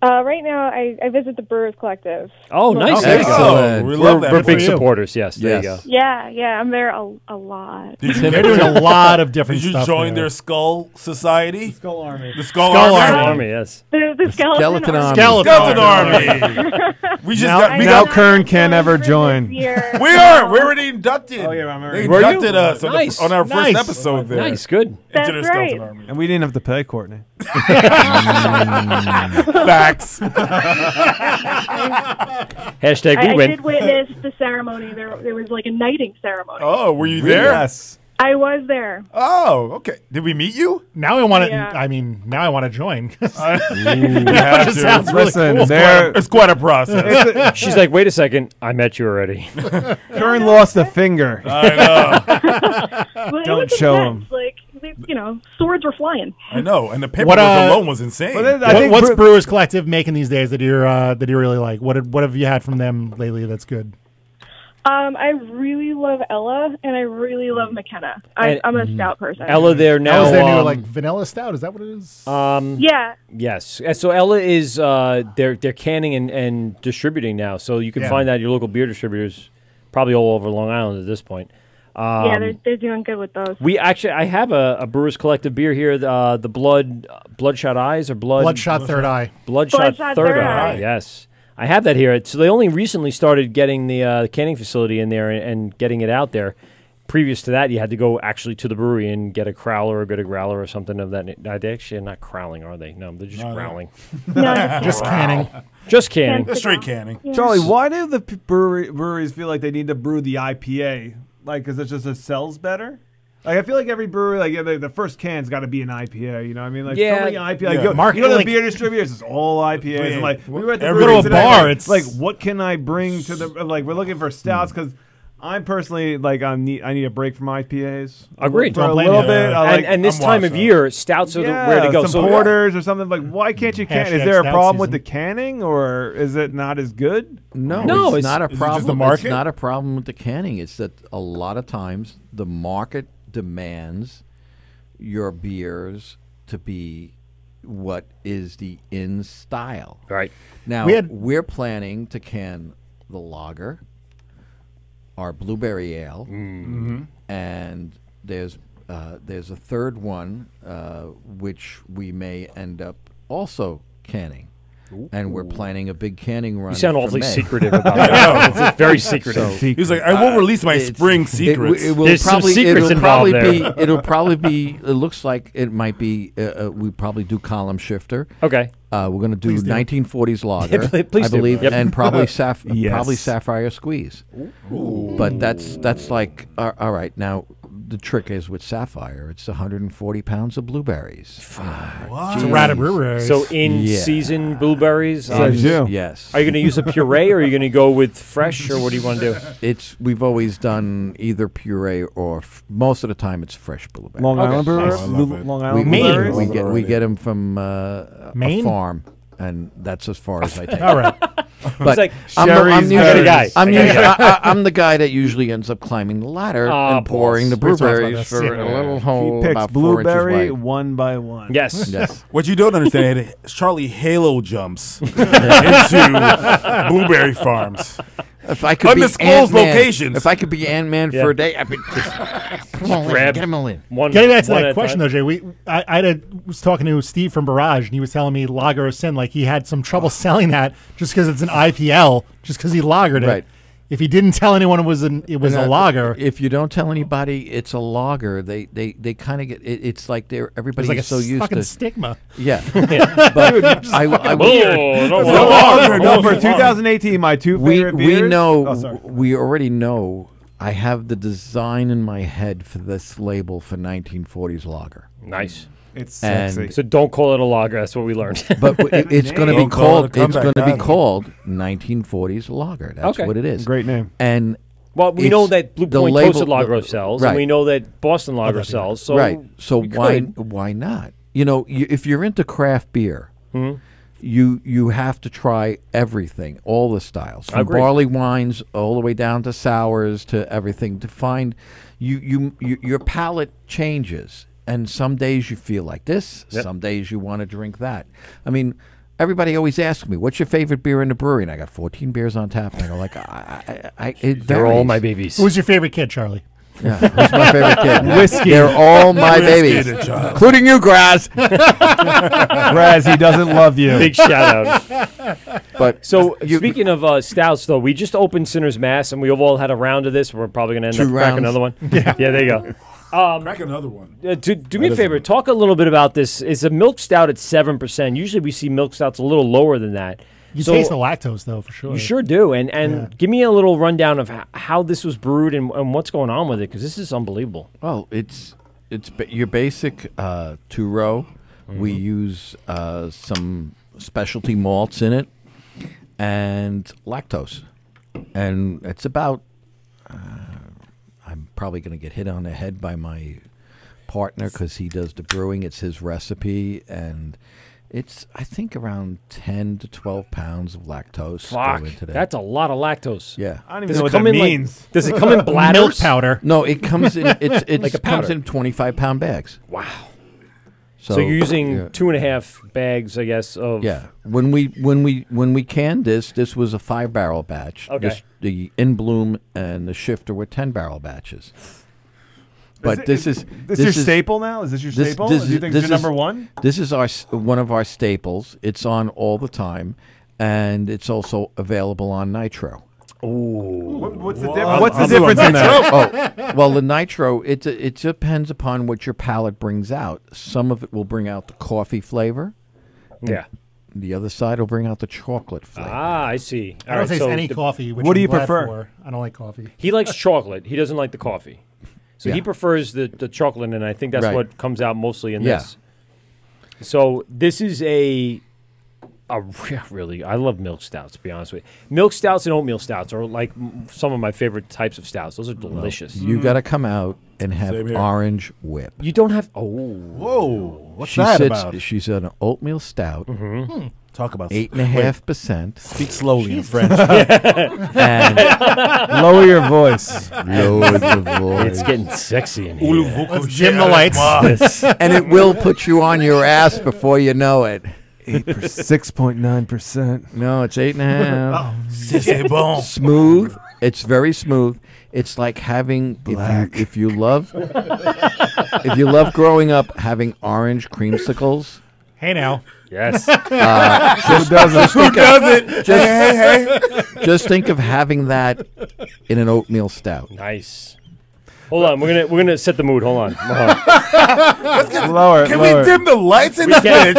Right now, I visit the Brewers Collective. Oh, nice. There you go. Excellent. We love that. We're Good big for you. supporters. Yes, there you go. Yeah, I'm there a lot. They're doing a lot of different Did you stuff. join there. their Skull Society? Skull Army. The Skull Skull Army. Army, yes. The Skeleton Army. Skeleton Army. We just got. Now Kern can't ever join. Year. We're already inducted. Oh, yeah, I'm They Were you? inducted us Nice. on our first Nice. episode there. Nice, good. Into That's the Skeleton right. Army. And we didn't have to pay Courtney. Facts. Hashtag we I win. did witness the ceremony. There was like a knighting ceremony. Oh, were you there? Yes. I was there. Oh, okay. Did we meet you? Now I want to. Yeah. I mean, now I want to join. We have That just to. sounds really Listen, cool. It's quite a process. She's like, wait a second, I met you already. Kern lost a finger. I know. But it Don't was show intense. Like, swords were flying. I know. And the paperwork alone was insane. What's Brewers Collective making these days that you really like? What have you had from them lately that's good? I really love Ella, and I really love McKenna. I'm a stout person. Ella there now. Ella's their new like vanilla stout. Is that what it is? Yeah. Yes. So Ella is they're canning and distributing now. So you can find that at your local beer distributors, probably all over Long Island at this point. Yeah, they're doing good with those. I have a Brewers Collective beer here, the Bloodshot Eyes or Bloodshot Third Eye. Bloodshot Third Eye. Yes. I have that here. So they only recently started getting the canning facility in there and getting it out there. Previous to that, you had to go actually to the brewery and get a crowler or get a growler or something of that. They actually are not crowling, are they? No, they're just growling. Just canning. Just canning. Just straight canning. Yeah. Charlie, why do the breweries feel like they need to brew the IPA? Like, because it sells better? Like, I feel like every brewery, like, the first can's got to be an IPA, you know what I mean? Like, so many IPA. Like, you go to the beer distributors, it's all IPAs. And, like, we were at the brewery go to a today, bar, like, it's... like, what can I bring to the, like, we're looking for stouts, because I'm personally, like, I need a break from IPAs. Agreed. For a little bit. And this time of year, stouts are where to go. Some porters or something. Like, why can't you can? Is there a problem with the canning, or is it not as good? No, it's not a problem. just the market? It's not a problem with the canning. It's that a lot of times the market demands your beers to be what is the in style. Right. Now, we're planning to can the lager, our blueberry ale, and there's there's a third one, which we may end up also canning. And we're planning a big canning run. You sound for awfully May. secretive about that. It's very secretive. He was like, I won't release my spring secrets. It will There's some probably, secrets it'll probably involved there. It'll probably be. It looks like it might be. We probably do column shifter. Okay. We're going to do Please do. 1940s lager, Please I do. believe, Yep. and probably Yes. probably sapphire squeeze. But that's like all right. Now the trick is with sapphire, it's 140 pounds of blueberries. It's a rat of blueberries. So in season blueberries. Yes. Are you going to use a puree, or are you going to go with fresh, or what do you want to do? We've always done either puree or most of the time it's fresh blueberries. Long Island brewer? I love it. Long Island Maine. blueberries? We get them from a Maine? farm, and that's as far as I take. All right. But like, I'm Sherry's usually, guy. I'm the guy that usually ends up climbing the ladder and pouring the We've talked about blueberries this. for a little He hole picks about 4 inches blueberry wide. one by one. Yes. Yes. What you don't understand is Charlie Halo jumps into blueberry farms. If I could Undisclosed be Ant-Man, locations. If I could be Ant-Man Yeah. for a day, I'd be just come on, Grab get him all in. One, Getting back to one at that a question, time. though, Jay, I was talking to Steve from Barrage, and he was telling me Lager of Sin, like he had some trouble selling that just because it's an IPL, just because he lagered it. Right. If he didn't tell anyone it was a lager, If you don't tell anybody it's a lager, they kind of get it's like there's everybody's like a so used fucking to stigma. Yeah. But I No, for 2018, my two favorite we beers. know Oh, sorry. we already know. I have the design in my head for this label for 1940s lager. Nice. It's And- sexy. So don't call it a lager. That's what we learned. But it's going to be Don't call it called. a It's comeback going to be band. called 1940s lager. That's Okay. what it is. Great name. And Well, we know it's that Blue the Point label- Toasted Lager sells, right. and we know that Boston Lager sells. So right. So we why could. why not? You know, if you're into craft beer, Mhm. you have to try everything, all the styles, I from agree. barley wines all the way down to sours to everything. To find your palate changes, and some days you feel like this, Yep. some days you want to drink that. I mean. Everybody always asks me, "What's your favorite beer in the brewery?" And I got 14 beers on tap, and I go like, it They're all varies. my babies. Who's your favorite kid, Charlie? Yeah, who's my favorite kid? Whiskey. They're all my Whiskey babies, the child. including you, Graz. Raz, he doesn't love you. Big shout out. But So speaking of stouts, though, we just opened Sinner's Mass, and we have all had a round of this. We're probably going to end 2 up cracking rounds. another one. Yeah, there you go. Crack another one. Do me a favor. Talk a little bit about this. It's a milk stout at 7%. Usually we see milk stouts a little lower than that. You So- taste the lactose, though, for sure. You sure do. And give me a little rundown of how this was brewed and what's going on with it, because this is unbelievable. Well, it's your basic 2-row. We use some specialty malts in it and lactose, and it's about. I'm probably going to get hit on the head by my partner because he does the brewing. It's his recipe, and it's I think around 10 to 12 pounds of lactose. Fuck, go into that. that's a lot of lactose. Yeah. I don't even Does know it what come that in like- means. does it come in bladders? Milk powder. No, it comes in. It Like a comes powder. in 25-pound bags. Wow. So you're using 2.5 bags, I guess, of Yeah. When we canned this was a 5-barrel batch. Okay. The In Bloom and the Shifter were 10-barrel batches. But this is your staple now? Is this your staple? Do you think it's your number one? This is one of our staples. It's on all the time, and it's also available on Nitro. What's the difference? What's the difference in that? Oh, well, the Nitro, it depends upon what your palate brings out. Some of it will bring out the coffee flavor. Yeah. The other side will bring out the chocolate flavor. Ah, I see. I don't taste any coffee. Which what do I'm you glad prefer? for. I don't like coffee. He likes chocolate. He doesn't like the coffee. So he Yeah. prefers the chocolate, and I think that's Right. what comes out mostly in Yeah. this. So this is a really, I love milk stouts, to be honest with you. Milk stouts and oatmeal stouts are like some of my favorite types of stouts. Those are delicious. You got to come out and Same have here. orange whip. You don't have, Whoa. What's She that sits- about? She's an oatmeal stout, Talk about 8.5%. Speak slowly in French. And Lower your voice. lower the voice. It's getting sexy in here. Let's dim the lights. And it will put you on your ass before you know it. 6.9%. No, it's 8.5. C'est bon. Smooth, It's very smooth. It's like having if you love if you love growing up having orange creamsicles. Hey now. Yes. Who doesn't? Who doesn't? Hey. Just think of having that in an oatmeal stout. Nice. Hold on, we're gonna set the mood. Hold on. Lower. Can we dim the lights in this bitch?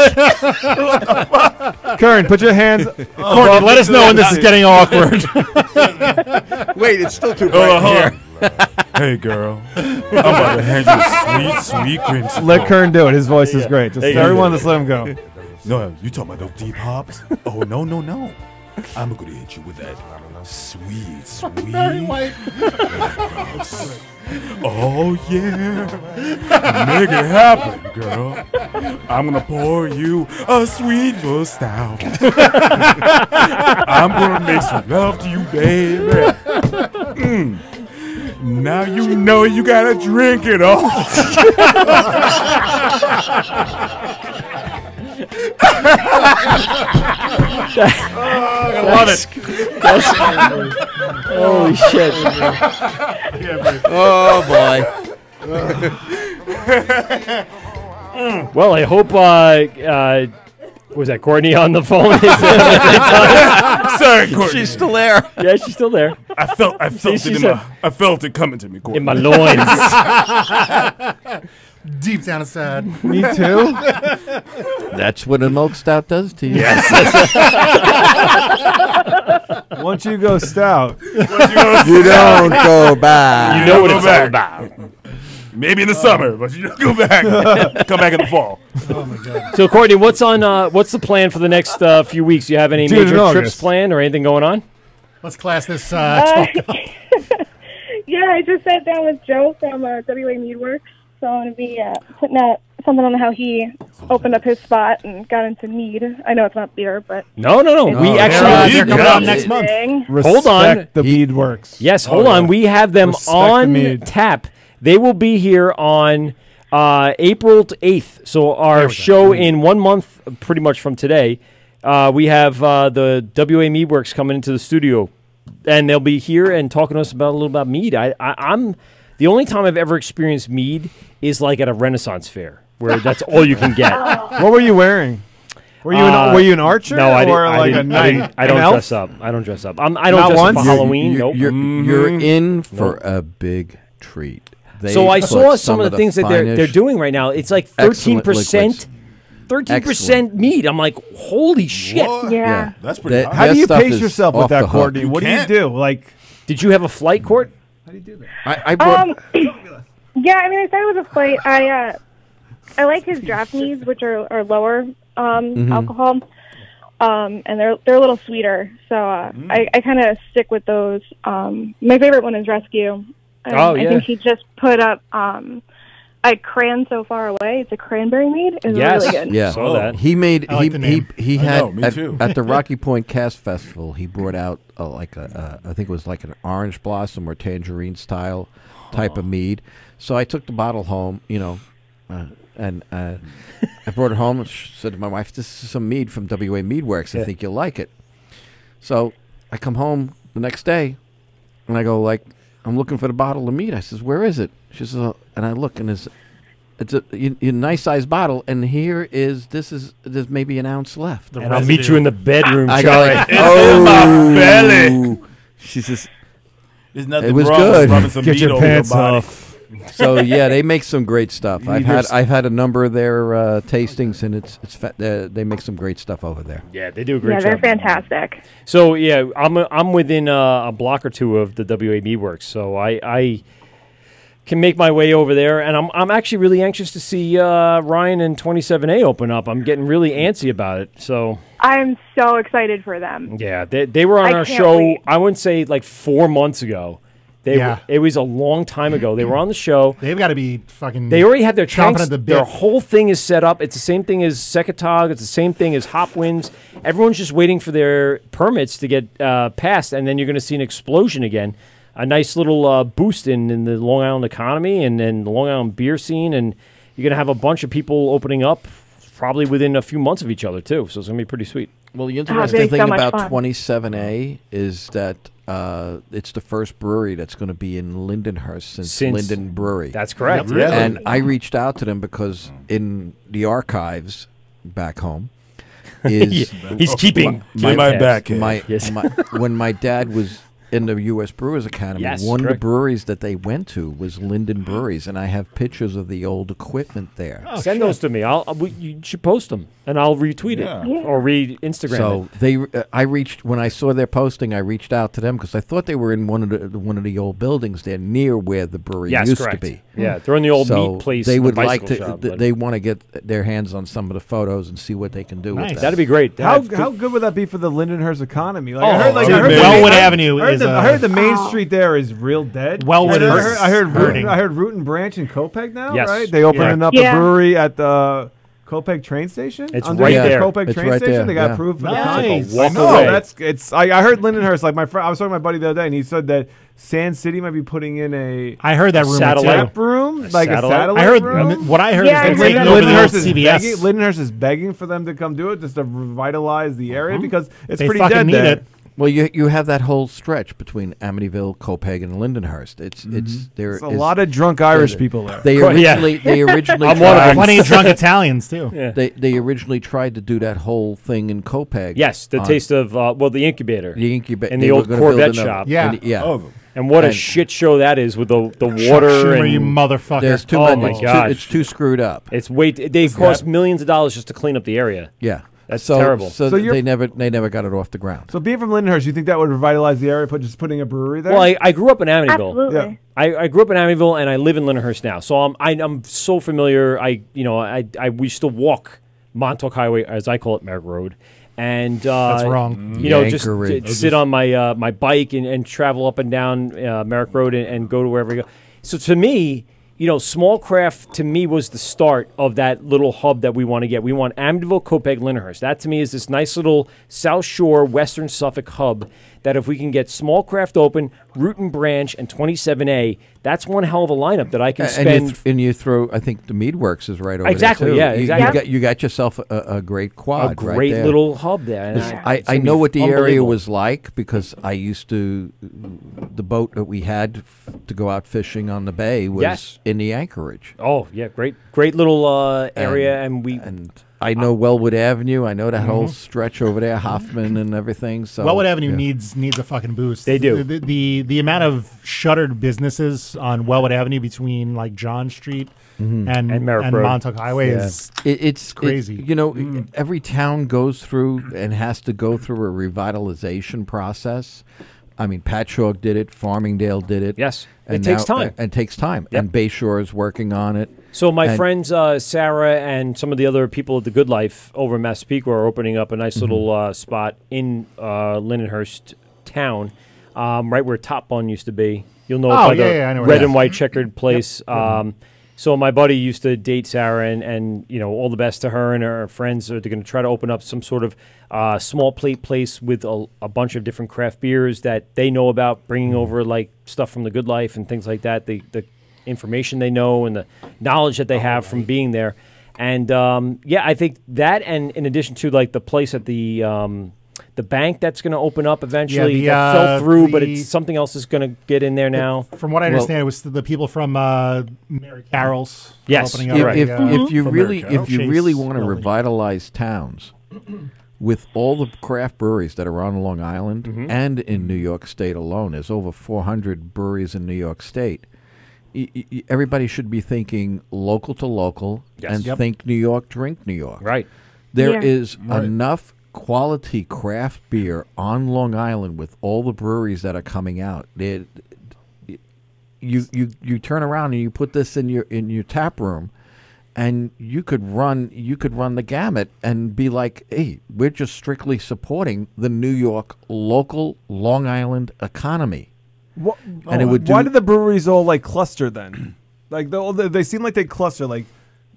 Kern, put your hands. Courtney, let us know when this is getting awkward. Wait, it's still too bright here. Hey, girl. I'm about to hand you a sweet creamsicle. Let Kern do it. His voice is great. Just everyone, just let him go. No, you talking about those deep hops? Oh, no. I'm going to hit you with that sweet. Oh, yeah. Make it happen, girl. I'm going to pour you a sweet little stout. I'm going to make some love to you, baby. Now you know you got to drink it all. I love it. Holy shit. Oh, boy. Well, I hope, was that Courtney on the phone? Sorry, Courtney. She's still there. Yeah, she's still there. I felt it coming to me, Courtney. In my loins. Deep down inside. Me too. That's what a milk stout does to you. Yes. Once you go stout, you don't go back. You know what it's all about. Maybe in the summer, but you don't go back. Come back in the fall. Oh my god. So, Courtney, what's the plan for the next few weeks? Do you have any June and major August. trips planned or anything going on? Let's class this talk up. Yeah, I just sat down with Joe from WA Meadworks, so I'm going to be putting out something on how he opened up his spot and got into mead. I know it's not beer, but... No. We actually... They're coming out next month. Hold on. Respect the mead works. Yes, hold on. We have them Respect the on mead. tap. They will be here on April 8th. So our show in 1 month, pretty much from today, we have the WA Meadworks coming into the studio. And they'll be here and talking to us about a little about mead. I'm the only time I've ever experienced mead is like at a Renaissance fair, where that's all you can get. What were you wearing? Were you an archer? No, I didn't. Or like a knight? I don't An elf? dress up. I don't dress up. I don't Not dress once? up for Halloween. Nope. You're in for a big treat. They So I put saw some of the things that they're finest- doing right now. It's like excellent 13%. liquids. 13% meat. I'm like, holy shit. What? Yeah. That's pretty That- hot. How do That you stuff pace is yourself off with that, the hook. Courtney? You What can't. do you do? Like, Did you have a flight, Court? how do you do that? I brought, Yeah, I mean, I started with a flight. I like his draft meads, which are lower alcohol, and they're a little sweeter. So I kind of stick with those. My favorite one is Rescue. Oh, yeah. I think he just put up a Cran So Far Away. It's a cranberry mead. It's really good. Yeah, Saw that. he made. I like the name. He I had know, me too. at the Rocky Point Cast Festival. He brought out I think it was like an orange blossom or tangerine style type of mead. So I took the bottle home, and I brought it home and said to my wife, "This is some mead from WA Meadworks. I think you'll like it." So I come home the next day, and I go I'm looking for the bottle of mead. I says, "Where is it?" She says, and I look, and it's a nice sized bottle, and there's maybe an ounce left. And I'll meet you in the bedroom, I Charlie. go It's in my belly. She says, There's nothing it was wrong with good. rubbing some Get meat your over pants your body. off. So yeah, they make some great stuff. I've Leave had a number of their tastings, and they make some great stuff over there. Yeah, they do a great Yeah, job. they're fantastic. So yeah, I'm within a block or two of the WA Meadworks, so I can make my way over there, and I'm actually really anxious to see Ryan and 27A open up. I'm getting really antsy about it. So I'm so excited for them. yeah, they were on I our can't show. wait. I wouldn't say like 4 months ago. It was a long time ago. They were on the show. They've got to be fucking. They already have their chomping tanks. at the bit. Their whole thing is set up. It's the same thing as Secatog. It's the same thing as Hopwinds. Everyone's just waiting for their permits to get passed, and then you're going to see an explosion again. A nice little boost in the Long Island economy and the Long Island beer scene, and you're going to have a bunch of people opening up probably within a few months of each other, too. So it's going to be pretty sweet. Well, the it'd interesting be thing so much about fun. 27A is that it's the first brewery that's going to be in Lindenhurst since Linden Brewery. That's correct. Really? And I reached out to them because in the archives back home is He's keeping my back. when my dad was in the U.S. Brewers Academy, Yes, one of correct. the breweries that they went to was Linden Breweries, and I have pictures of the old equipment there. Send those to me. You should post them, and I'll retweet it or re-Instagram So it. I reached when I saw their posting. I reached out to them because I thought they were in one of the old buildings there near where the brewery used correct. to be. Yeah, they're in the old So meat place. They the would like bicycle to. shop, but- They want to get their hands on some of the photos and see what they can do with that. That'd be great. How good would that be for the Lindenhurst economy? Like, Oh, I heard, like, dude, I heard Wellwood Avenue is, I heard the main street there is real dead. Wellwood And is I heard hurting. I heard Root and Branch in Copeg now, Yes. right? They opening up Yeah. a brewery at the Copeg train station. It's Under right the there. Copeg It's train right station. there, They got yeah. approved for the Nice. concept. Walk I know away. that's it's. I heard Lindenhurst. Like my friend, I was talking to my buddy the other day, and he said that Sand City might be putting in a I heard that rumor satellite. too. tap room, like a satellite I heard room. what I heard Yeah, I is heard they're taking that. over the old Lindenhurst is CVS. begging. Lindenhurst is begging for them to come do it just to revitalize the area because it's They pretty fucking dead need there. it. Well, you have that whole stretch between Amityville, Copeg, and Lindenhurst. It's there. There's a lot of drunk Irish people there. They originally I'm one of them. Plenty of drunk Italians too. Yeah. They originally tried to do that whole thing in Copeg. Yes, the taste of the incubator. The incubator in the old Corvette shop. Yeah. yeah. Oh, And what a And- shit show that is with the Chuck water Schumer, and you motherfucker. There's too Oh much. my it's gosh. it's too screwed up. It's they cost millions of dollars just to clean up the area. Yeah, That's so, terrible. So, So you're- they never got it off the ground. So being from Lindenhurst, you think that would revitalize the area? Just putting a brewery there? Well, I grew up in Amityville. Absolutely. Yeah. I grew up in Amityville and I live in Lindenhurst now, so I'm so familiar. We used to walk Montauk Highway, as I call it, Merrick Road, and That's wrong. just Anchorage. sit on my bike and travel up and down Merrick Road and go to wherever I go. So to me, small craft to me was the start of that little hub that we want to get. We want Amityville, Copeg, Lindenhurst. That to me is this nice little South Shore, Western Suffolk hub that if we can get small craft open, Root and Branch, and 27A, that's one hell of a lineup that I can spend. And you throw. I think the Meadworks is right over Exactly, there too. yeah, exactly. You got yourself a great quad. A great right there. little hub there. And it's I gonna know be what the area unbelievable. was like because I used to. The boat that we had to go out fishing on the bay was Yes. in the anchorage. Oh yeah, great little area, and I know Wellwood Avenue. I know that whole stretch over there, Hoffman and everything. So Wellwood Avenue yeah. needs a fucking boost. They do. The amount of shuttered businesses on Wellwood Avenue between like John Street and Merrick Road. Montauk Highway Yeah. is It's crazy. Every town goes through and has to go through a revitalization process. I mean, Patchogue did it. Farmingdale did it. Yes. And It takes time. It takes time. Yep. And Bayshore is working on it. So my And- friends Sarah and some of the other people at the Good Life over in Massapequa are opening up a nice little spot in Lindenhurst town, right where Top Bun used to be. You'll know it by the I know where red it and is. white checkered place. So my buddy used to date Sarah, and all the best to her and her friends. They're going to try to open up some sort of small plate place with a bunch of different craft beers that they know about, bringing over like stuff from the Good Life and things like that. The information they know and the knowledge that they have from being there. And I think that, and in addition to like the place at the bank that's going to open up eventually, that fell through, but it's something else is going to get in there now. From what I understand, it was the people from Mary Carroll's Yes. opening up. If you from really Mary if you Chase want to building. revitalize towns with all the craft breweries that are on Long Island and in New York State alone, there's over 400 breweries in New York State. Everybody should be thinking local to local and think New York, drink New York. Right. There is enough quality craft beer on Long Island with all the breweries that are coming out. You turn around and you put this in your tap room, and you could run the gamut and be like, hey, we're just strictly supporting the New York local Long Island economy. And it would why do the breweries all like cluster then? Like they seem like they cluster like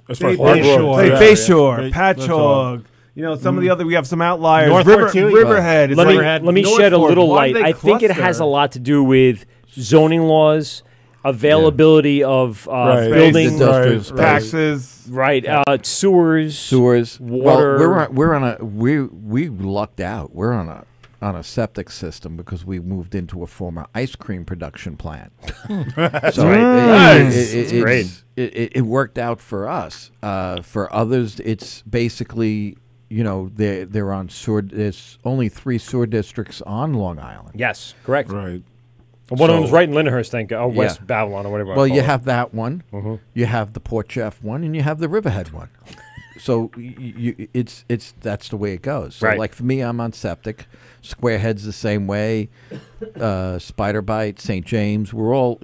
Bayshore, Bayshore, That's all. Patchogue. Some of the other we have some outliers. Northport too, Riverhead. Let me shed a Northport. little Why do light. they I think it has cluster? a lot to do with zoning laws, availability of Right. building Industrial taxes, right? Sewers, Well, water. we lucked out. We're on a septic system because we moved into a former ice cream production plant. That's So right. It's great. It worked out for us. For others, it's basically they're on sewer. There's only 3 sewer districts on Long Island. Yes, correct. Right. One of them's right in Lyndhurst, West Yeah. Babylon or whatever. Well, you have that one. You have the Port Jeff one, and you have the Riverhead one. So it's that's the way it goes. So Right. like for me, I'm on septic. Squarehead's the same way. Spider Bite, St. James. We're all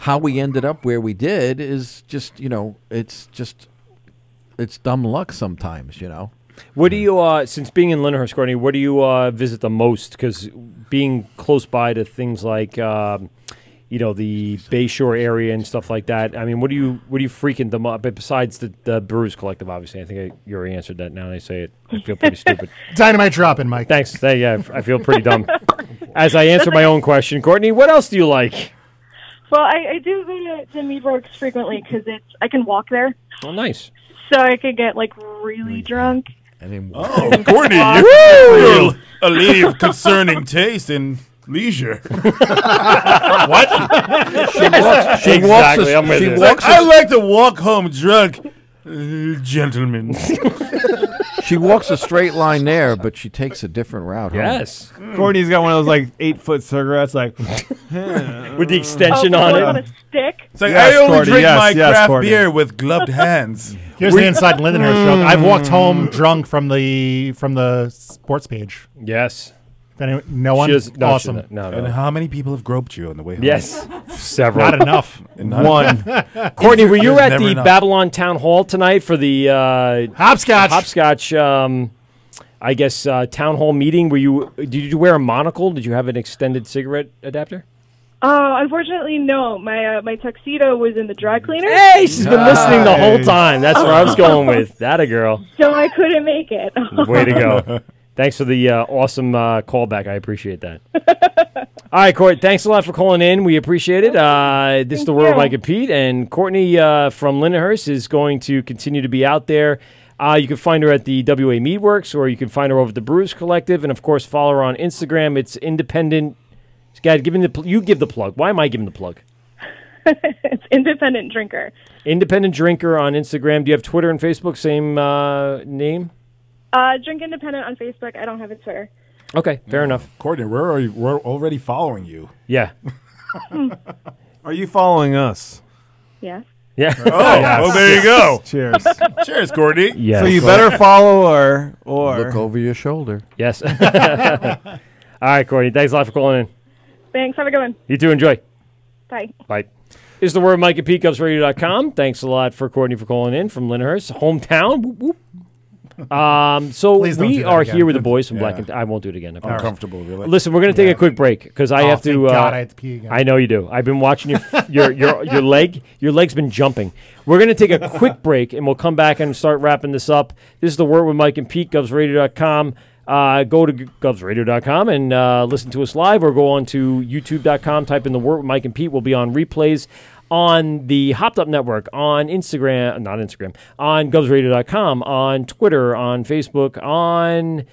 how we ended up where we did is just it's dumb luck sometimes. What do you, since being in Lyndhurst, Courtney, what do you visit the most? Because being close by to things like, the Bayshore area and stuff like that. I mean, what do you frequent them up? Besides the Brewers Collective, obviously. I think you already answered that. Now that I say it, I feel pretty stupid. Dynamite dropping, Mike. Thanks. Yeah, I feel pretty dumb. As I answer my own question, Courtney, what else do you like? Well, I do go to Meadworks frequently because I can walk there, Oh, nice. so I could get really drunk. Oh, Courtney, you're a lady of concerning taste and leisure. What? I like to walk home drunk, gentlemen. She walks a straight line there, but she takes a different route home. Yes. Courtney's got one of those 8-foot cigarettes, with the extension on it. On a stick. It's like Yes, I only Courtney, drink yes, my yes, craft Courtney. beer with gloved hands. Here's the inside Lindenhurst joke. I've walked home drunk from the sports page. Yes. No one? She does- no, she Awesome. doesn't. No. And how many people have groped you on the way home? Yes, several. Not enough. One. Courtney, were you There's at never the enough. Babylon Town Hall tonight for the Hopscotch? Hopscotch, I guess, town hall meeting? Did you wear a monocle? Did you have an extended cigarette adapter? Unfortunately, no. My tuxedo was in the dry cleaner. Hey, she's been listening the whole time. That's where I was going with. That a girl. So I couldn't make it. Way to go. Thanks for the awesome callback. I appreciate that. All right, Court, thanks a lot for calling in. We appreciate it. This is The World of Mike and Pete, and Courtney from Lindenhurst is going to continue to be out there. You can find her at the WA Meadworks, or you can find her over at the Brewers Collective, and, of course, follow her on Instagram. It's independent. Guys, you give the plug. Why am I giving the plug? It's Independent Drinker. Independent Drinker on Instagram. Do you have Twitter and Facebook? Same name? Drink Independent on Facebook. I don't have a Twitter. Okay, fair enough. Courtney, we're already following you. Yeah. Are you following us? Yeah. Yeah. Oh, well, there you go. Cheers. Cheers, Courtney. Yes. So you better follow or Look over your shoulder. Yes. All right, Courtney. Thanks a lot for calling in. Thanks. Have a good one. You too. Enjoy. Bye. Bye. This is The Word of Mike at PeteGubsRadio.com. Thanks a lot for Courtney for calling in from Lyndhurst, hometown. Whoop, whoop. So Please don't we do that are again. here with the boys from Yeah. Black and I won't do it again. I promise. Uncomfortable, really. Listen, we're going to take a quick break because I have to. Thank God I have to pee again. I know you do. I've been watching your leg. Your leg's been jumping. We're going to take a quick break and we'll come back and start wrapping this up. This is The Word with Mike and Pete, GubsRadio.com. Go to GubsRadio.com and listen to us live, or go on to YouTube.com. Type in The Word with Mike and Pete. We'll be on replays on the Hopped Up Network, on Instagram, not Instagram, on GubsRadio.com, on Twitter, on Facebook, on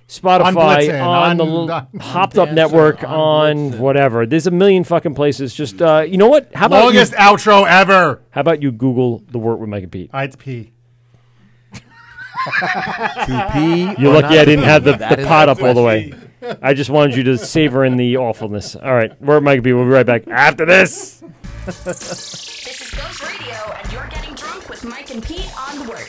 Spotify, on the Hopped Up Network, on whatever. There's a million fucking places. Just, you know what? How about Longest outro ever. How about you Google The Word with Mike and Pete? I had to pee. To pee. You're or lucky not I to didn't pee? have the That is pot the up all the way. I just wanted you to savor in the awfulness. All right, Word with Mike and Pete. We'll be right back after this. This is Ghost Radio, and you're getting drunk with Mike and Pete on Wort.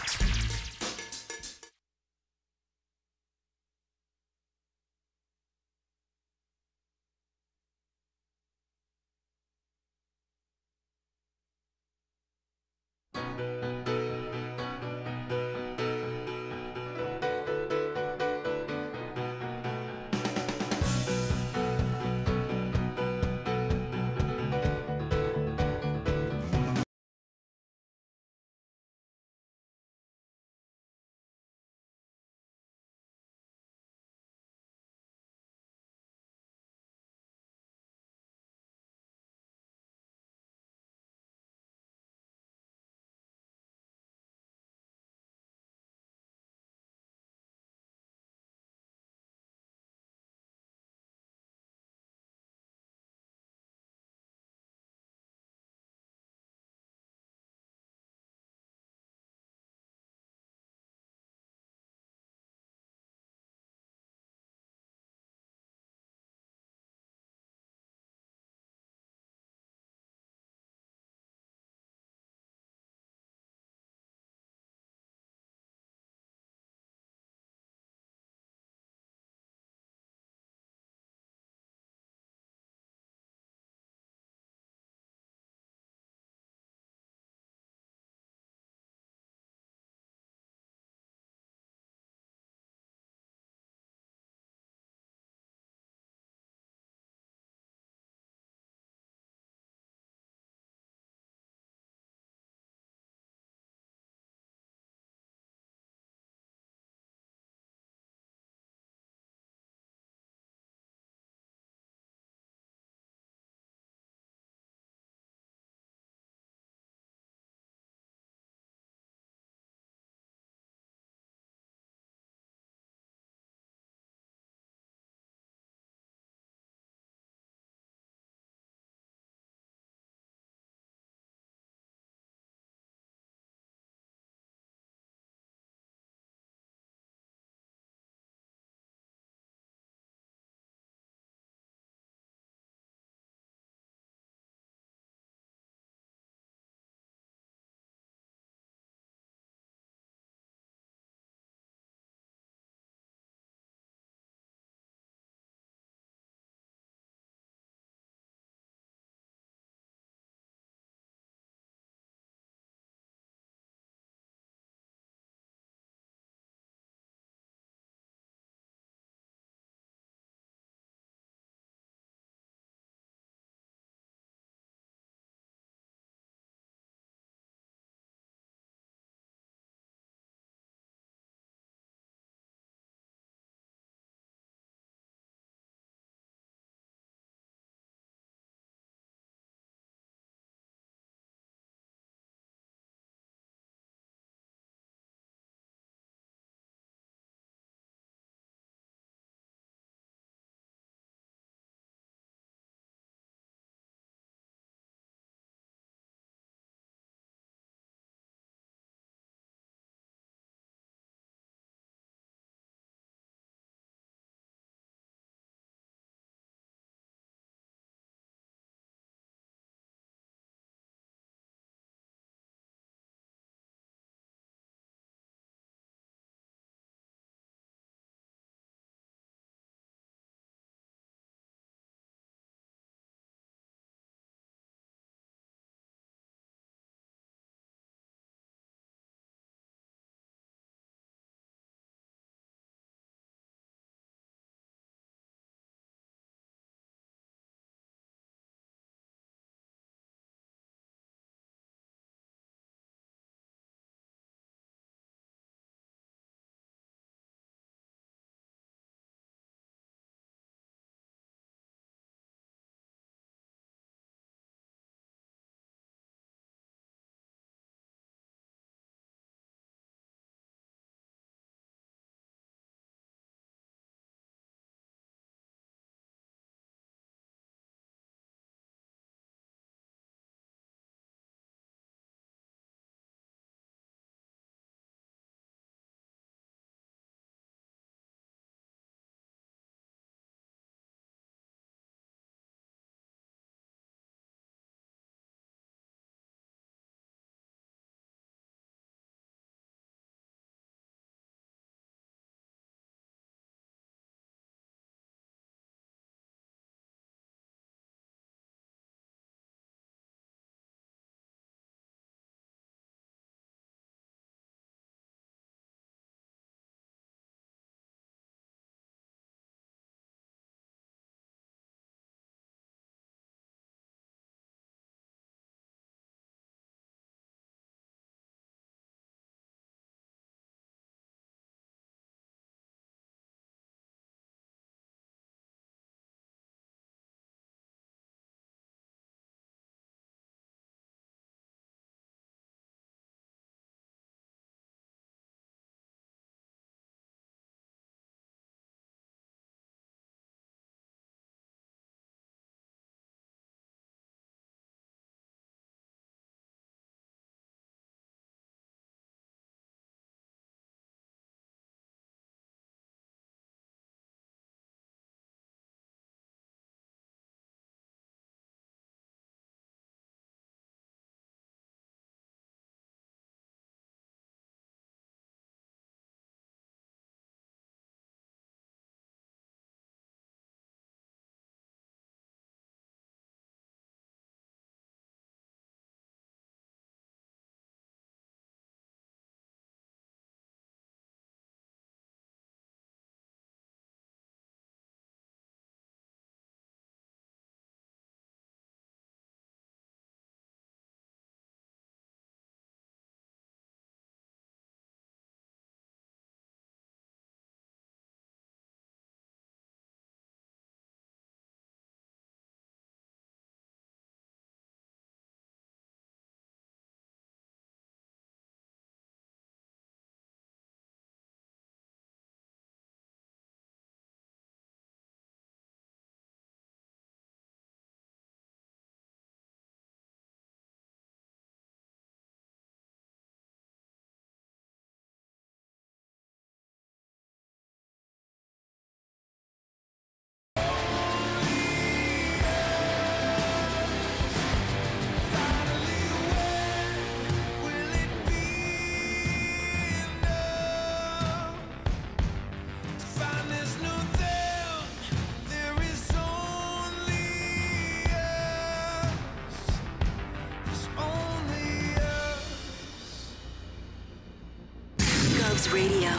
Govs Radio.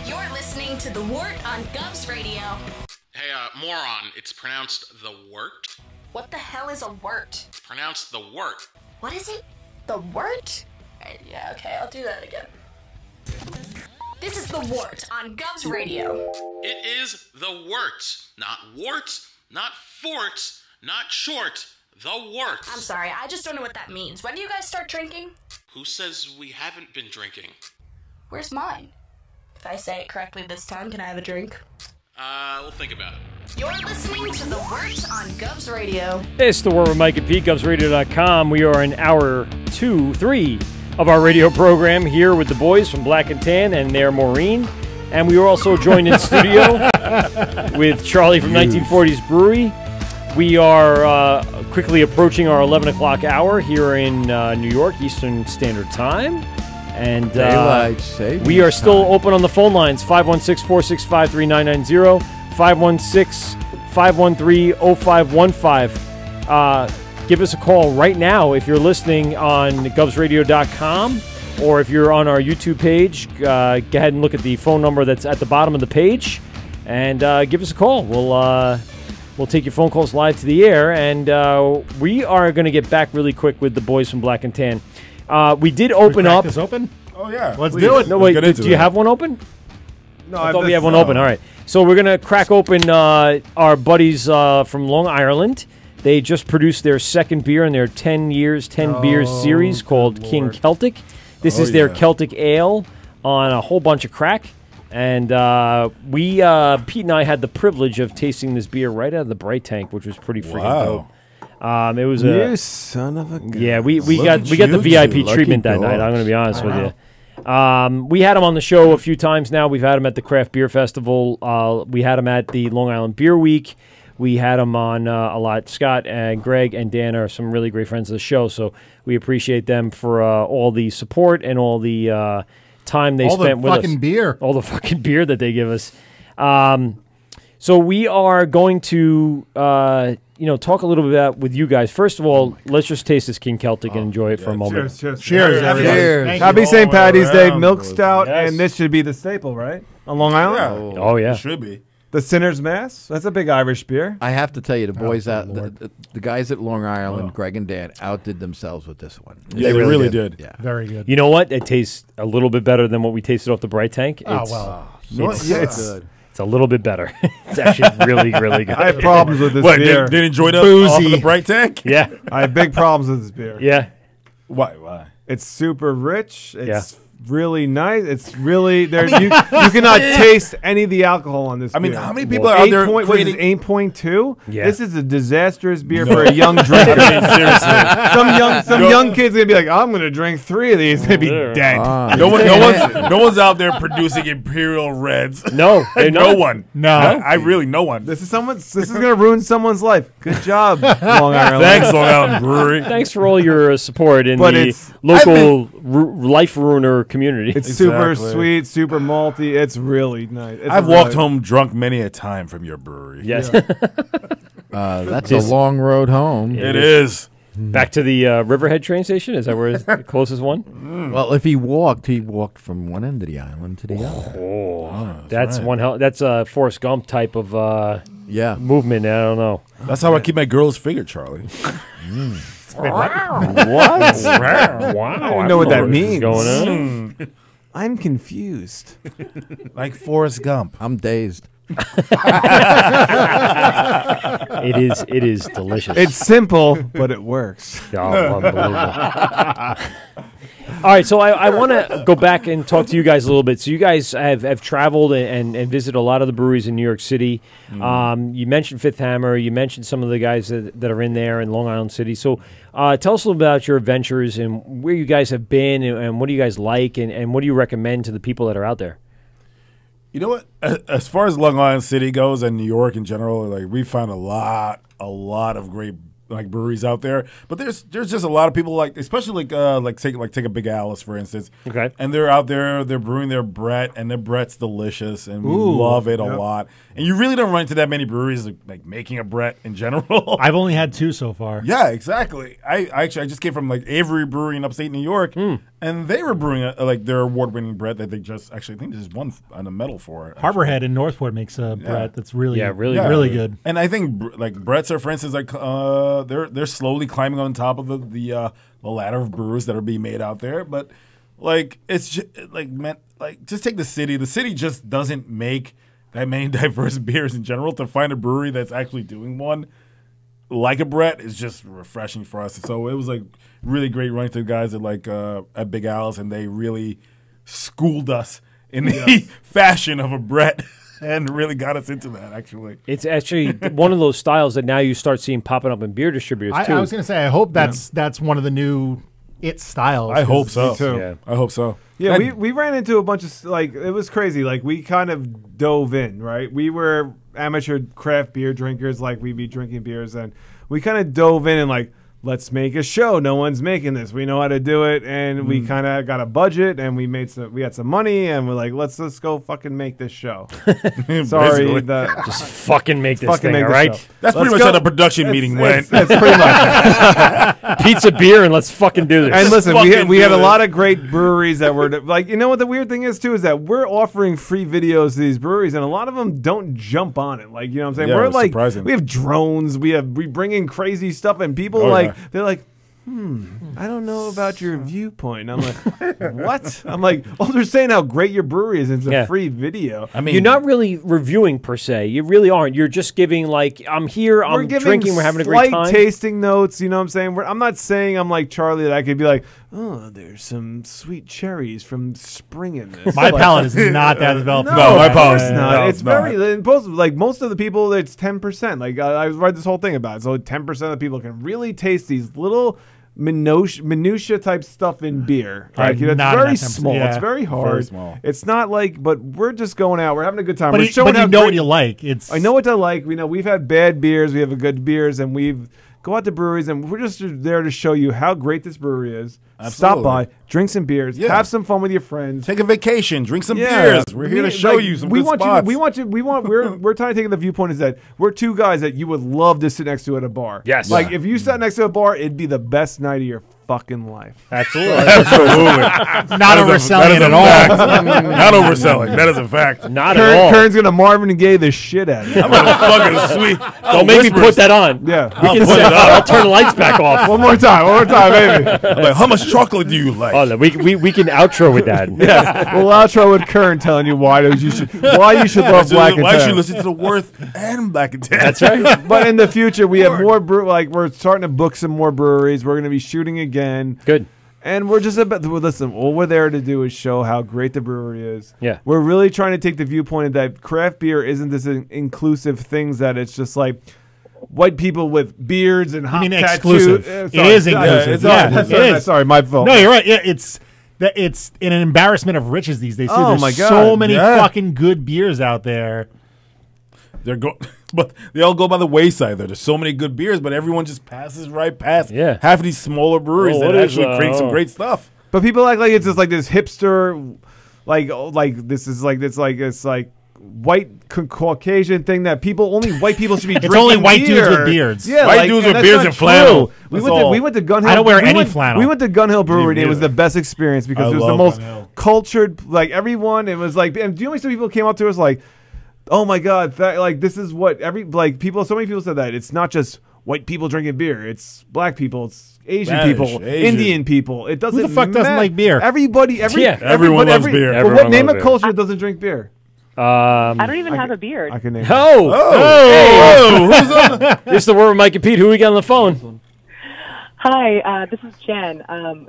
You're listening to The Wort on Govs Radio. Hey, moron, it's pronounced the Wort. What the hell is a wort? It's pronounced the Wort. What is it? The wort? Yeah, okay, I'll do that again. This is The Wort on Govs Radio. It is the Wort. Not warts, not forts, not short. The Wort. I'm sorry, I just don't know what that means. When do you guys start drinking? Who says we haven't been drinking? Where's mine? If I say it correctly this time, can I have a drink? We'll think about it. You're listening to The Wort on Govs Radio. It's The Wort with Mike and Pete, GovsRadio.com. We are in hour 3 of our radio program here with the boys from Black and Tan and their Maureen. And we are also joined in studio with Charlie from 1940s Brewery. We are quickly approaching our 11 o'clock hour here in New York, Eastern Standard Time. And Daylight savings we are still open on the phone lines, 516-465-3990, 516-513-0515. Give us a call right now if you're listening on govsradio.com, or if you're on our YouTube page, go ahead and look at the phone number that's at the bottom of the page, and give us a call. We'll take your phone calls live to the air, and we are going to get back really quick with the boys from Black and Tan. We did open up. This open? Oh yeah, Let's do it. No, wait. Do you have one open? No, I thought we have one open. All right. So we're gonna crack open our buddies from Long Island. They just produced their second beer in their 10 years, 10 beers series called King Celtic. This is their Celtic Ale on a whole bunch of crack. And Pete and I had the privilege of tasting this beer right out of the Bright Tank, which was pretty freaking dope. It was you son of a gun. Yeah, we got the VIP treatment that night. I'm going to be honest with you. We had him on the show a few times now. We've had him at the Craft Beer Festival. We had him at the Long Island Beer Week. We had him on a lot. Scott and Greg and Dan are some really great friends of the show, so we appreciate them for all the support and all the time they spent with us. All the fucking beer that they give us. So we are going to talk a little bit about with you guys. First of all, let's just taste this King Celtic and enjoy it for a moment. Cheers, everybody. Happy St. Patty's Day, milk stout, and this should be the staple, right? On Long Island? Oh, yeah. It should be. The Sinner's Mass? That's a big Irish beer. I have to tell you, the boys out, the guys at Long Island, Greg and Dan, outdid themselves with this one. Yeah, they really did. Yeah, very good. You know what? It tastes a little bit better than what we tasted off the Bright Tank. Oh, well. It's a little bit better. It's actually really, really good. I have problems with this beer. Did enjoy it off of the Bright Tank? Yeah. I have big problems with this beer. Yeah. Why? It's super rich. It's really nice. It's really there. You cannot taste any of the alcohol on this. I mean, beer. how many people are out there creating 8.2? Yeah. This is a disastrous beer for a young drinker. I mean, seriously. Some young kid's gonna be like, I'm gonna drink 3 of these. They'd be dead. No one's out there producing Imperial Reds. No, no one. No, I really no one. This is gonna ruin someone's life. Good job, Long Island. Thanks, Long Island Brewery. Thanks for all your support in the local life ruiner community. It's super sweet, super malty. It's really nice. I've walked home drunk many a time from your brewery. Yes. That's a long road home. It is. Back to the Riverhead train station? Is that where it's the closest one? Well, if he walked from one end of the island to the other. Oh, that's one hell. That's a Forrest Gump type of movement. I don't know. That's how I keep my girls figured, Charlie. Wow. What? Wow. I don't know what that means. Going on? I'm confused. Like Forrest Gump. I'm dazed. It is delicious. It's simple, but it works. Oh, unbelievable. All right, so I want to go back and talk to you guys a little bit. So you guys have traveled and visited a lot of the breweries in New York City. You mentioned Fifth Hammer. You mentioned some of the guys that are in there in Long Island City. So tell us a little about your adventures and where you guys have been and what do you guys like and what do you recommend to the people that are out there? You know what? As far as Long Island City goes and New York in general, like we found a lot of great like breweries out there. But there's just a lot of people like, especially take a Big Alice for instance. Okay. And they're out there, they're brewing their Brett, and their Brett's delicious, and we love it a lot. And you really don't run into that many breweries like making a Brett in general. I've only had 2 so far. Yeah, exactly. I just came from like Avery Brewery in upstate New York, And they were brewing like their award-winning Brett that they just actually I think this is won on a medal for. Harborhead in Northport makes a Brett that's really good. And I think like Brett's are, for instance, like they're slowly climbing on top of the ladder of brewers that are being made out there. But like it's just, like just take the city. The city just doesn't make that many diverse beers in general. To find a brewery that's actually doing one like a Brett is just refreshing for us. So it was like really great running to the guys at Big Al's, and they really schooled us in the fashion of a Brett and really got us into that. Actually, it's actually one of those styles that now you start seeing popping up in beer distributors too. I was going to say, I hope that's one of the new styles. I hope so. Me too. Yeah. I hope so. Yeah, we ran into a bunch of like it was crazy. Like we kind of dove in, right? We were amateur craft beer drinkers, like we'd be drinking beers, and we kind of dove in and like, let's make a show. No one's making this. We know how to do it, and we kind of got a budget, and we had some money, and we're like, let's go fucking make this show. Sorry, just fucking make this thing, all right? That's pretty much how the production meeting went. That's pretty much pizza, beer, and let's fucking do this. And listen, we had a lot of great breweries that were like, you know what the weird thing is too is that we're offering free videos to these breweries, and a lot of them don't jump on it. Like, you know what I'm saying? Yeah, we're like, surprising. we have drones, we bring in crazy stuff, and people they're like, I don't know about your viewpoint. I'm like, what? I'm like, they're saying how great your brewery is. It's a free video. I mean, you're not really reviewing per se. You really aren't. You're just giving like, I'm here, I'm drinking, we're having a great time. Slight tasting notes. You know what I'm saying? I'm not saying I'm like Charlie that I could be like, oh, there's some sweet cherries from spring in this. My palate is not that developed. No, my palate is not. No, it's very like most of the people. It's 10%. Like I read this whole thing about it. So 10% of the people can really taste these little minutia type stuff in beer. Like, it's very small. Yeah. It's very hard. Very small. It's not like, but we're just going out. We're having a good time. But, we're showing you know what you like. I know what I like. We know we've had bad beers. We have good beers, and we've go out to breweries, and we're just there to show you how great this brewery is. Absolutely. Stop by, drink some beers, have some fun with your friends, take a vacation, drink some beers. We're here to show you some good spots. We're trying to take the viewpoint is that we're two guys that you would love to sit next to at a bar. Yes. Like if you sat next to a bar, it'd be the best night of your fucking life. Absolutely. Not overselling it at all. Not overselling. That is a fact. Not at all. Kern's gonna Marvin and Gaye the shit out of you. I'm gonna fucking sweet. Don't make me put that on. Yeah. I'll turn the lights back off. One more time, baby. I'm like, how much chocolate do you like? Oh, we can outro with that. Yeah, we'll outro with Kern telling you why you should love Black and Tan. Why you should listen to the Worth and Black and Tan. That's right. But in the future, we have more we're starting to book some more breweries. We're going to be shooting again. Good. And we're just listen. All we're there to do is show how great the brewery is. Yeah, we're really trying to take the viewpoint that craft beer isn't this inclusive things that it's just like white people with beards and hot tattoos. Exclusive. It is inclusive. Sorry, my fault. No, you're right. Yeah, it's an embarrassment of riches these days. Oh, There's my God. so many fucking good beers out there. But they all go by the wayside. There's so many good beers, but everyone just passes right past. Yeah, half of these smaller breweries that actually create some great stuff. But people act like it's just like this hipster, like this is like it's like white Caucasian thing that only white people should be drinking. It's only white beer. dudes with beards. Yeah, white dudes with beards and flannel. We went to Gun Hill. I don't wear any flannel. We went to Gun Hill Brewery and it was the best experience because it was the most cultured. Like everyone, it was like, and do you know how many people came up to us like, oh my God, like this is what people. So many people said that it's not just white people drinking beer. It's black people. It's Asian people. Indian people. It doesn't. Who the fuck doesn't like beer? Everyone loves beer. But what name of culture doesn't drink beer? I don't even have a beard. I can name. Who's on? This is the Word with Mike and Pete. Who we got on the phone? Hi, this is Jen,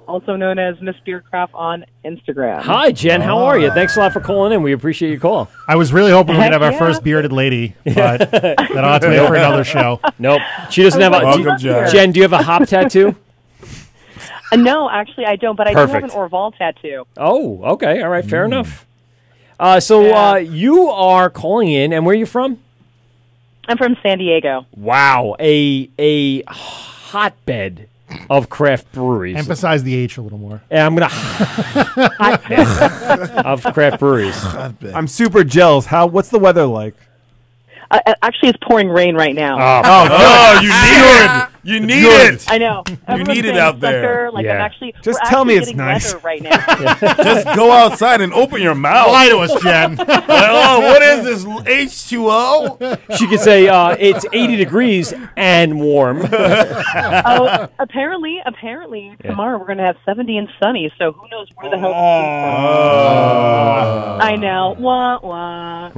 also known as Miss Beercraft on Instagram. Hi, Jen. How are you? Thanks a lot for calling in. We appreciate your call. I was really hoping we could have our first bearded lady, but that'll have to wait for another show. Nope. She doesn't have a... Jen, do you have a hop tattoo? No, actually I don't, but I do have an Orval tattoo. Oh, okay. All right. Fair enough. You are calling in, and where are you from? I'm from San Diego. Wow. A hotbed of craft breweries. Emphasize the H a little more. Yeah, I'm going to hotbed of craft breweries. I'm super jealous. What's the weather like? Actually, it's pouring rain right now. Oh, you need it. You need it. I know. You Everyone's need it saying out there. sucker. Like, Yeah. I'm actually. Just we're tell me actually it's getting nice. weather right now. Just go outside and open your mouth. Lie to us, Jen. Oh, what is this? H2O? She could say it's 80 degrees and warm. Oh, apparently, tomorrow we're going to have 70 and sunny. So who knows where the hell? I know. Wah wah.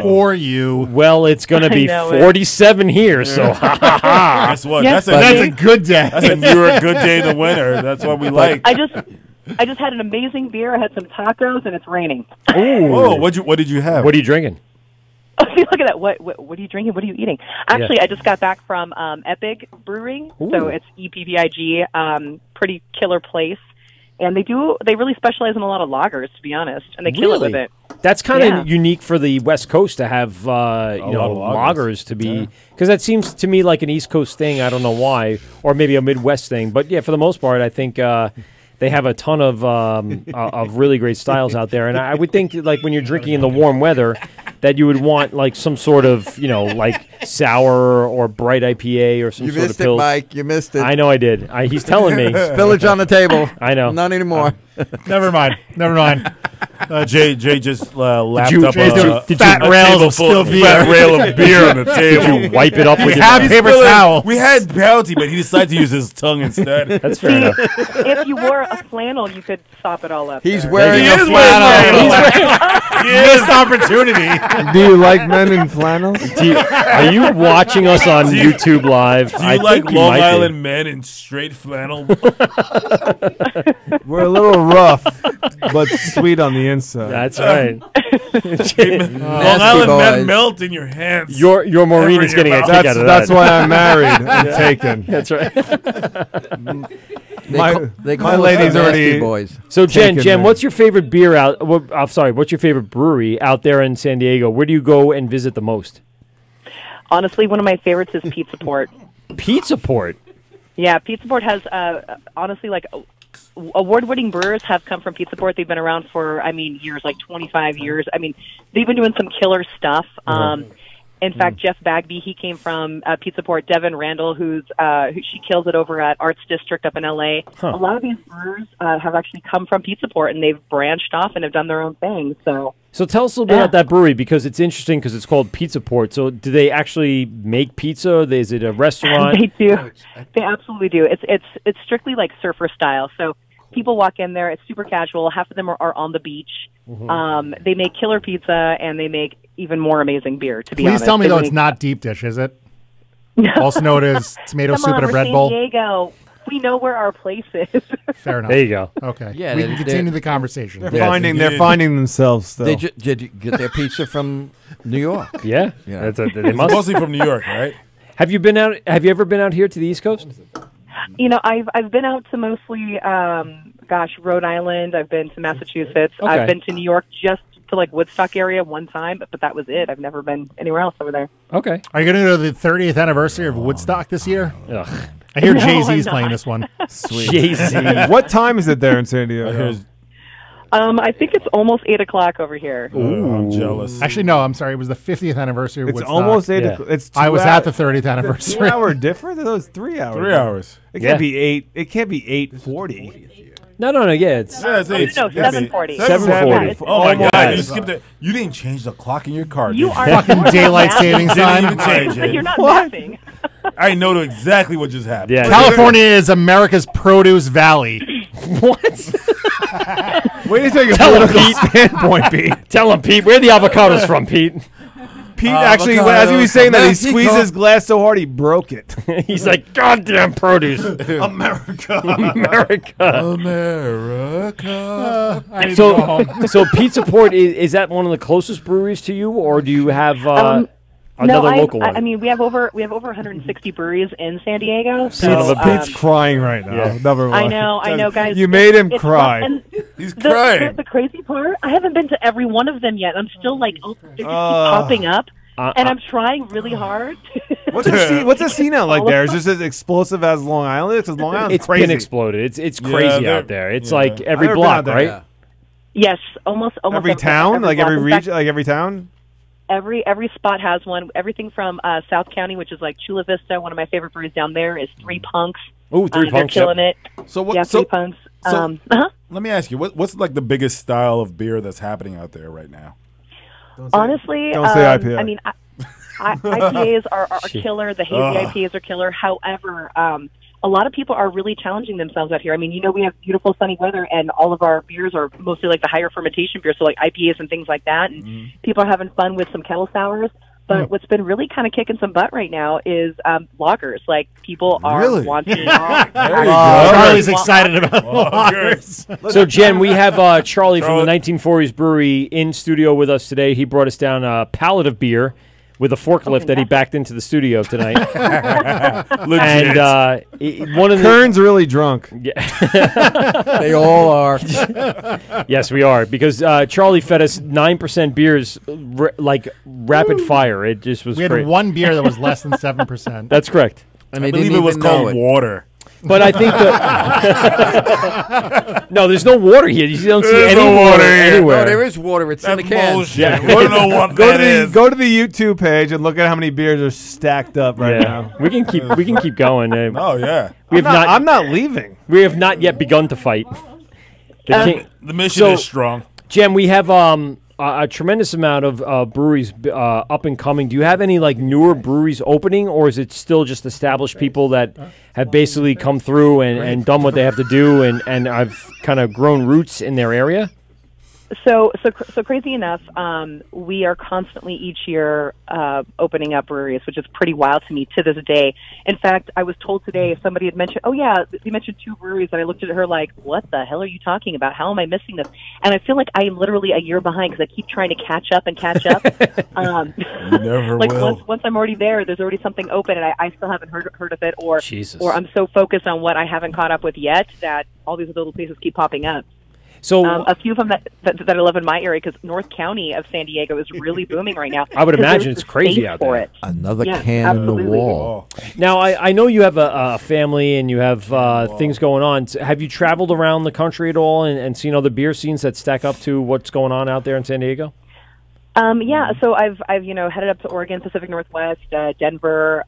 Or you. Well, it's going to be I know it. 47 here, so ha ha ha. Guess what? Yes, That's a good day. You're a good day in the winter. That's what we like. I just had an amazing beer. I had some tacos, and it's raining. Whoa! What did you have? What are you drinking? Oh, see, look at that. What are you drinking? What are you eating? Actually, I just got back from Epic Brewing. So it's EPVIG, pretty killer place. And they really specialize in a lot of lagers, to be honest, and they kill it with it. That's kind of unique for the West Coast to have lot of lagers to be, because that seems to me like an East Coast thing. I don't know why, or maybe a Midwest thing. But yeah, for the most part, I think they have a ton of really great styles out there. And I would think like when you're drinking in the warm weather, that you would want like some sort of like sour or bright IPA or some You sort of missed it, pills. Mike. You missed it. I know I did. He's telling me. Spillage on the table. I know. Not anymore. Never mind. Jay just lapped up Jay's doing a fat rails of spilled beer. fat rail of beer on the table. Did you wipe it up with your have paper towel? We had bounty, but he decided to use his tongue instead. That's fair enough. If you wore a flannel, you could sop it all up. He's there. wearing He a is wearing flannel. Missed opportunity. Do you like men in flannels? Are you watching us on YouTube Live? Do you like Long Island men in straight flannel? We're a little rough, but sweet on the inside. That's right. Long Island men melt in your hands. Your Maureen is getting a kick out of that. That's why I'm married and taken. That's right. They my call ladies us the already. nasty boys. So Jen, Taken me. what's your favorite beer out? What's your favorite brewery out there in San Diego? Where do you go and visit the most? Honestly, one of my favorites is Pizza Port. Pizza Port. Yeah, Pizza Port has honestly like award-winning brewers have come from Pizza Port. They've been around for years, like 25 years. I mean, they've been doing some killer stuff. In fact, Jeff Bagby, he came from Pizza Port. Devin Randall, she kills it over at Arts District up in LA. A lot of these brewers have actually come from Pizza Port, and they've branched off and have done their own thing. So tell us a little bit about that brewery, because it's interesting because it's called Pizza Port. So do they actually make pizza? Is it a restaurant? They do. They absolutely do. It's strictly like surfer style. So people walk in there. It's super casual. Half of them are on the beach. They make killer pizza, and they make even more amazing beer, to be honest. Please tell me, though, really it's not deep dish, is it? Also known as tomato soup in a bread San bowl? Diego. We know where our place is. Fair enough. There you go. Okay. Yeah, we they- can they- continue the conversation. They're finding themselves still. Did you get their pizza from New York? Yeah. Yeah. They It's must. mostly from New York, right? Have you ever been out here to the East Coast? I've been out to mostly, Rhode Island. I've been to Massachusetts. Okay. I've been to New York just to like Woodstock area one time, but that was it. I've never been anywhere else over there. Okay. Are you going to go to the 30th anniversary of Woodstock this year? Ugh. I hear No, Jay-Z's I'm playing not. this one. Sweet. Jay-Z. What time is it there in San Diego? I think it's almost 8 o'clock over here. I'm jealous. Actually, no, I'm sorry. It was the 50th anniversary of It's Woodstock. almost 8 Yeah. o'clock. It's I was 2 at the hours. 30th anniversary. 2 hour difference? I thought it was 3 hours. 3 hours. It can't Yeah. be 8. It can't be 8:40. No, yeah, it's Yeah, it's eight. No, Yeah, 7:40. 7:40. Oh my God! Almost. You skipped it. You didn't change the clock in your car. You did are Fucking daylight savings Didn't time. even change it. You're not laughing. I know exactly what just happened. Yeah. California is America's produce valley. What? Wait to take a Tell him, political Pete. standpoint, Pete. Tell him, Pete. Where are the avocados from, Pete? Pete actually, as he was saying that, he squeezed his glass so hard he broke it. He's like, goddamn produce. America. America. I need to go home. So Pizza Port, is that one of the closest breweries to you, or do you have another local one? I mean, we have over 160 breweries in San Diego. So, Son of a Pete's crying right now. Yeah. Never mind. I know, guys. You made him It's cry. fun. And He's the, crying. The crazy part, I haven't been to every one of them yet. I'm still like, they just keep popping up, and I'm trying really hard. What's the scene out like there? Is this as explosive as Long Island? Because Long Island's It's crazy. been exploded. It's crazy they're- out there. It's yeah. like every I've never been block, out there. right? Yeah. Yes, almost Every town, like block. every In fact, region, like every town. every spot has one. Everything from South County, which is like Chula Vista. One of my favorite breweries down there is Three Punks. Ooh, Three Punks, they're killing it. So what? Yeah, so, Three Punks. So let me ask you, what's like the biggest style of beer that's happening out there right now? Honestly, don't say IPA. I mean, IPAs are killer. The hazy IPAs are killer. However, a lot of people are really challenging themselves out here. I mean, we have beautiful sunny weather, and all of our beers are mostly like the higher fermentation beers, so like IPAs and things like that. And people are having fun with some kettle sours. But what's been really kind of kicking some butt right now is lagers. Like, people are wanting. Charlie's excited about lagers. So, Jen, we have Charlie from the 1940s Brewery in studio with us today. He brought us down a pallet of beer with a forklift that he backed into the studio tonight. And one of Kern's really drunk. Yeah. They all are. Yes, we are, because Charlie fed us 9% beers like rapid fire. It just was We great. had one beer that was less than 7%. That's correct. And I believe it was called water. But I think that no, there's no water here. You don't see any no water here. anywhere. No, there is water. It's in the can. Bullshit. Yeah. We don't know what Go that to is. go to the YouTube page and look at how many beers are stacked up right now. We can keep going. Oh yeah. I'm not leaving. We have not yet begun to fight. The mission is strong. Jen, we have a tremendous amount of breweries up and coming. Do you have any like newer breweries opening, or is it still just established people that have basically come through and done what they have to do and have kind of grown roots in their area? So crazy enough, we are constantly each year opening up breweries, which is pretty wild to me to this day. In fact, I was told today somebody had mentioned, you mentioned 2 breweries, and I looked at her like, what the hell are you talking about? How am I missing this? And I feel like I am literally a year behind because I keep trying to catch up. You never like will. once I'm already there's already something open, and I still haven't heard of it, or Jesus. or I'm so focused on what I haven't caught up with yet that all these little places keep popping up. So a few of them that I live in my area, because North County of San Diego is really booming right now. I would 'cause imagine there's it's the crazy space out for there. it. Another Yeah, can absolutely. in the wall. Now, I know you have a family and you have things going on. Have you traveled around the country at all and seen other beer scenes that stack up to what's going on out there in San Diego? Yeah, so I've headed up to Oregon, Pacific Northwest, Denver.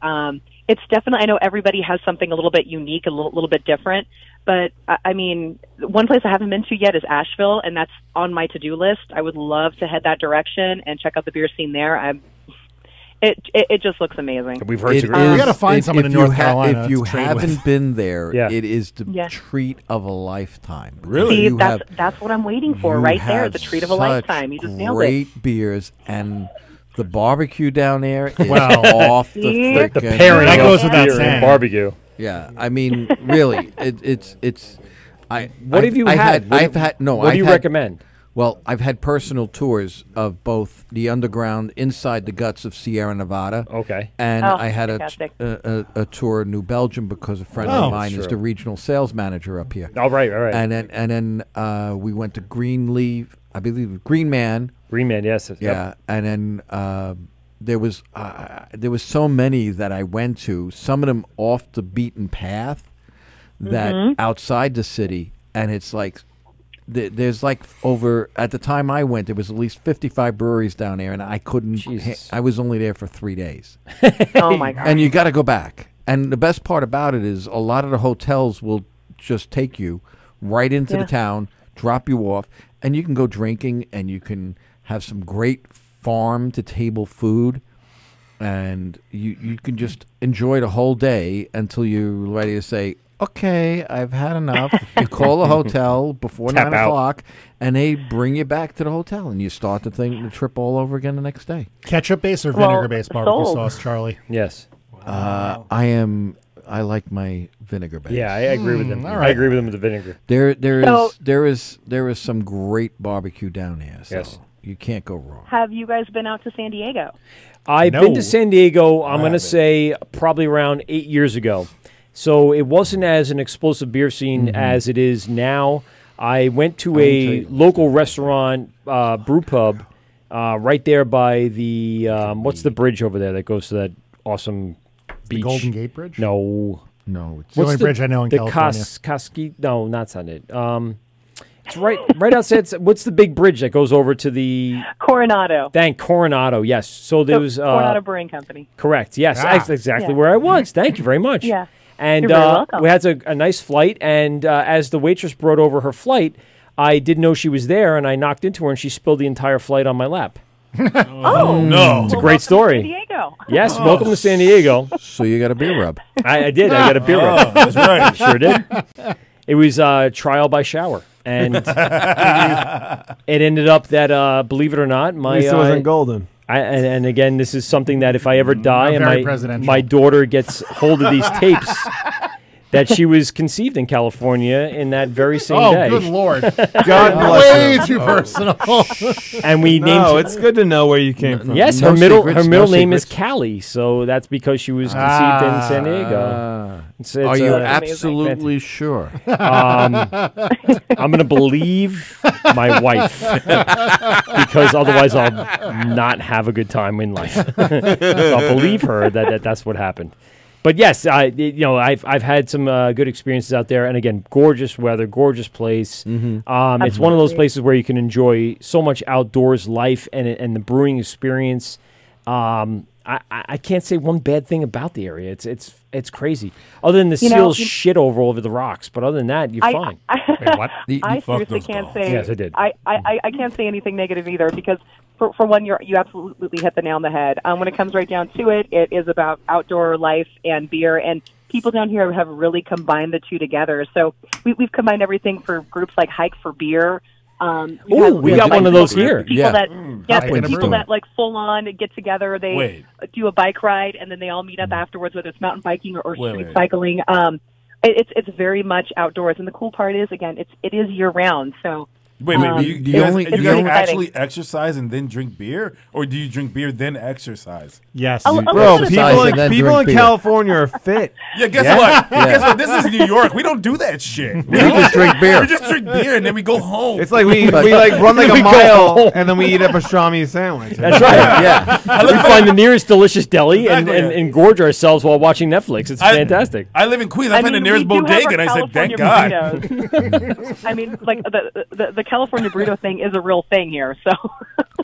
It's definitely, I know everybody has something a little bit unique, a little bit different. But I mean, one place I haven't been to yet is Asheville, and that's on my to-do list. I would love to head that direction and check out the beer scene there. It just looks amazing. We've heard we got to find someone in North Carolina. If you to train haven't with. been there, Yeah. it is the Yeah. treat of a lifetime. Really? See, You that's what I'm waiting for you right there. have The treat of a such lifetime. You just nailed it. Great beers, and the barbecue down there is Well, off the See? frickin' The pairing That goes of without beer and saying. barbecue. Yeah, I mean, really, it's. What have you had? What do you recommend? Well, I've had personal tours of both the underground inside the guts of Sierra Nevada. Okay. And Oh, I had fantastic. a tour in New Belgium because a friend Oh, of mine is sure. the regional sales manager up here. All right. And then we went to Greenleaf, I believe Green Man. Green Man, yes. Yep. Yeah, and then there was so many that I went to. Some of them off the beaten path, that outside the city, and it's like there's like over at the time I went, there was at least 55 breweries down there, and I couldn't. Jesus. I was only there for 3 days, Oh my god! and you got to go back. And the best part about it is a lot of the hotels will just take you right into the town, drop you off, and you can go drinking, and you can have some great farm to table food, and you can just enjoy the whole day until you're ready to say, okay, I've had enough. You call the hotel before Tap 9 out. o'clock, and they bring you back to the hotel, and you start the trip all over again the next day. Ketchup based or Well, vinegar based barbecue sold. sauce, Charlie? Yes. I like my vinegar base. Yeah, I agree with them. all I right. agree with them with the vinegar. There is some great barbecue down there. So Yes. you can't go wrong. Have you guys been out to San Diego? I've No. been to San Diego, I'm going to haven't. say probably around 8 years ago. So it wasn't as an explosive beer scene as it is now. I went to a local restaurant, brew pub, right there by the, what's the bridge over there that goes to that awesome beach? The Golden Gate Bridge? No. No, it's the only bridge I know in the California. No, that's not it. It's right outside. What's the big bridge that goes over to the Coronado. Coronado, yes. So there was Coronado Brewing Company. Correct. Yes, that's exactly Yeah. where I was. Thank you very much. Yeah. And You're very welcome. we had a nice flight, and as the waitress brought over her flight, I didn't know she was there, and I knocked into her, and she spilled the entire flight on my lap. Oh no! It's a great story. San Diego. Yes, welcome to San Diego. So you got a beer rub. I did. I got a beer rub. That's right. Sure did. It was trial by shower, and it ended up that believe it or not, my At least it wasn't golden. And again, this is something that if I ever die and very presidential. my daughter gets hold of these tapes, that she was conceived in California in that very same day. Oh, good Lord. God bless Way her. too personal. And we named. No, it's good to know where you came from. Yes, No her middle secrets, name is secrets. Callie, so that's because she was conceived in San Diego. It's Are you a- absolutely sure? I'm going to believe my wife because otherwise I'll not have a good time in life. So I'll believe her that's what happened. But yes, I've had some good experiences out there, and again, gorgeous weather, gorgeous place. It's one of those places where you can enjoy so much outdoors life and the brewing experience. I can't say one bad thing about the area. It's crazy. Other than the seals shit over the rocks, but other than that, you're fine. Wait, what? I seriously can't say. Yes, I did. I can't say anything negative either because for one, you absolutely hit the nail on the head. When it comes right down to it, it is about outdoor life and beer, and people down here have really combined the two together. So we've combined everything for groups like Hike for Beer. We got one of those here. People that Hopkins people doing that like full on get together. They do a bike ride and then they all meet up afterwards, whether it's mountain biking or street cycling. It's very much outdoors, and the cool part is again it is year round. So. Wait, you guys actually exercise and then drink beer, or do you drink beer then exercise? Yes, Bro, people in California are fit. Yeah, guess what? Guess what? This is New York. We don't do that shit. We just drink beer. We just drink beer and then we go home. It's like we like run like a mile and then we eat a pastrami sandwich. That's right. Yeah, we find the nearest delicious deli and gorge ourselves while watching Netflix. It's fantastic. I live in Queens. I find the nearest bodega, and I said, "Thank God." I mean, like the California burrito thing is a real thing here. So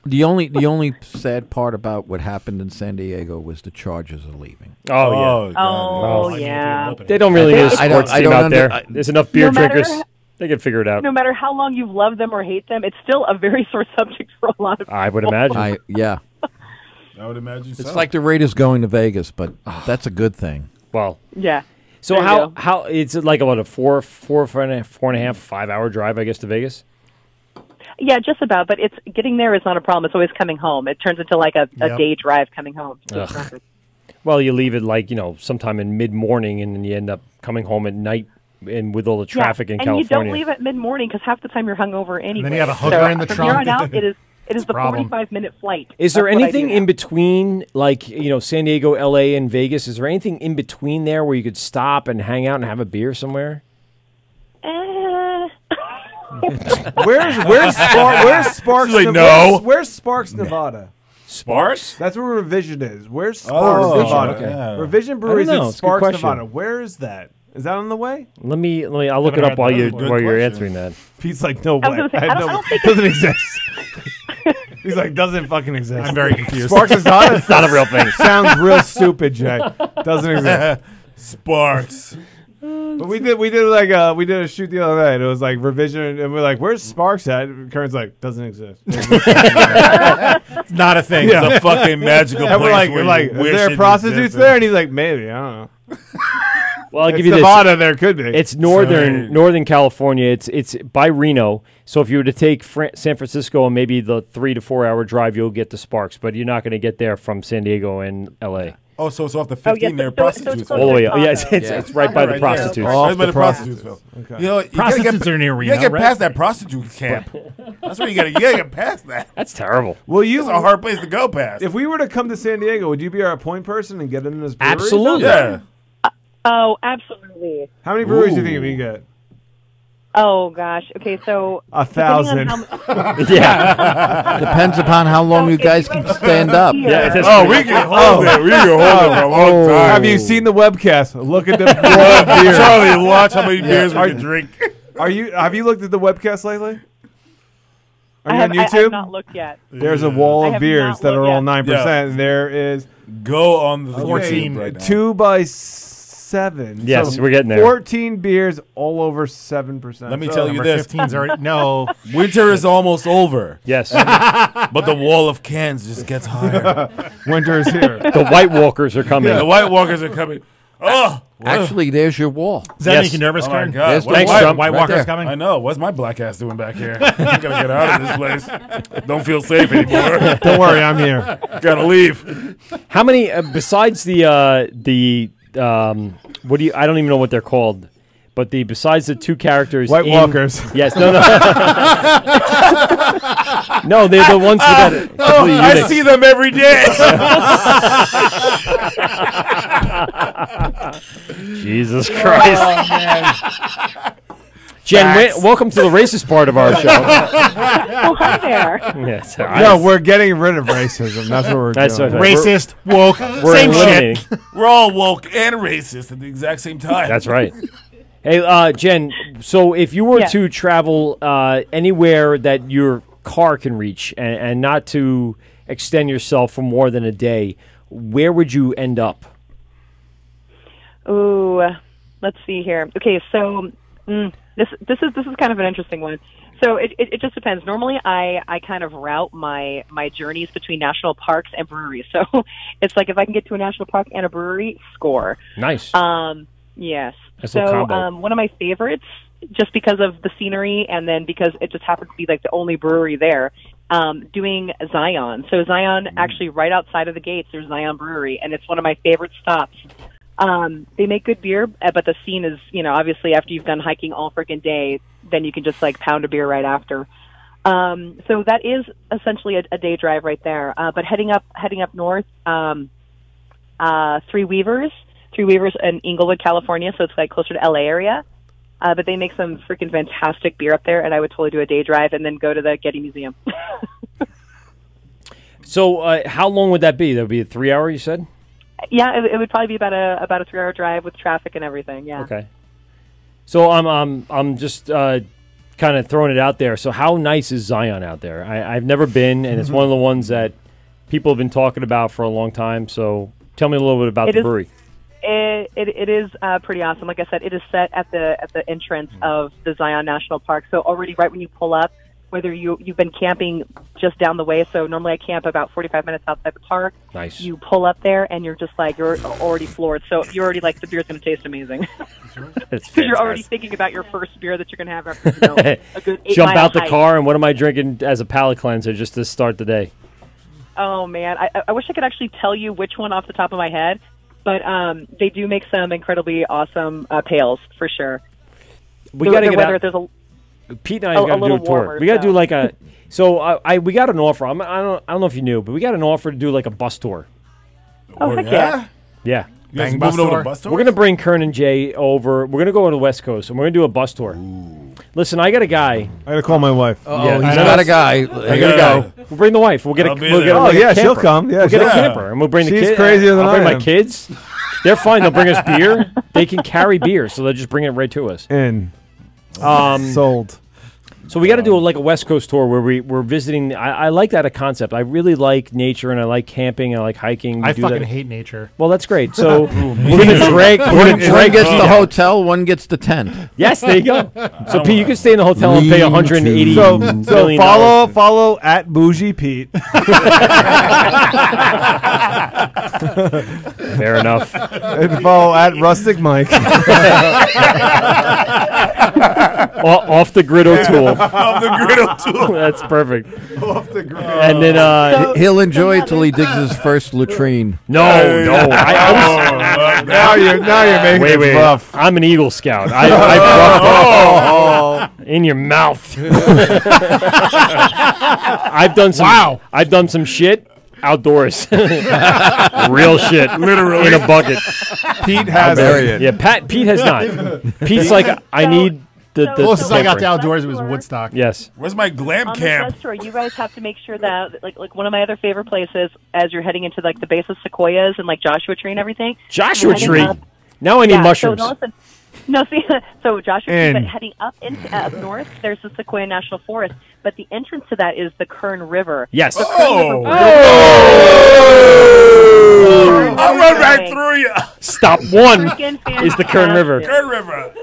The only sad part about what happened in San Diego was the Chargers are leaving. Oh, yeah. Oh, yeah. They don't really need a I sports don't team out there. under- There's enough beer No matter- drinkers. They can figure it out. no matter how long you've loved them or hate them, it's still a very sore subject for a lot of people. I would imagine. I would imagine It's like the Raiders going to Vegas, but that's a good thing. Well, yeah. So There you go. how it's like about a four and a half, 5 hour drive, I guess, to Vegas. Yeah, just about. But it's getting there is not a problem. It's always coming home. It turns into like a day drive coming home. So it's not good. Well, you leave it sometime in mid morning, and then you end up coming home at night, and with all the traffic in and California. you don't leave at mid morning because half the time you're hungover anyway. then you have a hooker in the from trunk. Here on out, it is the problem. 45-minute flight. Is there That's what I do anything now. in between, like San Diego, LA, and Vegas? Is there anything in between there where you could stop and hang out and have a beer somewhere? Where's Sparks? She's like, no. Where's Sparks, Nevada? Sparks? That's where Revision is. Where's Sparks, Nevada? okay. Yeah. Revision Brewery is I don't know. in It's a good Sparks, question. Nevada. Where is that? Is that on the way? Let me. I'll look it Haven't up heard while that you're before. while you're Good answering that. Pete's like, no way. I was gonna say, I don't think doesn't exist. He's like, doesn't fucking exist. I'm very confused. Sparks is not. It's not a real thing. Sounds real stupid, Jay. Doesn't exist. Sparks. But we did a shoot the other night. It was like Revision, and we're like, "Where's Sparks at?" And Kern's like, "Doesn't exist." It's not a thing. It's a fucking magical And place. we're where like, you "Is wish there it prostitutes existed." there?" And he's like, "Maybe, I don't know." Well, I'll It's give you Nevada, this. there could be. It's northern California. It's by Reno. So if you were to take San Francisco and maybe the 3 to 4 hour drive, you'll get to Sparks, but you're not going to get there from San Diego and LA. Oh, so it's off the 15 there, prostitutes. All the way up. Yeah, it's right by the prostitutes. Right by the prostitutes. Okay. You know, Prostitutes are near You Reno, gotta get right? past that prostitute camp. That's where you gotta get past that. That's terrible. Well, It's a hard place to go past. If we were to come to San Diego, would you be our point person and get in this brewery? Absolutely. Yeah. Oh, absolutely. How many breweries do you think we can get? Oh gosh. Okay, so 1,000. depending on how- Yeah. Depends upon how long you guys can stand up. Yeah, that's Oh, pretty- we can hold it. We can hold it for a long time. Have you seen the webcast? Look at the beer. Charlie, watch how many beers we can drink. Have you looked at the webcast lately? Are you on I YouTube? have not looked yet. There's a wall I of have beers not that are looked all yet. 9%. Yeah. And there is Go on the 14 YouTube right now. 2 by 7. Yes, So we're getting there. 14 beers, all over 7%. Let me tell you this. 15's already no. Winter is almost over. Yes. But the wall of cans just gets higher. Winter is here. The White Walkers are coming. The White Walkers are coming. Oh, Actually, there's your wall. Does that make you nervous, Oh my Karen? God. There's What- the Thanks, wall. Trump. White Right Walker's there. coming. I know. What's my black ass doing back here? I gotta get out of this place. Don't feel safe anymore. Don't worry, I'm here. Gotta leave. How many besides the what do you? I don't even know what they're called. But besides the two characters, White Walkers. Yes, no. No, they're the ones who got it. I see them every day. Jesus Christ. Oh, man. Jen, welcome to the racist part of our show. Oh, hi there. Yes, No, we're getting rid of racism. That's what we're That's doing. what- Racist, woke, We're same eliminating. shit. We're all woke and racist at the exact same time. That's right. Hey, Jen, so if you were Yeah. to travel anywhere that your car can reach and not to extend yourself for more than a day, where would you end up? Ooh, let's see here. Okay, so this is kind of an interesting one. So it just depends. Normally, I kind of route my journeys between national parks and breweries. So it's like if I can get to a national park and a brewery, score. Nice. Yes. Nice So little combo. one of my favorites, just because of the scenery and then because it just happens to be like the only brewery there, doing Zion. So Zion, actually right outside of the gates, there's Zion Brewery, and it's one of my favorite stops. They make good beer, but the scene is, obviously after you've done hiking all freaking day, then you can just like pound a beer right after. So that is essentially a day drive right there. But heading up north, Three Weavers in Inglewood, California. So it's like closer to LA area. But they make some freaking fantastic beer up there, and I would totally do a day drive and then go to the Getty Museum. So how long would that be? That would be a 3 hour, you said? Yeah, it would probably be about a 3 hour drive with traffic and everything. Yeah. Okay. So I'm just kind of throwing it out there. So how nice is Zion out there? I've never been, and it's one of the ones that people have been talking about for a long time. So tell me a little bit about the brewery. It is pretty awesome. Like I said, it is set at the entrance of the Zion National Park. So already right when you pull up, whether you've been camping just down the way. So normally I camp about 45 minutes outside the park. Nice. You pull up there and you're just like, you're already floored. So you're already like, the beer's going to taste amazing. That's Because you're already fantastic. thinking about your first beer that you're going to have after a good 8 Jump mile out the hike. car, and what am I drinking as a palate cleanser just to start the day? Oh man, I wish I could actually tell you which one off the top of my head, but they do make some incredibly awesome pails for sure. We got to get whether out. there's Pete and I got to do a little tour. warmer, We got to so. do like a. So we got an offer. I don't know if you knew, but we got an offer to do like a bus tour. Oh, heck yeah. Yeah. You guys moving over to bus tours? We're going to bring Kern and Jay over. We're going to go to the West Coast, and we're going to do a bus tour. Listen, I got a guy. I got to call my wife. He's got a guy. I got a guy. We'll bring the wife. We'll get a. I'll be We'll get there. a, Oh, like a yeah, she'll camper. come. Yeah, we'll get a she'll- camper, and we'll bring the She's kids. crazier than I'll bring I my am. kids. They're fine. They'll bring us beer. They can carry beer, so they'll just bring it right to us. Sold. So we got to do like a West Coast tour where we're visiting. I like that a concept. I really like nature and I like camping. I like hiking. We I do fucking that. hate nature. Well, that's great. So we're gonna drag. We're gonna One drag gets Pete the out. hotel, one gets the tent. Yes, there you go. So Pete, you can stay in the hotel and pay Lean 180 So million follow at Bougie Pete. Fair enough. And follow at Rustic Mike. Off the grid O'Toole. Off the grid O'Toole. That's perfect. Off the grid. And then He'll enjoy it till he digs his first latrine. no. now you're making Wait, it wait. rough. I'm an Eagle Scout. I've roughed it. In your mouth. I've done some. Wow. I've done some shit outdoors. Real shit. Literally. In a bucket. Pete has bury it. it. Yeah, Pete has not. Pete's like, I need the Closest I got to camper. outdoors was Woodstock. Yes. Where's my glam on the camp? bus tour, you guys have to make sure that like one of my other favorite places as you're heading into like the base of sequoias and like Joshua Tree and everything. Joshua you're heading Tree. up- Now I need yeah, mushrooms. So, no, listen, No, see, so Joshua, In. but heading up up north, there's the Sequoia National Forest, but the entrance to that is the Kern River. Yes. The Kern River I'll run right through you. Stop one Freaking is the Kern River. Kern River.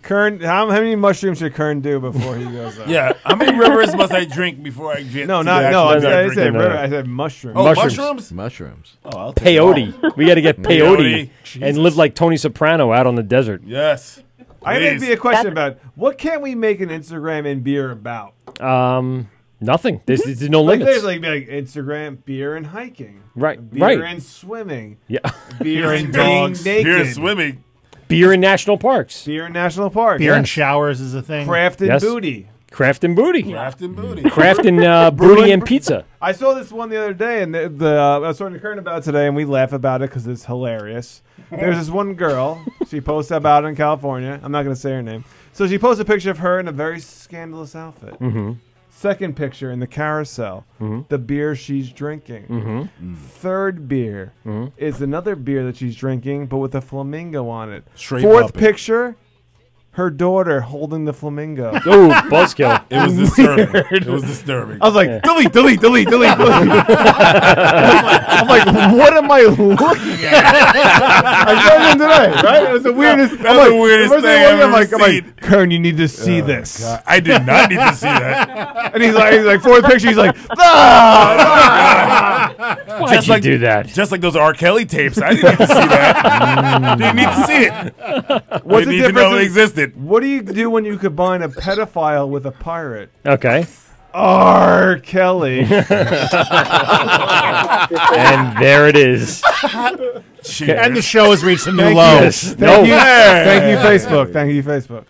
Kern, how many mushrooms should Kern do before he goes out? Yeah. How many rivers must I drink before I get? No, to not the no. actual I drink? said river. I said mushrooms. Oh, mushrooms. Mushrooms. Oh, I'll take it Peyote. We got to get peyote Peyote. and live like Tony Soprano out on the desert. Yes. I have Please. be a question about what can we make an Instagram and beer about? Nothing. There's no Like limits. there's like Instagram beer and hiking, Right. beer Right. and swimming, Yeah. beer and Dogs. being naked, Beer and swimming. Beer in national parks. beer in national park, Beer and Yes. showers is a thing. craft and Yes. booty. Craft and booty. Craft and booty. Craft and booty and pizza. I saw this one the other day, and I was talking to Kern about it today, and we laugh about it because it's hilarious. There's this one girl. She posts about it in California. I'm not going to say her name. So she posts a picture of her in a very scandalous outfit. Mm-hmm. Second picture in the carousel, the beer she's drinking. Mm-hmm. Third beer is another beer that she's drinking, but with a flamingo on it. Straight Fourth puppy. picture, her daughter holding the flamingo. Ooh, buzzkill. It was disturbing. It was disturbing. I was like, delete. I'm like, what am I looking at? I showed him today, right? It was the weirdest. That's the weirdest first thing I I've looked, ever I'm seen. like, Kern, you need to see this. God, I did not need to see that. And he's like, fourth picture, he's like, ah! Why'd Just you like do that? Just like those R. Kelly tapes. I didn't need to see that. Didn't need to see it. What's Didn't the need to know difference it in- existed. What do you do when you combine a pedophile with a pirate? Okay. R. Kelly. And there it is. And the show has reached a new Thank low. you. Yes. Thank you. No. Thank you, Facebook. Thank you, Facebook.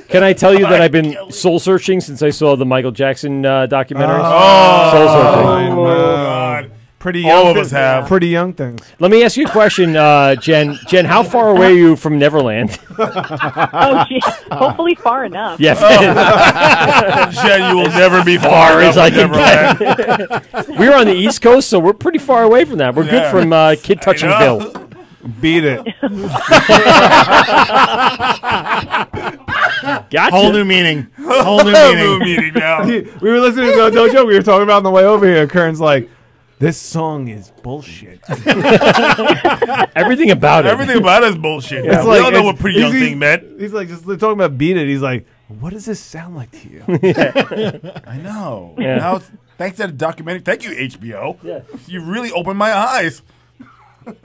Can I tell you that I've been soul searching since I saw the Michael Jackson documentary? Oh, soul searching. God. Pretty young. All of us have. Pretty young things. Let me ask you a question, Jen. Jen, how far away are you from Neverland? Oh, gee. Hopefully far enough. Yes. Jen, you will never be far as I can Neverland. get. We're on the East Coast, so we're pretty far away from that. We're good Yeah. from Kid Touching know. Bill. Beat it. Gotcha. Whole new meaning. Whole new New meaning. meeting now. We were listening to Dojo. We were talking about on the way over here. Kern's like, this song is bullshit. Everything about it. Everything about it is bullshit. It's we like- all know it's- what pretty young he's- thing meant. He's like, just talking about Beat It. He's like, what does this sound like to you? I know. Yeah. Now, thanks to the documentary. Thank you, HBO. Yeah. You really opened my eyes.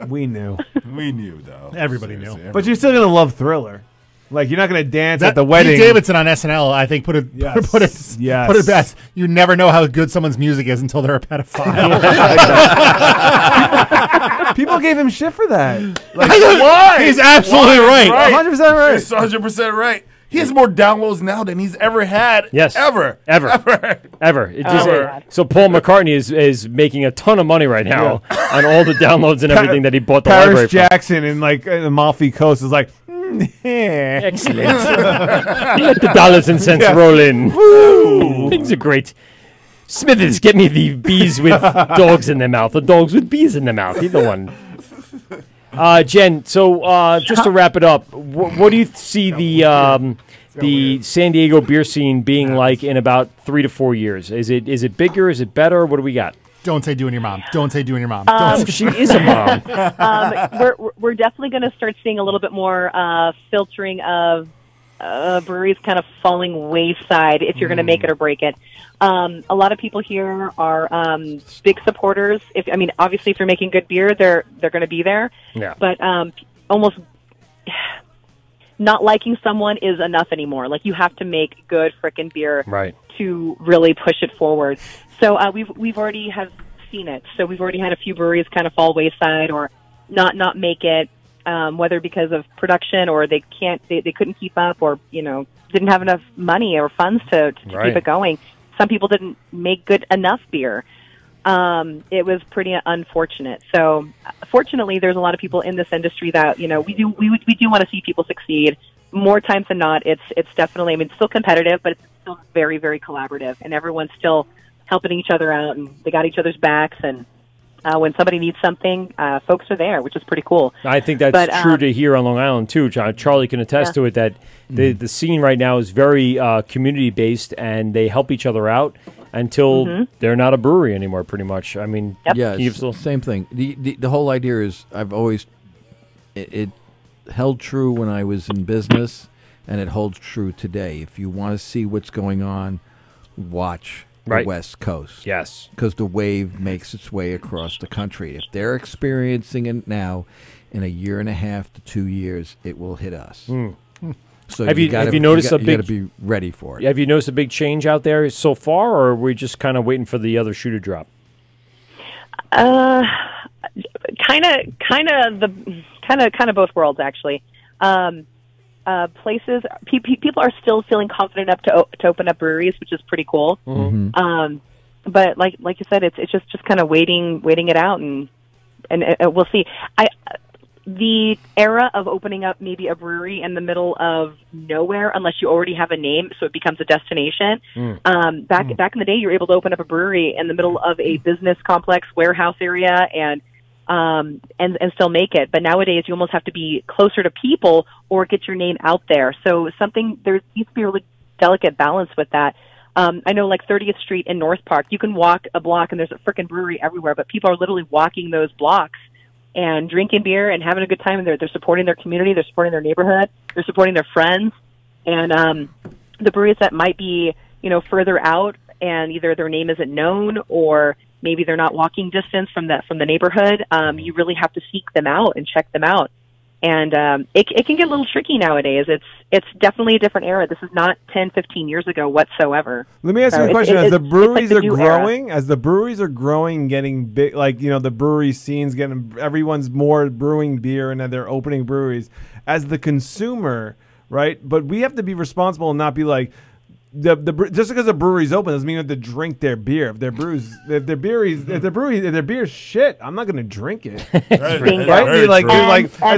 We knew. We knew, though. Everybody knew. Seriously, But you're still going to love Thriller. Like, you're not going to dance at the Pete wedding. Davidson on SNL, I think, put it Yes. put it Yes. put it best. You never know how good someone's music is until they're a pedophile. People gave him shit for that. Like, Why? He's absolutely right. 100% right. He's 100% right. He has more downloads now than he's ever had. Yes. Ever. Ever. It just, so Paul McCartney is making a ton of money right now on all the downloads and everything that he bought the library Paris from. Jackson in like the Amalfi Coast is like, Excellent. Let the dollars and cents roll in. Woo. Things are great. Smithers, get me the bees with dogs in their mouth. The dogs with bees in their mouth. Either one. Jen, so just to wrap it up, what do you see the San Diego beer scene being like in about 3 to 4 years? Is it bigger? Is it better? What do we got? Don't say doing your mom. Don't say doing your mom. She is a mom. We're definitely going to start seeing a little bit more filtering of breweries kind of falling wayside if you're going to make it or break it. A lot of people here are big supporters. Obviously, if you're making good beer, they're going to be there. Yeah. But almost not liking someone is enough anymore. Like, you have to make good frickin' beer Right. to really push it forward. So we've already have seen it. So we've already had a few breweries kind of fall wayside or not make it, whether because of production or they couldn't keep up or didn't have enough money or funds to Right. keep it going. Some people didn't make good enough beer. It was pretty unfortunate. So fortunately, there's a lot of people in this industry that we do want to see people succeed. More times than not, it's definitely, it's still competitive, but it's still very, very collaborative, and everyone's still helping each other out, and they got each other's backs, and When somebody needs something, folks are there, which is pretty cool. I think that's true to here on Long Island too, John. Charlie can attest to it that the scene right now is very community based, and they help each other out until they're not a brewery anymore. Pretty much. I mean, yeah, same thing. The whole idea is I've always it held true when I was in business, and it holds true today. If you want to see what's going on, watch the West Coast. Yes. Because the wave makes its way across the country. If they're experiencing it now, in a year and a half to 2 years, it will hit us. So have you noticed you got to be ready for it. Have you noticed a big change out there so far, or are we just kind of waiting for the other shoe to drop? Kind of both worlds, actually. Places, people are still feeling confident enough to open up breweries, which is pretty cool. But like you said, it's just kind of waiting it out, and we'll see. The era of opening up maybe a brewery in the middle of nowhere, unless you already have a name, so it becomes a destination. Back in the day, you were able to open up a brewery in the middle of a business complex, warehouse area, and still make it. But nowadays, you almost have to be closer to people or get your name out there. So there needs to be a really delicate balance with that. I know, like 30th Street in North Park, you can walk a block and there's a frickin' brewery everywhere, but people are literally walking those blocks and drinking beer and having a good time. And they're supporting their community, they're supporting their neighborhood, they're supporting their friends. And the breweries that might be, further out and either their name isn't known or maybe they're not walking distance from the neighborhood, you really have to seek them out and check them out. And it can get a little tricky nowadays. It's definitely a different era. This is not 10, 15 years ago whatsoever. Let me ask you a question. As the breweries are growing, getting big, the brewery scene's everyone's more brewing beer and they're opening breweries. As the consumer, right? But we have to be responsible and not be like, just because a brewery's open doesn't mean you have to drink their beer. If their beer's shit, I'm not going to drink it. Right? As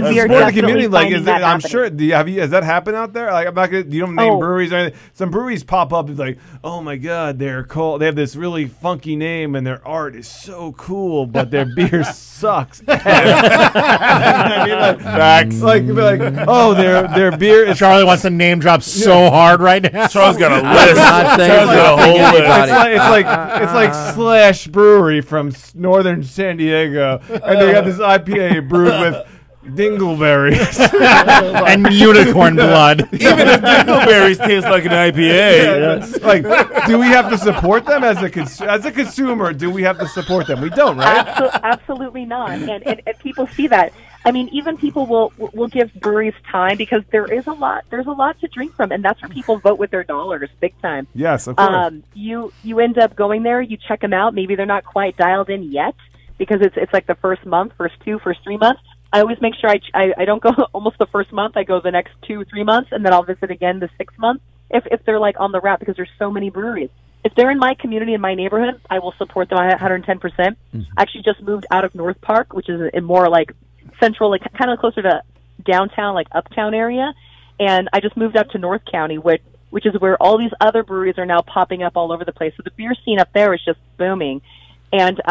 the sport community, I'm sure. Has that happened out there? Like, I'm not gonna. You don't name breweries or anything. Some breweries pop up. It's like, oh my god, they're cool. They have this really funky name, and their art is so cool, but their beer sucks. Facts. Oh, their beer. Charlie wants to name drop so hard right now. Charles got a list. Charles got a whole list. It's like Slash Brewery from northern San Diego, and they got this IPA brewed with dingleberries and unicorn blood. Even if dingleberries taste like an IPA, do we have to support them as a consumer? Do we have to support them? We don't, right? Absolutely not. And people see that. I mean, even people will give breweries time because there's a lot to drink from, and that's where people vote with their dollars, big time. Yes, of course. You end up going there, you check them out. Maybe they're not quite dialed in yet because it's like the first month, first 3 months. I always make sure I don't go almost the first month. I go the next 2-3 months, and then I'll visit again the 6th month if they're like on the route because there's so many breweries. If they're in my community, in my neighborhood, I will support them 110%. I actually just moved out of North Park, which is in more like central, like kind of closer to downtown, like uptown area, and I just moved up to North County, which is where all these other breweries are now popping up all over the place. So the beer scene up there is just booming. And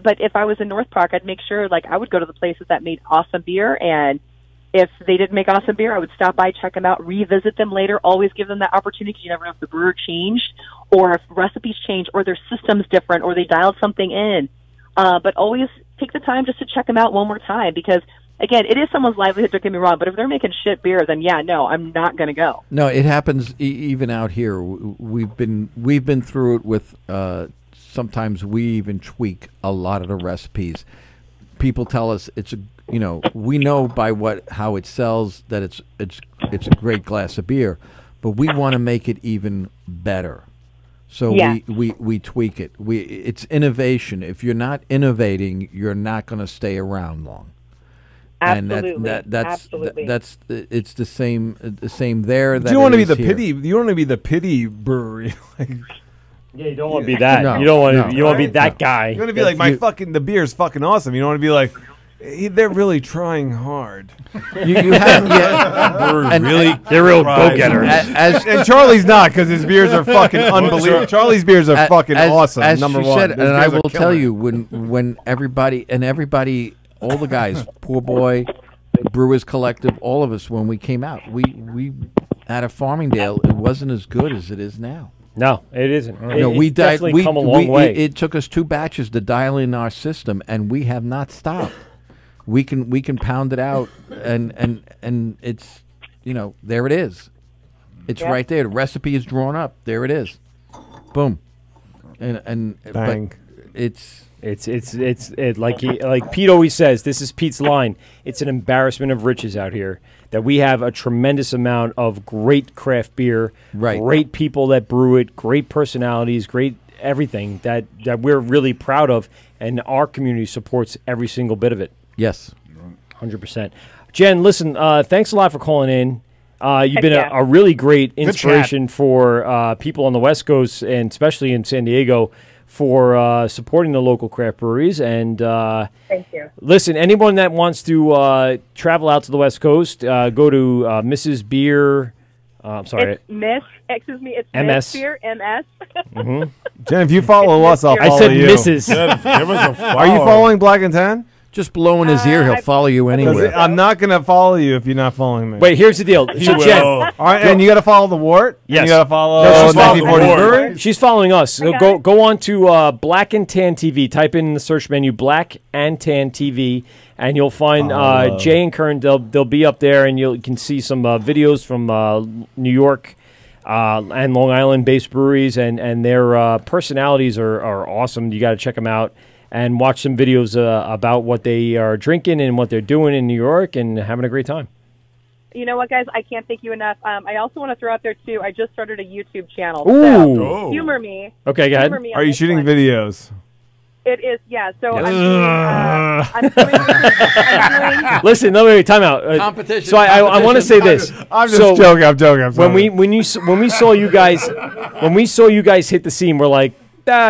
but if I was in North Park, I'd make sure I would go to the places that made awesome beer, and if they didn't make awesome beer, I would stop by, check them out, revisit them later. Always give them that opportunity because you never know if the brewer changed or if recipes change or their system's different or they dialed something in. But always take the time just to check them out one more time because, again, it is someone's livelihood, don't get me wrong, but if they're making shit beer, then I'm not going to go. No, it happens even out here. We've been through it with sometimes we even tweak a lot of the recipes. People tell us we know by how it sells that it's a great glass of beer, but we want to make it even better. So we tweak it. It's innovation. If you're not innovating, you're not going to stay around long. Absolutely. And that's it's the same there. You don't want to be the pity. You don't want to be the pity brewery. Yeah, you don't want to be that. No, you don't want to. You want to be that guy. You want to be like the beer's fucking awesome. You don't want to be like, They're really trying hard. You have they're real go-getters. And Charlie's not, because his beers are fucking unbelievable. Charlie's beers are fucking awesome. As number she one, said, His and I beers are will killer. tell you when everybody, all the guys, Poor Boy, Brewers Collective, all of us, when we came out, we at a Farmingdale, it wasn't as good as it is now. No, it isn't. It's definitely come a long way. It took us 2 batches to dial in our system, and we have not stopped. We can pound it out, and it's there it is. It's right there. The recipe is drawn up. There it is. Boom. And Bang. But it's like Pete always says. This is Pete's line. It's an embarrassment of riches out here that we have a tremendous amount of great craft beer, great people that brew it, great personalities, great everything that we're really proud of, and our community supports every single bit of it. Yes. 100%. Jen, listen, thanks a lot for calling in. You've been a really great inspiration for people on the West Coast, and especially in San Diego, for supporting the local craft breweries. And thank you. Listen, anyone that wants to travel out to the West Coast, go to Mrs. Beer. I'm sorry. It's Miss. Excuse me. It's MS. Miss Beer. MS. Mm-hmm. Jen, if you follow us, I'll follow I said you. Mrs. Are you following Black and Tan? Just blow in his ear, he'll follow you anywhere. I'm not going to follow you if you're not following me. Wait, here's the deal. So Jen, all right, and you got to follow the Wort. Yes. And you got to follow. No, she's following 1940 Brewery. She's following us. So go on to Black and Tan TV. Type in the search menu Black and Tan TV, and you'll find Jay and Kern. They'll be up there, and you can see some videos from New York and Long Island-based breweries, and their personalities are awesome. You got to check them out and watch some videos about what they are drinking and what they're doing in New York and having a great time. You know what, guys? I can't thank you enough. I also want to throw out there, too, I just started a YouTube channel. Ooh. So humor me. Okay, go ahead. Humor me on Are you this shooting one. videos? It is, yeah. So Yes. I'm doing Listen, no, wait, time out. Competition. So I want to say this. I'm just joking. I'm joking. I'm sorry. When we saw you guys hit the scene, we're like,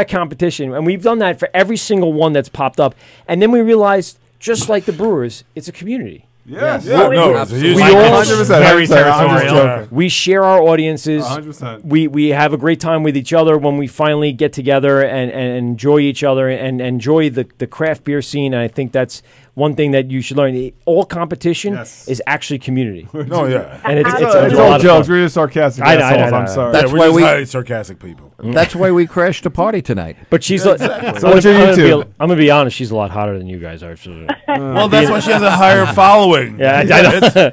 competition, and we've done that for every single one that's popped up, and then we realized, just like the brewers, it's a community. Yes. Yeah, no, it's a huge We all 100%. very I'm just territorial. joking. We share our audiences. 100%. We have a great time with each other when we finally get together and enjoy each other and enjoy the craft beer scene. And I think that's one thing that you should learn. All competition is actually community. No, yeah. And it's It's a all lot of jokes. fun. We're just sarcastic. I know, assholes. I I'm know. sorry. That's we're why just we. highly sarcastic people. That's why we crashed the party tonight. But she's exactly. So what's your YouTube? I'm gonna be honest. She's a lot hotter than you guys are. So. Well, that's why she has a higher following. Yeah, I know.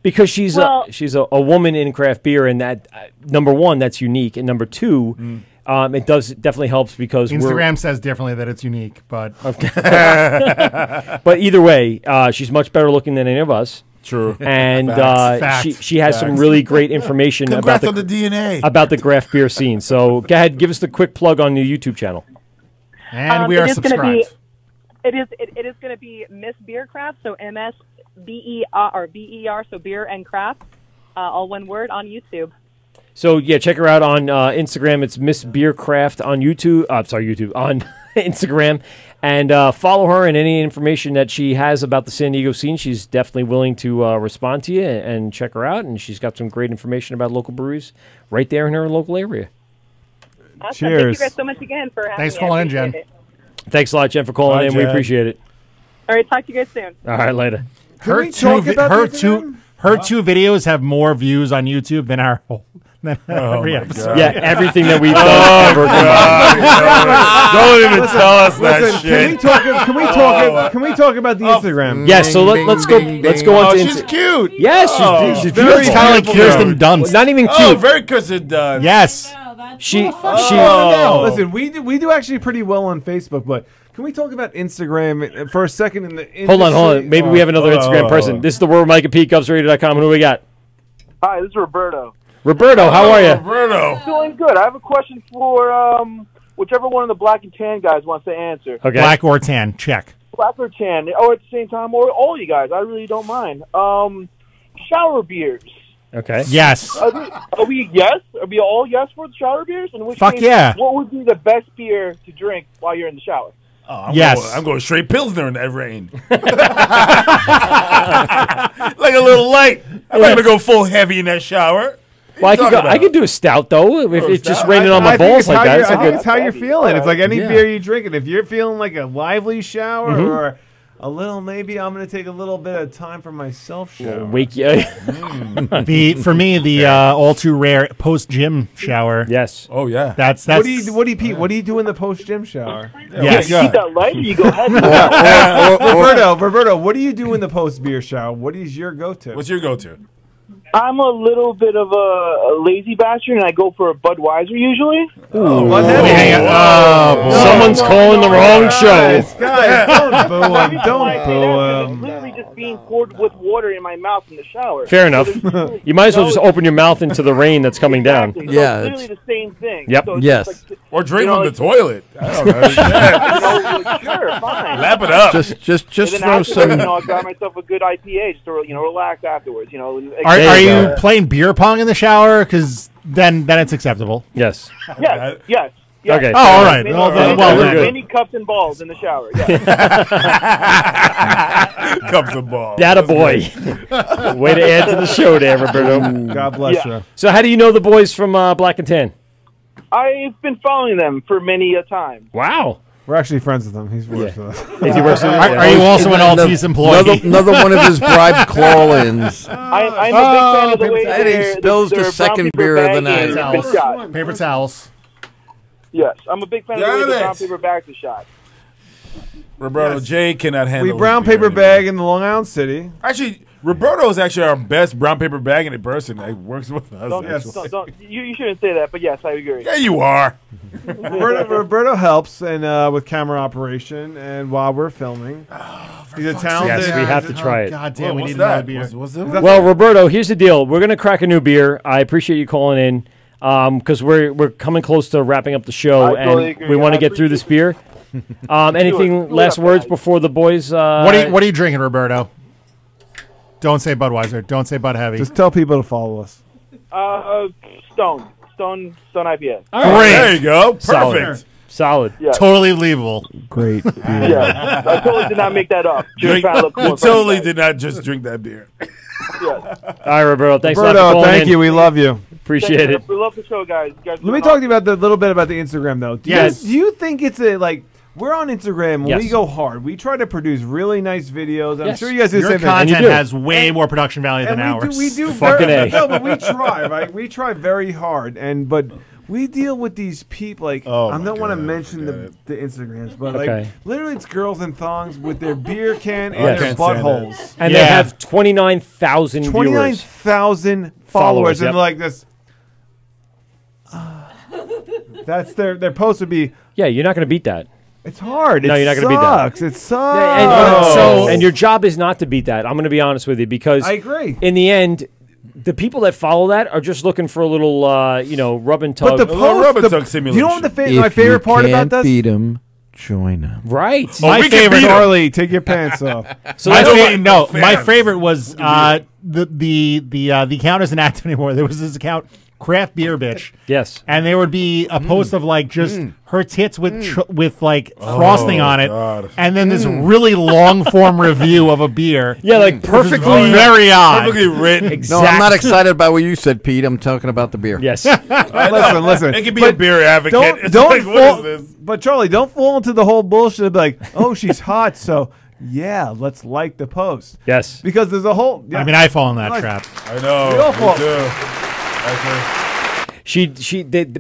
Because she's a woman in craft beer, and that number one, that's unique, and number two, it definitely helps because Instagram says differently that it's unique, but but either way, she's much better looking than any of us. True. And Facts. she has some really great information Congrats on the DNA. about the craft beer scene. So go ahead, give us the quick plug on the YouTube channel. and we are subscribed. It is going to be Miss Beer Craft, so MSBER or BER, so beer and craft, all one word on YouTube. So yeah, check her out on Instagram. It's Miss Beercraft on YouTube. YouTube on Instagram, and follow her and any information that she has about the San Diego scene. She's definitely willing to respond to you and check her out. And she's got some great information about local breweries right there in her local area. Awesome. Cheers. Thank you guys so much again for having Thanks me. for calling in, Jen. Jen. Thanks a lot, Jen, for calling Bye, in. We Jen. appreciate it. All right, talk to you guys soon. All right, later. Her we talk about her two videos have more views on YouTube than our whole. Every my episode. God. Yeah, everything that we've done. ever. Don't even tell us that Listen, shit. Can we talk about the Instagram? Yes, so let's go on to She's cute. Yes, she's very beautiful. Kind of like beautiful. Kirsten Dunst. Not even cute. Oh, very Kirsten Dunst. Yes. She Listen, we do actually pretty well on Facebook, but can we talk about Instagram for a second? In the Hold on. industry? Maybe we have another Instagram person. This is the Word Mike at PeteGubsRadio.com. Who do we got? Hi, this is Roberto. Roberto, how are you? Roberto. Doing good. I have a question for whichever one of the Black and Tan guys wants to answer. Okay. Black or tan, check. Black or Tan, or at the same time, or all you guys. I really don't mind. Shower beers. Okay. Yes. Are we yes? Are we all yes for the shower beers? In which Fuck case, yeah. What would be the best beer to drink while you're in the shower? Oh, Yes. I'm going straight Pilsner in that rain. Like a little light. I'm not going to go full heavy in that shower. Well, I could do a stout though. If it's just raining on my balls like that, I think it's how you're feeling. It's like any beer you drink. And if you're feeling like a lively shower Mhm. or a little, maybe I'm going to take a little bit of time for myself shower. Wake you. For me, the all too rare post gym shower. Yes. Oh yeah. That's What do you Pete? What do you do in the post gym shower? Yes. You keep that light, or you go ahead. Roberto, what do you do in the post beer shower? What is your go-to? What's your go-to? I'm a little bit of a lazy bastard, and I go for a Budweiser usually. Someone's calling the wrong show. Guys, don't boo him. Don't boo It's him. literally just being poured with water in my mouth in the shower. Fair enough. You might as well just open your mouth into the rain that's coming down. Exactly. So it's literally the same thing. Yep. So it's Yes. just like, Or drink you know, from like- the toilet. I don't know. Sure, fine. Lap it up. Just And throw then afterwards, some. I got myself a good IPA just to relax afterwards. Are you playing beer pong in the shower? Because then it's acceptable. Yes. Yes. Yes. Okay. Oh, all right. Many, Well, many cups and balls in the shower. Yeah. Cups and balls. That a boy. Way to add to the show there, Roberto. God bless Yeah. you. So how do you know the boys from Black and Tan? I've been following them for many a time. Wow. We're actually friends with him. He's works with us. Is he works with us? Are you also an Altice employee? Another one of his bribed call-ins. I'm a big fan of the way And he spills the second beer of the night. Paper towels. Yes, I'm a big fan of the way the Damn brown it. paper bags are shot. Roberto J cannot handle We his brown beer paper anymore. bag in the Long Island City. Actually, Roberto is actually our best brown paper bagging in person. He works with us. You shouldn't say that, but yes, I agree. Yeah, you are. Roberto helps with camera operation and while we're filming. He's a talented. Yes, we have to try it. God damn, we what's need that? another beer. What's that? Well, Roberto, here's the deal. We're gonna crack a new beer. I appreciate you calling in because we're coming close to wrapping up the show, I totally and agree. we want to I get through this beer. Anything last words before the boys? What are you drinking, Roberto? Don't say Budweiser. Don't say Bud Heavy. Just tell people to follow us. Stone IPA. All right. There you go. Solid. Perfect. Solid. Yeah. Totally believable. Great. Yeah, I totally did not make that up. Just trying to look cool You in front of totally you guys. did not just drink that beer. Yeah. All right, Roberto. Thanks a lot for Roberto, calling thank in. you. We love you. Appreciate it. We love the show, guys. Let me talk to you about a little bit about the Instagram, though. Do you think it's we're on Instagram when we Yes. go hard. We try to produce really nice videos. I'm Yes. sure you guys do the Your same thing. content do. has way more production value than ours. We do Fucking very, A. no, but we try, right? We try very hard, but we deal with these people I don't want to mention the Instagrams, but Okay. literally it's girls in thongs with their beer can and Yes. their Can't stand buttholes. And they have 29,000 viewers. 29,000 Followers, followers, yep. and like this. That's their post would be. Yeah, you're not going to beat that. It's hard. No, it you're not going to beat that. sucks. It sucks. And your job is not to beat that. I'm going to be honest with you because I agree. In the end, the people that follow that are just looking for a little, rub and tug. But the post, you know what my favorite part about this? Beat him, join him. Right. My favorite, Charlie, take your pants off. So my favorite was the account isn't active anymore. There was this account, Craft Beer Bitch. Yes. And there would be a post of just her tits with frosting on it, God. and then this really long form review of a beer. Yeah, like which is perfectly very odd. Perfectly written. No, I'm not excited about what you said, Pete. I'm talking about the beer. Yes. Listen. It could be a beer advocate. It's Don't like, what fall, is this? But Charlie, don't fall into the whole bullshit of like, oh, she's hot, so yeah, let's like the post. Yes. Because there's a whole. I mean, I fall in that trap. I know. We all Me fall. too.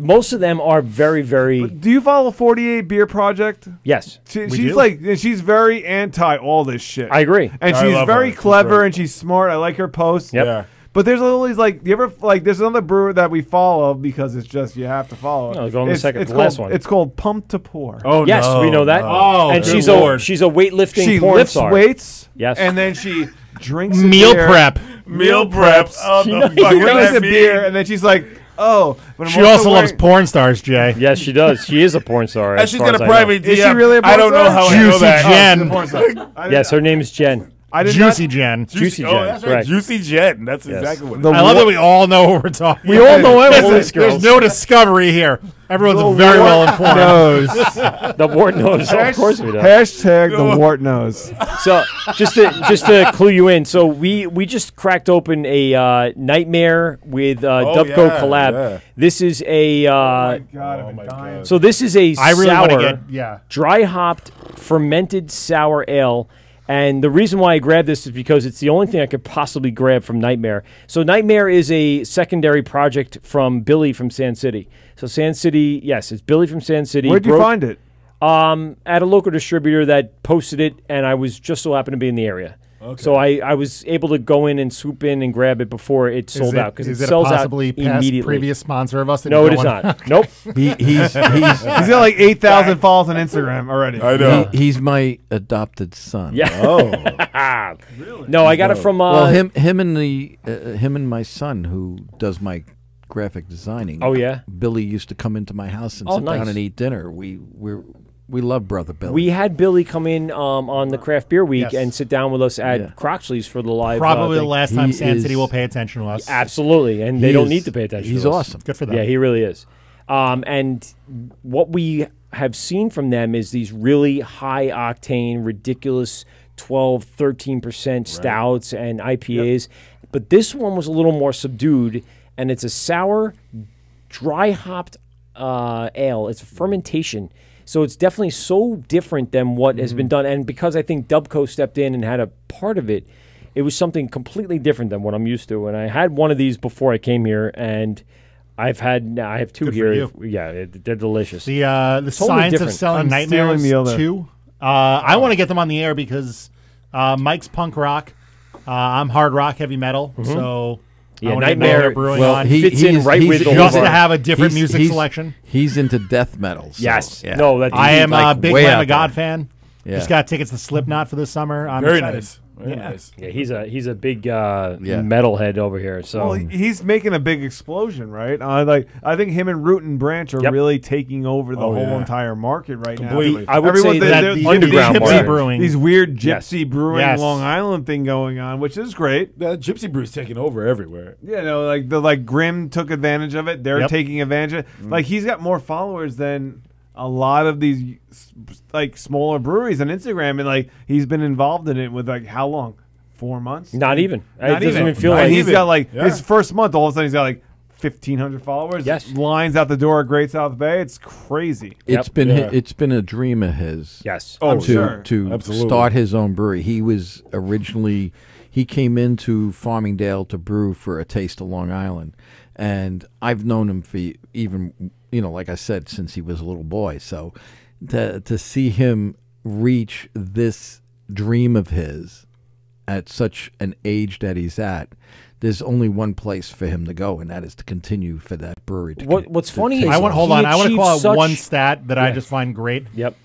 Most of them are very, very. Do you follow 48 Beer Project? Yes. She's very anti all this shit. I agree. And I she's love very her. She's clever great. and she's smart. I like her posts. Yep. Yeah. But there's always there's another brewer that we follow because it's just you have to follow it. No, go on the second it's to last called, one. It's called Pump to Pour. Oh, Yes, no, we know that. no. Oh, and good she's Lord. a weightlifting She porn lifts star. weights. Yes. And then she drinks Meal beer, prep. Meal preps. Oh, She the knows- fuck Drinks does a that mean? beer, and then she's like, "Oh, but I'm She also loves wearing- porn stars, Jay. Yes, she does. She is a porn star. And as she's far got as a I know. private DM. Is she really a porn I don't know star? how I know Juicy that. Jen. She's a porn star. Yes, her name's Jen. I did Juicy not, Jen. Juicy Oh, Jen, that's right. correct. Juicy Jen. That's Yes. exactly what. I love that we all know what we're talking. We all know Listen, Spice Girls. There's no discovery here. Everyone's The very well Wort informed. knows. The Wort knows. Of course we know. Hashtag the Wort knows. So just to clue you in, so we just cracked open a Nightmare with Dubco yeah, collab. yeah. This is a God. so this is a I really wanna sour, get dry hopped fermented sour ale. And the reason why I grabbed this is because it's the only thing I could possibly grab from Nightmare. So Nightmare is a secondary project from Billy from Sand City. So Sand City, yes, it's Billy from Sand City. Where'd you find it? At a local distributor that posted it, and I was just so happened to be in the area. Okay. So I was able to go in and swoop in and grab it before it sold out because it sells out possibly past immediately. previous sponsor of us? that No, you it is don't wanna- not. Nope. He's got like 8,000 followers on Instagram already. I know. he's my adopted son. Yeah. Oh. Really? No, I got it from. Well, him and my son who does my graphic designing. Oh, yeah? Billy used to come into my house and Oh, sit down nice. and eat dinner. We love Brother Billy. We had Billy come in on the Craft Beer Week Yes. and sit down with us at Croxley's for the live. Probably the thing. last time He Sand City is- will pay attention to us. Absolutely, and they He don't is- need to pay attention. he's to us. awesome. Good for them. Yeah, he really is. And what we have seen from them is these really high octane, ridiculous 12, 13% stouts and IPAs. But this one was a little more subdued, and it's a sour, dry hopped ale. It's a fermentation. So it's definitely so different than what has been done. And because I think Dubco stepped in and had a part of it, it was something completely different than what I'm used to. And I had one of these before I came here, and I have two Good for here. you. Yeah, they're delicious. The Totally Science different. of Selling I'm Nightmares stealing the other. 2. I want to get them on the air because Mike's punk rock. I'm hard rock, heavy metal. So Yeah, I wanna get Nightmare Nightmare Brewing well, on. fits in right with the just whole to vibe. have a different music he's- selection. He's into death metal. So, Yes. yeah. No, that's I am like a big way Lamb out of God there. fan. Yeah. Just got tickets to Slipknot for this summer. I'm Very excited. nice. Very nice. Yeah, he's a big metalhead over here. So Well, he's making a big explosion, right? I think him and Root and Branch are Yep. really taking over the Oh, whole yeah. entire market right Completely. now. I would say that they're- the they're- underground these market. brewing. these weird Yes. gypsy brewing Yes. Long Island thing going on, which is great. The Gypsy Brew's taking over everywhere. Yeah, no, like Grimm took advantage of it. They're Yep. taking advantage of it. Like he's got more followers than a lot of these like smaller breweries on Instagram, and like he's been involved in it with like how long? 4 months? Not even. It Not doesn't even feel And like he's got like Yeah. his first month. All of a sudden, he's got like 1,500 followers. Yes. Lines out the door at Great South Bay. It's crazy. It's Yep. been Yeah. it's been a dream of his. Yes. Oh, I'm to sure. to Absolutely. start his own brewery. He was originally he came into Farmingdale to brew for A Taste of Long Island, and I've known him for even like I said since he was a little boy. So to see him reach this dream of his at such an age that he's at. There's only one place for him to go, and that is to continue for that brewery. To What's funny is I want he I want to achieved call out such- one stat that I Yeah. just find great. Yep.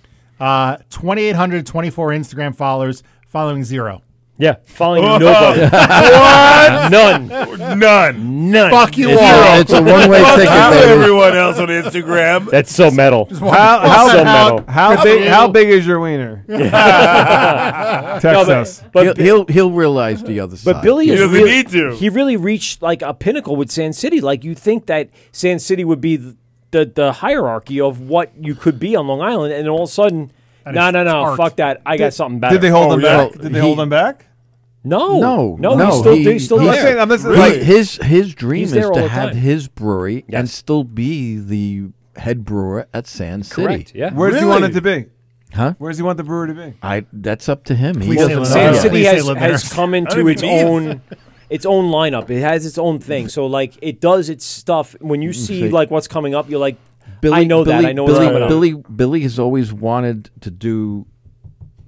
2,824 Instagram followers, following 0. Yeah, following nobody. What? None. None. Fuck you It's all. it's a one-way ticket, How baby. everyone else on Instagram. That's so metal. How so metal. how big is your wiener? Text No, us. but He'll realize the other side. But Billy He is doesn't really, need to. He really reached like a pinnacle with Sand City. Like you think that Sand City would be the hierarchy of what you could be on Long Island, and all of a sudden, That no, is fuck tart. that. I got something better. Did they hold Oh, him yeah. back? Did they hold him back? No, No, he's still I'm there. saying, I'm listening, He- like, his dream He's is there all to the have time. his brewery and Yes. still be the head brewer at Sand City. Correct. Yeah. where does he want it to be? Huh? Where does he want the brewery to be? That's up to him. He Please doesn't say know. Sand Yeah. City Please say has Listeners. come I into don't its even own lineup. It has its own thing. So like it does its stuff. When you see See. like what's coming up, you're like, I know that. I know what's coming up. Billy has always wanted to do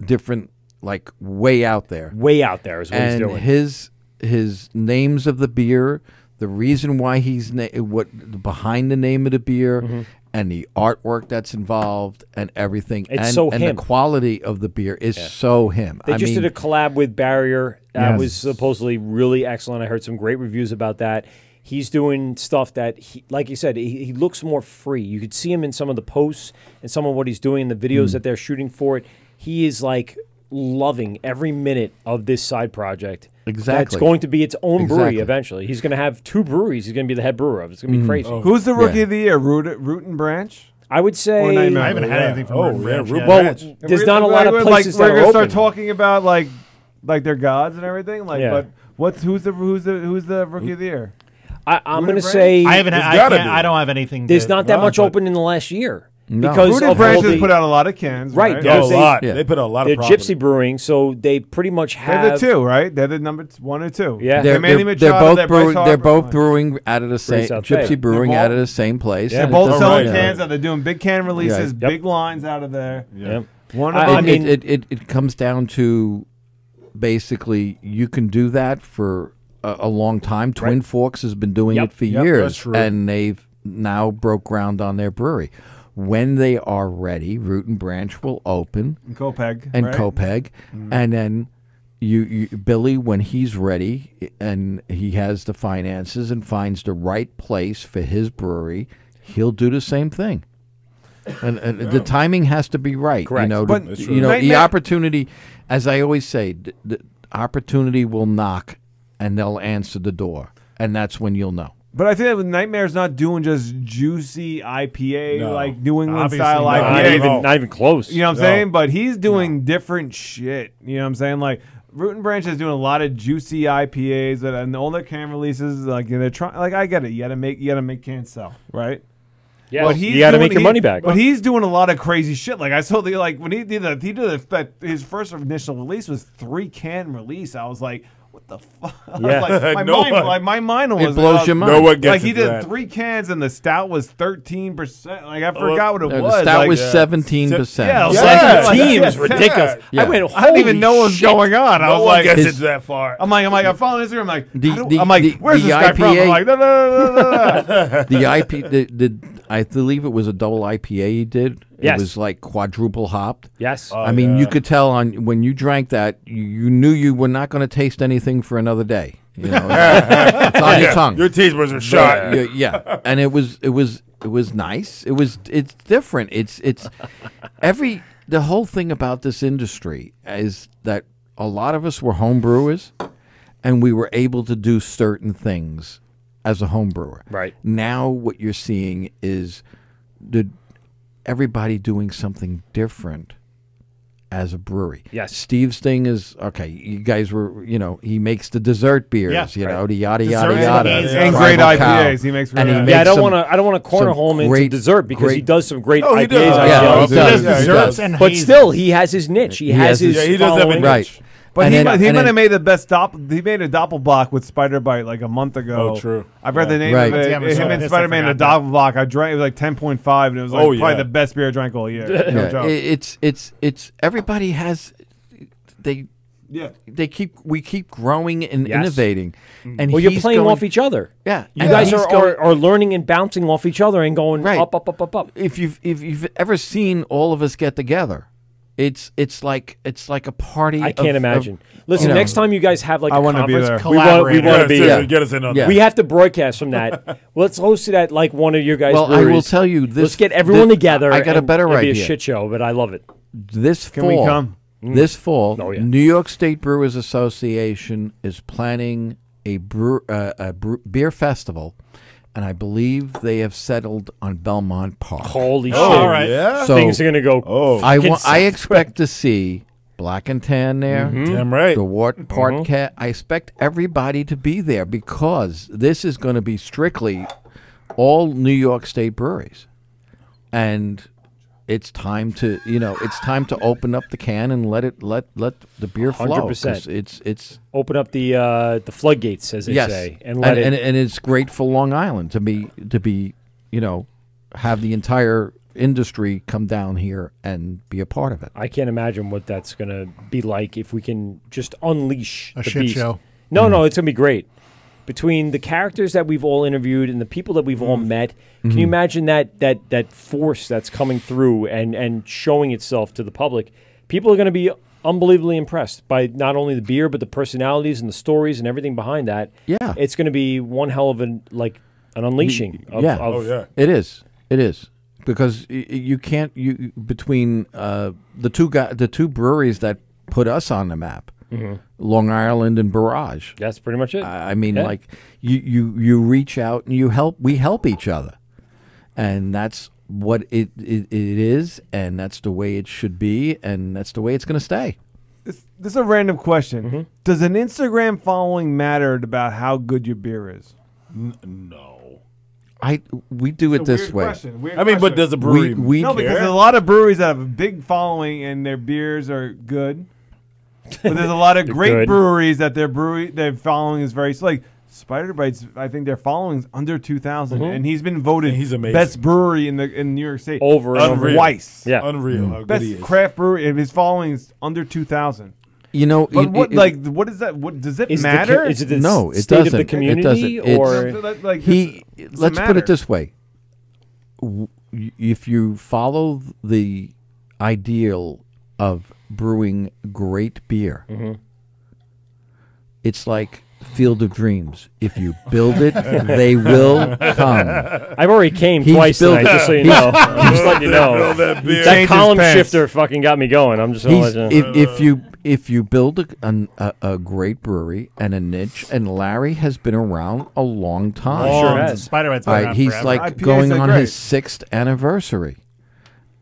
different, like way out there. Way out there is what he's And doing. his names of the beer, the reason why he's behind the name of the beer, Mm-hmm. and the artwork that's involved, and everything, It's and, so and him. the quality of the beer is so him. They I just mean, did a collab with Barrier that Yes. was supposedly really excellent. I heard some great reviews about that. He's doing stuff that, like you said, he looks more free. You could see him in some of the posts and some of what he's doing in the videos that they're shooting for it. He is like loving every minute of this side project. Exactly. It's going to be its own brewery Exactly. eventually. He's going to have 2 breweries. He's going to be the head brewer of. It's going to be crazy. Who's the rookie of the year? Root and Branch? I would say Or Nightmare? I haven't had anything from Root and Branch yet. Well, there's not a lot of places that we're are gonna open. start talking about like their gods and everything. Like, Yeah. but who's the rookie of the year? I'm Root going to and say Branch? I haven't. I don't have anything. There's to, not that well, much but- open in the last year. No. Because Root and of Branch all has the- put out a lot of cans, Right. right? because a lot. Yeah. They put out a lot They're of profit. Gypsy Brewing, so they pretty much have. They're the 2, right? They're the number 1 or 2. Yeah. They're, Manny they're, Machado, they're both Bryce brewing. They're Harper. both brewing out of the same. South Bay. Gypsy Brewing both- out of the same place. They're and both it's- selling yeah. cans. They're doing big can releases, Yep. big lines out of there. Yep. One I of them. mean- it comes down to basically you can do that for a long time. Twin Forks has been doing Yep. it for Yep, years, that's true. and they've now broke ground on their brewery. When they are ready, Root and Branch will open. And Copeg, And right? Copeg. And then you Billy, when he's ready and he has the finances and finds the right place for his brewery, he'll do the same thing. And the timing has to be right. Correct. You know, But- That's you true. know the Nightmare- opportunity, as I always say, the opportunity will knock and they'll answer the door. And that's when you'll know. But I think that Nightmare's not doing just juicy IPA, No. like New England Obviously style not. IPA. Not even close. You know what I'm No. saying? But he's doing different shit. You know what I'm saying? Like Root and Branch is doing a lot of juicy IPAs and all their can releases. Like they're trying. Like I get it. You got to make cans sell, right? Yeah, But he's you got to doing- make your he- money back. But he's doing a lot of crazy shit. Like I saw the when he did his first initial release was 3-can release. I was like, what the fuck? I was Yeah. like, No my mind, one- like my mind was It blows your mind. No one gets like he into did that. 3 cans and the stout was 13%. Like I forgot what it The was. stout like, was 17%. Yeah, it was Yeah. like- 17 yeah, is ridiculous. Yeah. I went, I didn't even holy know what was shit. going on. I No was one like, gets His- into that far. I'm like, I following Instagram. I'm like, The- I'm like, the- where's the this guy from? I'm IPA like, no, no, no, no, no. The IP, I believe it was a double IPA he did. Yes. It was like quadruple hopped. Yes. I mean, yeah. you could tell when you drank that, you knew you were not going to taste anything for another day. You know, it's on your tongue. Your teeth was a shot. Yeah, and it was nice. It's different. It's the whole thing about this industry is that a lot of us were home brewers, and we were able to do certain things as a home brewer. Right. Now what you're seeing is everybody doing something different as a brewery. Yes. Steve's thing is, okay, you guys were, he makes the dessert beers, Yeah, the yada, yada, Desserts yada. and great Tribal Cow. IPAs. He makes And he really makes Yeah, I don't some- want to cornerhole him into great- dessert because he great- does some great Oh, he IPAs. does. IPAs. Yeah, he does. He does Yeah, he desserts does. and But hazes. still, he has his niche. He has his Yeah, he does have a following. niche. Right. But And he then- might and have then- made the best he made a doppelbock with Spider Bite like a month ago. Oh, true. I read the name Right. of it. Yeah, I'm so Him and pissed I Spider Man a forgot doppelbock. I drank it was like 10.5 and it was like Oh, probably yeah. the best beer I drank all year. No Yeah, joke. it's everybody has they Yeah. we keep growing and Yes. innovating, and Well, you're he's playing going- off each other. Yeah, You and guys he's are, going- are learning and bouncing off each other and going Right. up, up, up, up, up. If you've ever seen all of us get together, it's like a party. I can't imagine. Listen, you know. next time you guys have like I a wanna be conference, there. we want to Yeah, be seriously, there. get us in on Yeah. that. We have to broadcast from that. Let's host it at like one of your guys' Well, I breweries. will tell you this. Let's get everyone together. I got a and better it'll be idea. a shit show, but I love it. This Can fall, we come? This fall, Oh, yeah. New York State Brewers Association is planning a beer festival, and I believe they have settled on Belmont Park. Holy shit! all right. Yeah? So Things are gonna go. Oh, I expect to see Black and Tan there. damn right. The Wort Part I expect everybody to be there because this is going to be strictly all New York State breweries, and it's time to open up the can and let the beer flow. 'Cause 100%. It's Open up the floodgates, as they yes, say, and let it. and it's great for Long Island to be have the entire industry come down here and be a part of it. I can't imagine what that's going to be like if we can just unleash A the shit beast. show. No, it's going to be great. Between the characters that we've all interviewed and the people that we've all met, can you imagine that force that's coming through and showing itself to the public? People are going to be unbelievably impressed by not only the beer but the personalities and the stories and everything behind that. Yeah. It's going to be one hell of an unleashing. Of, Yeah. of- Oh, yeah. It is because you can't between the two breweries that put us on the map. Mhm. Long Island and Barrage. That's pretty much it. I mean, Yeah. like you reach out and we help each other, and that's what it is, and that's the way it should be, and that's the way it's going to stay. This is a random question. Does an Instagram following matter about how good your beer is? No. We do it It's a this weird way. question, weird I mean, but question. does a brewery no, because there's a lot of breweries that have a big following and their beers are good. But there's a lot of They're great good. breweries that their following is very like Spider Bites. I think their following is under 2,000, Mhm. and he's been voted He's amazing. best brewery in New York State Over and over. twice. Yeah. Unreal how good Best he is. craft brewery, and his following is under 2,000. You know, But what is that? What does it Is the matter? is it the No, it state doesn't. of the community, it doesn't. or Let's put it this way: if you follow the ideal of brewing great beer, it's like Field of Dreams. If you build it, they will come. I've already came He's twice built tonight, it. just so you know. I'm just letting you know. Build that beer. That Change his column pants. shifter fucking got me going. I'm just gonna let you know. If you build a great brewery and a niche, and Larry has been around a long time. Sure has. Spider-Man's been around He's forever. like IPAs going are on great. his 6th anniversary,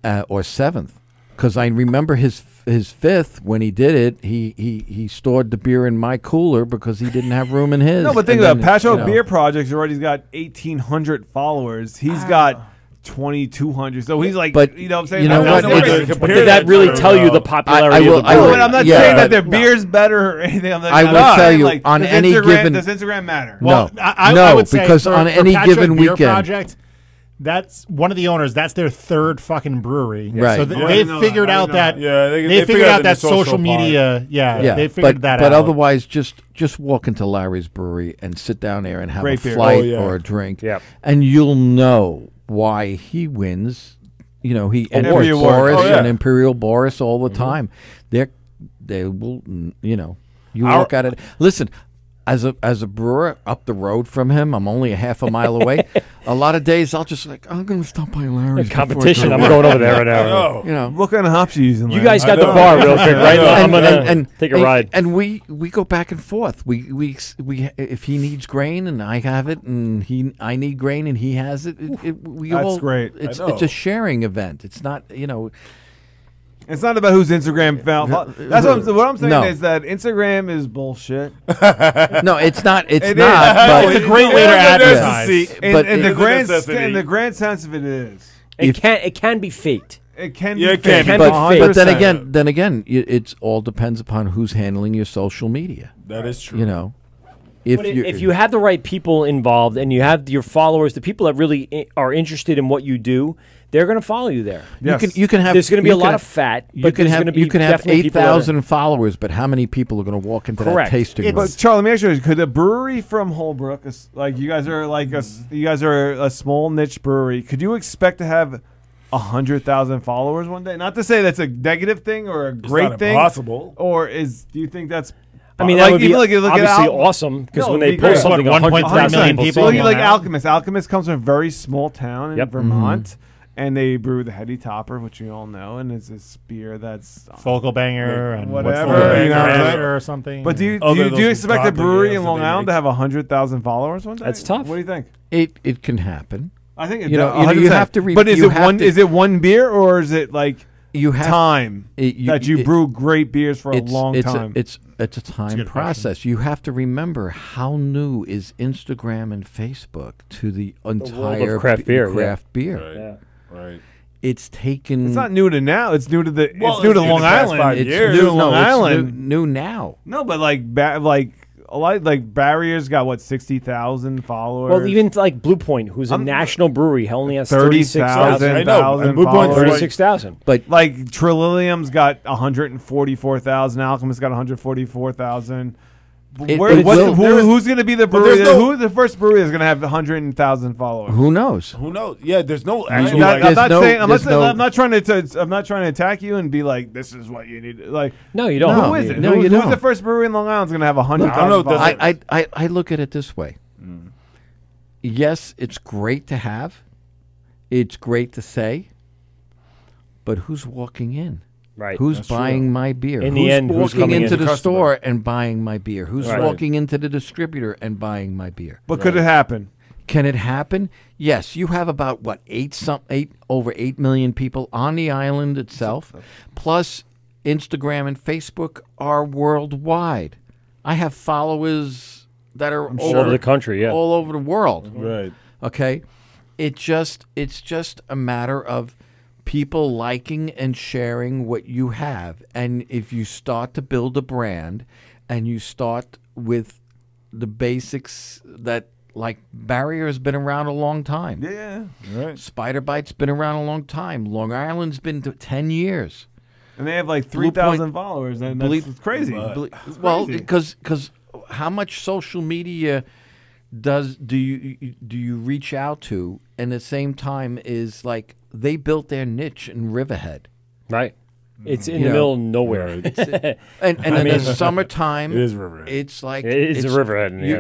or 7th, because I remember his 5th when he did it. He stored the beer in my cooler because he didn't have room in his. No, but think And about it. then, Pacho you know, Beer Project's already got 1,800 followers. He's got 2,200. So he's like, But you know what I'm saying? you know That's what? not It's- great. But did that really tell you the popularity of the I will- brewery? No, I'm not Yeah, saying that but- their beer's better or anything. I'm like, I will I'm tell saying, you, like, on does any Instagram- given- does Instagram matter? No, I would say because for, on for any Patrick given Beer weekend, Project, that's one of the owners. That's their 3rd fucking brewery. Right. So Yeah, they've I know figured that. I out know that. that. Yeah, they figured out that the social social media. Yeah, they figured that out. But otherwise, just walk into Larry's brewery and sit down there and have Great a beer. flight Oh, yeah. or a drink, Yep. and you'll know why he wins. You know, he enters Every award. Boris Oh, yeah. and Imperial Boris all the time. They will, you know, you look at it. Listen, as a brewer up the road from him, I'm only a half a mile away. A lot of days I'll just like, I'm going to stop by Larry's. before I go Competition. to I'm work. going over there right I now. know. You know, What kind of hops you using? You Larry? guys got I the know. bar real quick, right? And- I'm gonna take a ride. And we go back and forth. We if he needs grain and I have it, and I need grain and he has it. We That's all great. It's I know. a sharing event. It's not It's not about whose Instagram found. That's what I'm saying No. is that Instagram is bullshit. No, it's not. It's It not. is. But No, it's a great way to advertise. In, But in the it's a grand necessity. in the grand sense of it is. It can be faked. It can Yeah, be it can fake. be. but then 100%. again, it all depends upon who's handling your social media. That is true. You know, If you have the right people involved and you have your followers, the people that really are interested in what you do, they're going to follow you there. you can have. There's going to be you a can lot have- of fat. You But can there's have going to be you can have definitely people that are- 8,000 followers, but how many people are going to walk into Correct. that tasting room? But Charlie, let me ask you: could a brewery from Holbrook, like you guys are you guys are a small niche brewery, could you expect to have 100,000 followers one day? Not to say that's a negative thing or a great not thing, impossible. or do you think that's? I mean, that would be obviously awesome because when they post something, 1.3 million people. Look at like Alchemist. Alchemist comes from a very small town in Vermont. And they brew the Heady Topper, which you all know, and it's this beer that's Focal Banger and whatever, you know, Banger or something. But do you those expect a copy brewery beers in that Long they Island make. to have 100,000 followers one day? That's tough. What do you think? It can happen. I think you know you 100%. have to. But is you it have one? to- Is it one beer or is it like you have time that you brew great beers for a long time? It's a time process. You have to remember how new is Instagram and Facebook to the entire craft beer, craft yeah. beer. Right. It's taken. It's not new to now. It's new to the. Well, it's new to it's Long the past Island. 5 It's years. new to No, Long it's Island. new now. No, but like a lot like Barrier's got what 60,000 followers. Well, even like Blue Point, who's a national brewery, only has 30,000 36,000. I know, and Blue Point's followers. 36,000. But like Trillium's got 144,000. Alchemist got 144,000. Who's going to be the brewery? Who's the first brewery that's going to have 100,000 followers? Who knows? Who knows? Yeah, there's no actual. I'm not trying to attack you and be like, this is what you need. Like, no, you don't. Who is it? No, you Who's don't. the first brewery in Long Island that's going to have 100,000 I don't know. followers? I look at it this way. Yes, it's great to have. It's great to say. But who's walking in? Right. Who's That's buying true. my beer? In the end, who's walking coming into in? the The store and buying my beer? Who's Right. walking into the distributor and buying my beer? But could it happen? Can it happen? Yes. You have about over 8 million people on the island itself, plus Instagram and Facebook are worldwide. I have followers that are all over the country, yeah. all over the world. Right. Okay. It's just a matter of people liking and sharing what you have. And if you start to build a brand and you start with the basics that, like, Barrier has been around a long time. Yeah. Right. Spider Bite's been around a long time. Long Island's been 10 years. And they have like Blue 3,000 Point- followers, and Believe- that's crazy. Well, because how much social media do you reach out to, and at the same time is like they built their niche in Riverhead. Right. It's in You the know, middle of nowhere. and I in mean, the summertime, It is Riverhead. it's like It is it's, a Riverhead in the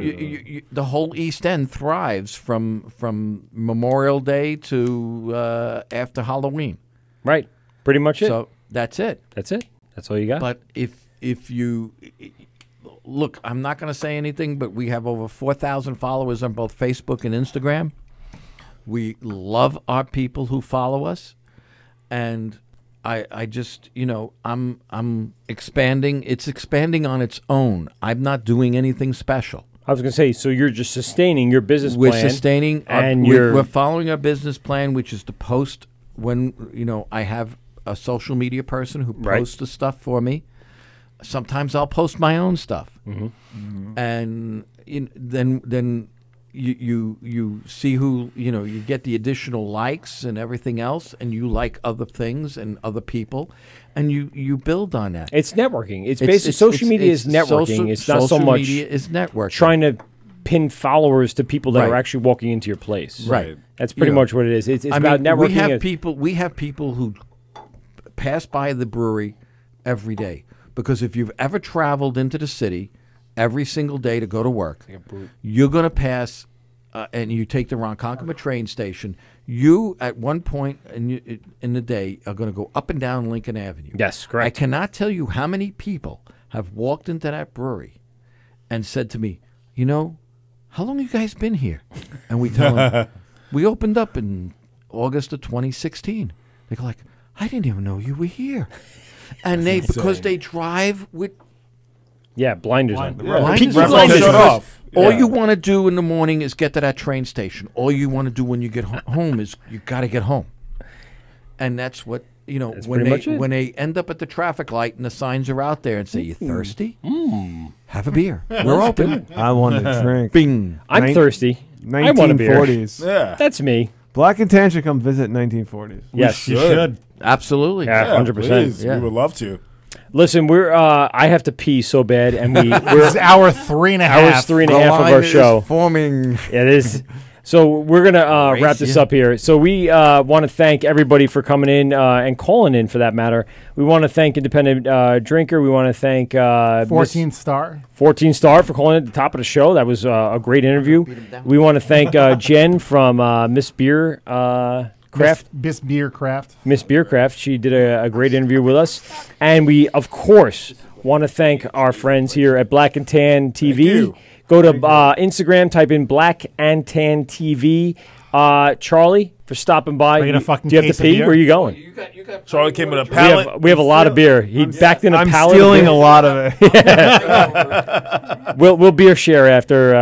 end. the whole East End thrives from Memorial Day to after Halloween. Right. Pretty much it. So that's it. That's it. That's all you got. But if you look, I'm not going to say anything, but we have over 4,000 followers on both Facebook and Instagram. We love our people who follow us, and I just, I'm expanding. It's expanding on its own. I'm not doing anything special. I was going to say, so you're just sustaining your business We're plan. sustaining, and we're following our business plan, which is to post when I have a social media person who posts the stuff for me. Sometimes I'll post my own stuff, and then you see who you get the additional likes and everything else, and you like other things and other people, and you build on that. It's networking. It's basically social media is networking. It's not so social much media is networking. trying to pin followers to people that Right. are actually walking into your place. Right. That's pretty much what it is. It's I about mean, networking. We have people who pass by the brewery every day, because if you've ever traveled into the city every single day to go to work, you're going to pass and you take the Ronkonkoma train station. You, at one point in the day, are going to go up and down Lincoln Avenue. Yes, correct. I cannot tell you how many people have walked into that brewery and said to me, how long have you guys been here? And we tell them, we opened up in August of 2016. They go like, I didn't even know you were here. And because they drive with blinders on. blinders Peak on. blinders shut on. off. All you want to do in the morning is get to that train station. All you want to do when you get home is you got to get home. And that's what, when they end up at the traffic light and the signs are out there and say, you thirsty? Have a beer. We're open. I want a drink. Bing. I'm thirsty. I want a beer. 1940s. Yeah. That's me. Black and Tan should come visit 1940s. Yes, you should. Absolutely. Yeah, 100%. Please. Yeah. We would love to. Listen, I have to pee so bad, and we're This is hour 3.5. hours 3.5 of our show. Forming. It is. So we're going to wrap this up here. So we want to thank everybody for coming in and calling in, for that matter. We want to thank Independent Drinker. We want to thank 14 Star. 14 Star for calling at the top of the show. That was a great interview. We want to thank Jen from Miss Beer Craft. Miss Beer Craft. Miss Beercraft. She did a great interview with us. And we, of course, want to thank our friends here at Black and Tan TV. Go to Instagram, type in Black and Tan TV. Charlie, for stopping by. Bringing a fucking Do you have case to of pee? beer? Where are you going? Charlie came with a pallet. We have a lot of beer. He backed in a I'm pallet. stealing a lot of it. We'll beer share after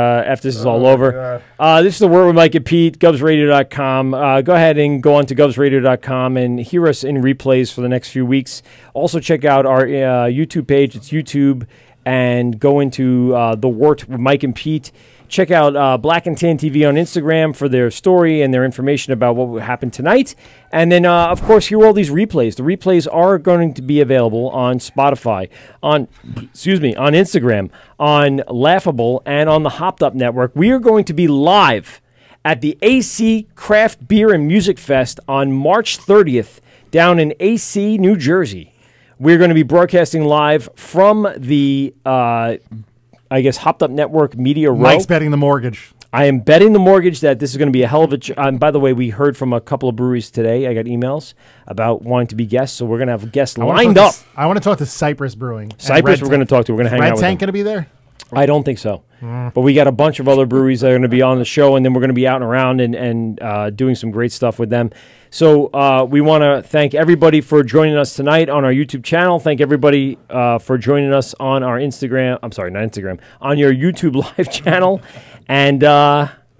this is all over. This is the Word with Mike and Pete, GubsRadio.com. Go ahead and go on to GubsRadio.com and hear us in replays for the next few weeks. Also check out our YouTube page. It's YouTube, and go into the Wort with Mike and Pete. Check out Black and Tan TV on Instagram for their story and their information about what happened tonight. And then, of course, hear all these replays. The replays are going to be available on Spotify, on Instagram, on Laughable, and on the Hopped Up Network. We are going to be live at the AC Craft Beer and Music Fest on March 30th down in AC, New Jersey. We're going to be broadcasting live from the Hopped Up Network Media Row. Mike's betting the mortgage. I am betting the mortgage that this is going to be a hell of a. By the way, we heard from a couple of breweries today. I got emails about wanting to be guests, so we're going to have guests lined up. I want to talk to Cypress Brewing. Cypress, we're going to talk to. We're going to hang out with them. Red Tank going to be there? I don't think so. But we got a bunch of other breweries that are going to be on the show, and then we're going to be out and around and doing some great stuff with them. So we want to thank everybody for joining us tonight on our YouTube channel. Thank everybody for joining us on our Instagram. I'm sorry, not Instagram. On your YouTube live channel. And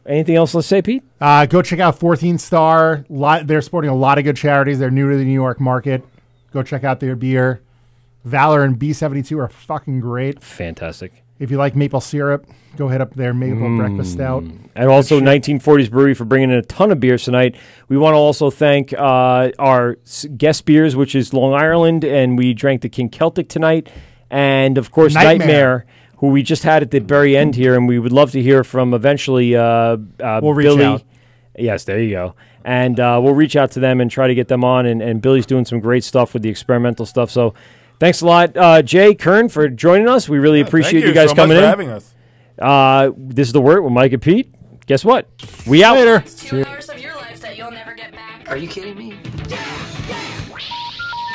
anything else let's say, Pete? Go check out 14 Star. They're supporting a lot of good charities. They're new to the New York market. Go check out their beer. Valor and B72 are fucking great. Fantastic. If you like maple syrup, go hit up their maple breakfast stout. And also 1940s Brewery for bringing in a ton of beers tonight. We want to also thank our guest beers, which is Long Ireland, and we drank the King Celtic tonight. And, of course, Nightmare, who we just had at the very end here, and we would love to hear from eventually we'll Billy. reach out. Yes, there you go. And we'll reach out to them and try to get them on, and Billy's doing some great stuff with the experimental stuff. So thanks a lot, Jay, Kern, for joining us. We really appreciate you guys coming in. Thank you so much for having us. This is The Wort with Mike and Pete. Guess what? We out. Later. 2 hours of your life that you'll never get back. Are you kidding me?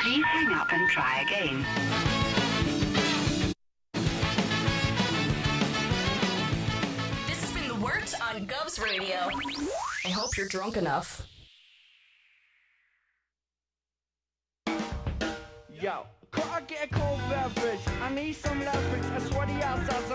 Please hang up and try again. This has been The Wort on Govs Radio. I hope you're drunk enough. Yo, could I get a cold beverage? I need some leverage. I swear the outside's